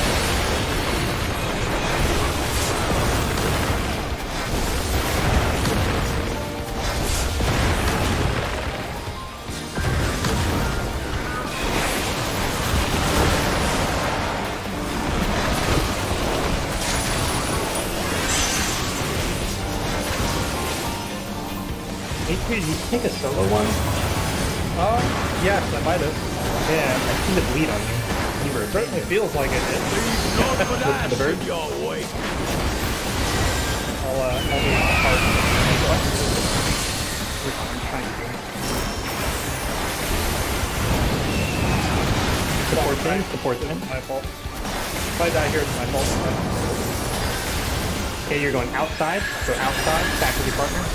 Did you take a solo one? Yes, I might have. Yeah, I see the bleed on you. You were Certainly feels like it did. Leave not for that the bird? in your wake. I'll be hard. I'm trying to do it. Support thing. My fault. If I die here, it's my fault. Okay, you're going outside. Go outside, back with your partner.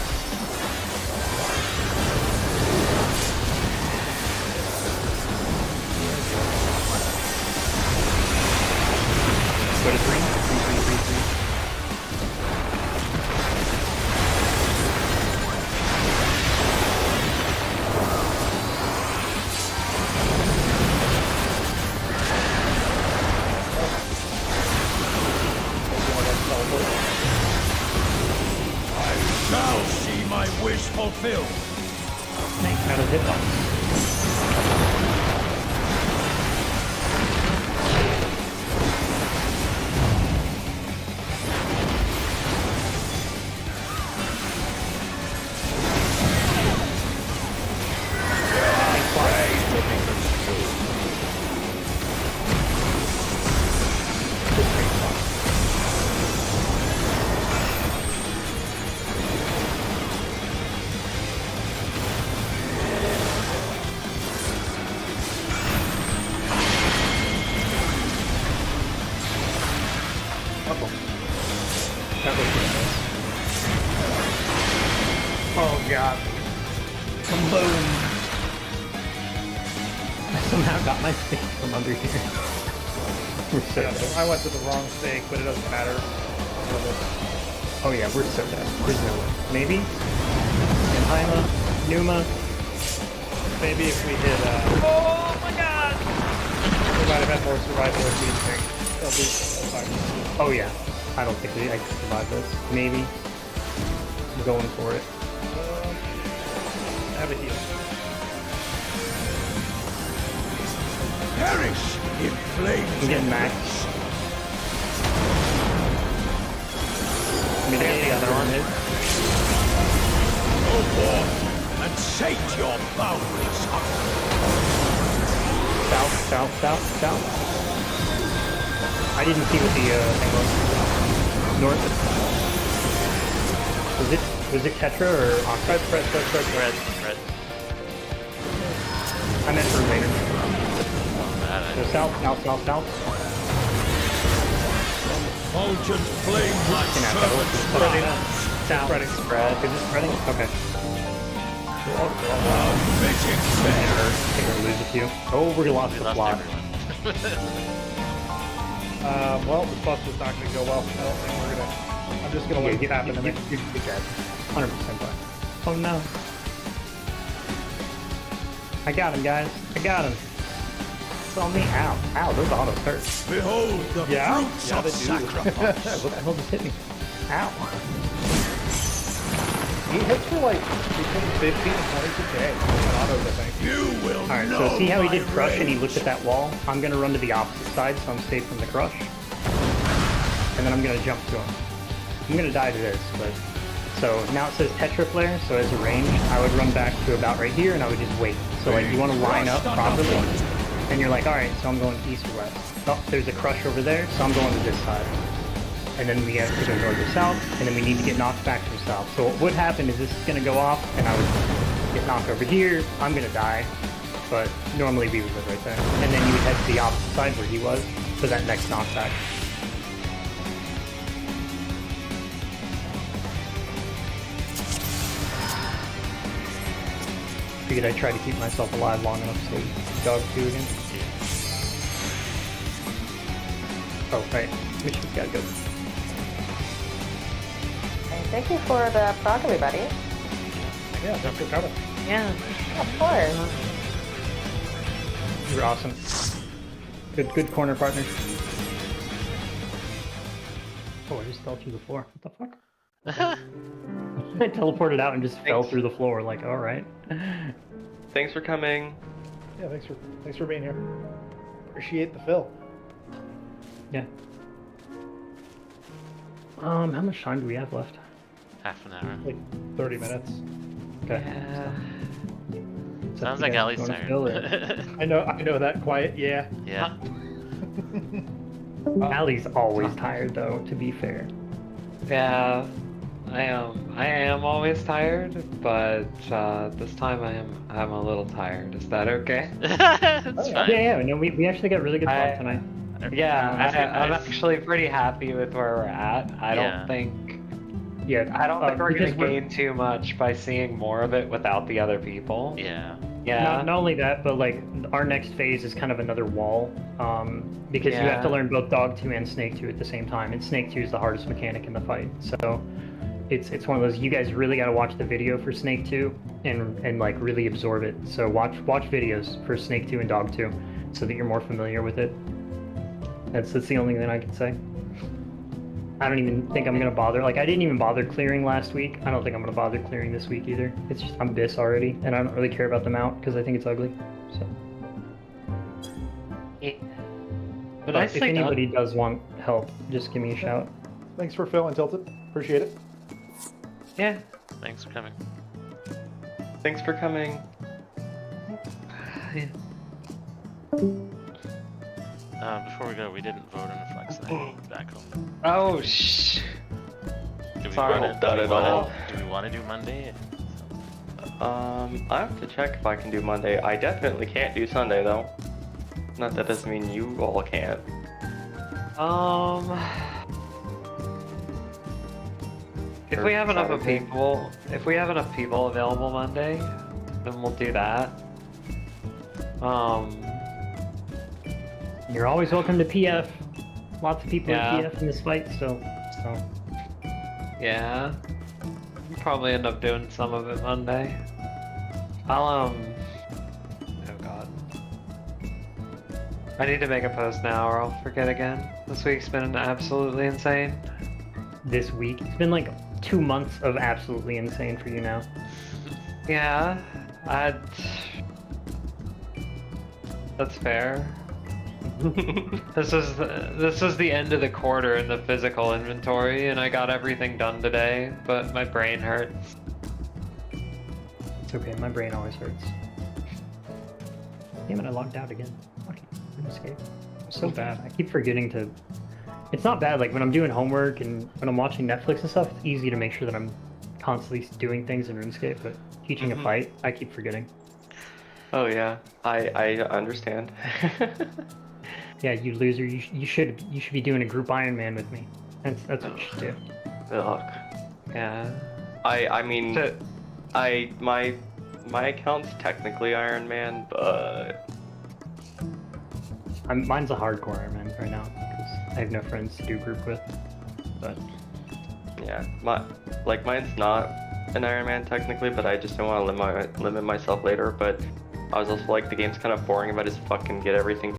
Go to 3. 3. I shall see my wish fulfilled. Snake out of hitbox. Oh god. Boom. I somehow got my stake from under here. We're so Yeah, dead. I went to the wrong stake, but it doesn't matter. Oh yeah, we're so dead. There's no way. Maybe? Enhaima? Numa? Maybe if we hit, oh my god! We might have had more survival if we think. It'll be fine. Oh yeah. I don't think I can survive this. Maybe. I'm going for it. Have a heal. Perish in flames. I'm getting max. I mean, I got the other one. Go forth and sate your boundless hunger. South. I didn't see what the thing was. North. Was it Tetra or Octa? Red. I meant for later. So south. Fulgent flame like Can I serpents. South. Spread. Is it spreading? Okay. Fitting fair. I think we're gonna lose a few. Oh, we lost the plot. Well, the bus was not going to go well. I don't think we're going to... I'm just going to let it happen. You're dead. 100% fine. Oh no. I got him, guys. I got him. It's on me. Ow, those autos hurt. Behold the fruits of they do. sacrifice. What the hell just hit me? Ow. He hits for like between 15 and 22 K. Autos, I think. You will Alright, know so see how he did my crush and he rage. looked at that wall? I'm gonna run to the opposite side so I'm safe from the crush. And then I'm gonna jump to him. I'm gonna die to this, but... So now it says Tetra Flare, so as a range, I would run back to about right here and I would just wait. So like you want to line up properly, and you're like, alright, so I'm going east or west. Oh, there's a crush over there, so I'm going to this side. And then we have to go north or south, and then we need to get knocked back from south. So what would happen is this is gonna go off, and I would get knocked over here, I'm gonna die, but normally we would live right there. And then you would head to the opposite side where he was, for that next knockback. Figured I'd try to keep myself alive long enough to dog 2 again. Oh, right. Mission's gotta go. And thank you for the prog, everybody. Yeah, thanks for coming. Yeah. Of course. You were awesome. Good corner partner. Oh, I just fell through the floor. What the fuck? I teleported out and just fell through the floor, like, alright. Thanks for coming. Yeah, thanks for being here. Appreciate the fill. Yeah. How much time do we have left? Half an hour. Like 30 minutes. Okay. Yeah. So Sounds you like guys Ali's wanna fill it? turn. I know that quiet. Yeah. Yeah. Ali's always tired, though, to be fair. Yeah, I am always tired, but this time I'm a little tired. Is that okay? It's fine. Yeah, no, we actually got really good talk tonight. Yeah, That's I'm nice. actually pretty happy with where we're at. I Yeah. don't think Yeah, we're because gonna gain too much by seeing more of it without the other people. Yeah. Yeah. Not only that, but like our next phase is kind of another wall, because you have to Yeah. learn both Dog 2 and Snake 2 at the same time, and Snake 2 is the hardest mechanic in the fight. So it's one of those, you guys really got to watch the video for Snake 2 and like really absorb it. So watch videos for Snake 2 and Dog 2 so that you're more familiar with it. That's the only thing I can say. I don't even think I'm gonna bother. Like, I didn't even bother clearing last week. I don't think I'm gonna bother clearing this week either. It's just, I'm Biss already, and I don't really care about the mount because I think it's ugly. So. But I if think anybody does want help, just give me a shout. Thanks for filling, Tilted. Appreciate it. Yeah. Thanks for coming. Thanks for coming. Before we go, we didn't vote on the flex night back home. Oh shh. Do we Sorry. want Not at all. Do we want to do Monday? I have to check if I can do Monday. I definitely can't do Sunday though. Not that doesn't mean you all can't. If Or we have enough Saturday. people available Monday, then we'll do that. You're always welcome to PF. Lots of people Yeah. in PF in this fight still. So. Yeah. We'll probably end up doing some of it Monday. Oh god. I need to make a post now or I'll forget again. This week's been absolutely insane. This week, it's been like 2 months of absolutely insane for you now. Yeah. That's fair. This is the end of the quarter in the physical inventory, and I got everything done today, but my brain hurts. It's okay, my brain always hurts. Damn it, I logged out again. Fucking escape. I'm so bad. I keep forgetting to... It's not bad, like when I'm doing homework and when I'm watching Netflix and stuff, it's easy to make sure that I'm constantly doing things in RuneScape, but teaching a fight, I keep forgetting. Oh yeah, I understand. Yeah, you loser, you should be doing a group Ironman with me. That's what you should do. Ugh. Yeah. I mean, So- my account's technically Iron Man, but Mine's a hardcore Ironman right now because I have no friends to do group with. But yeah, mine's not an Iron Man technically, but I just don't want to limit myself later. But I was also like, the game's kind of boring if I just fucking get everything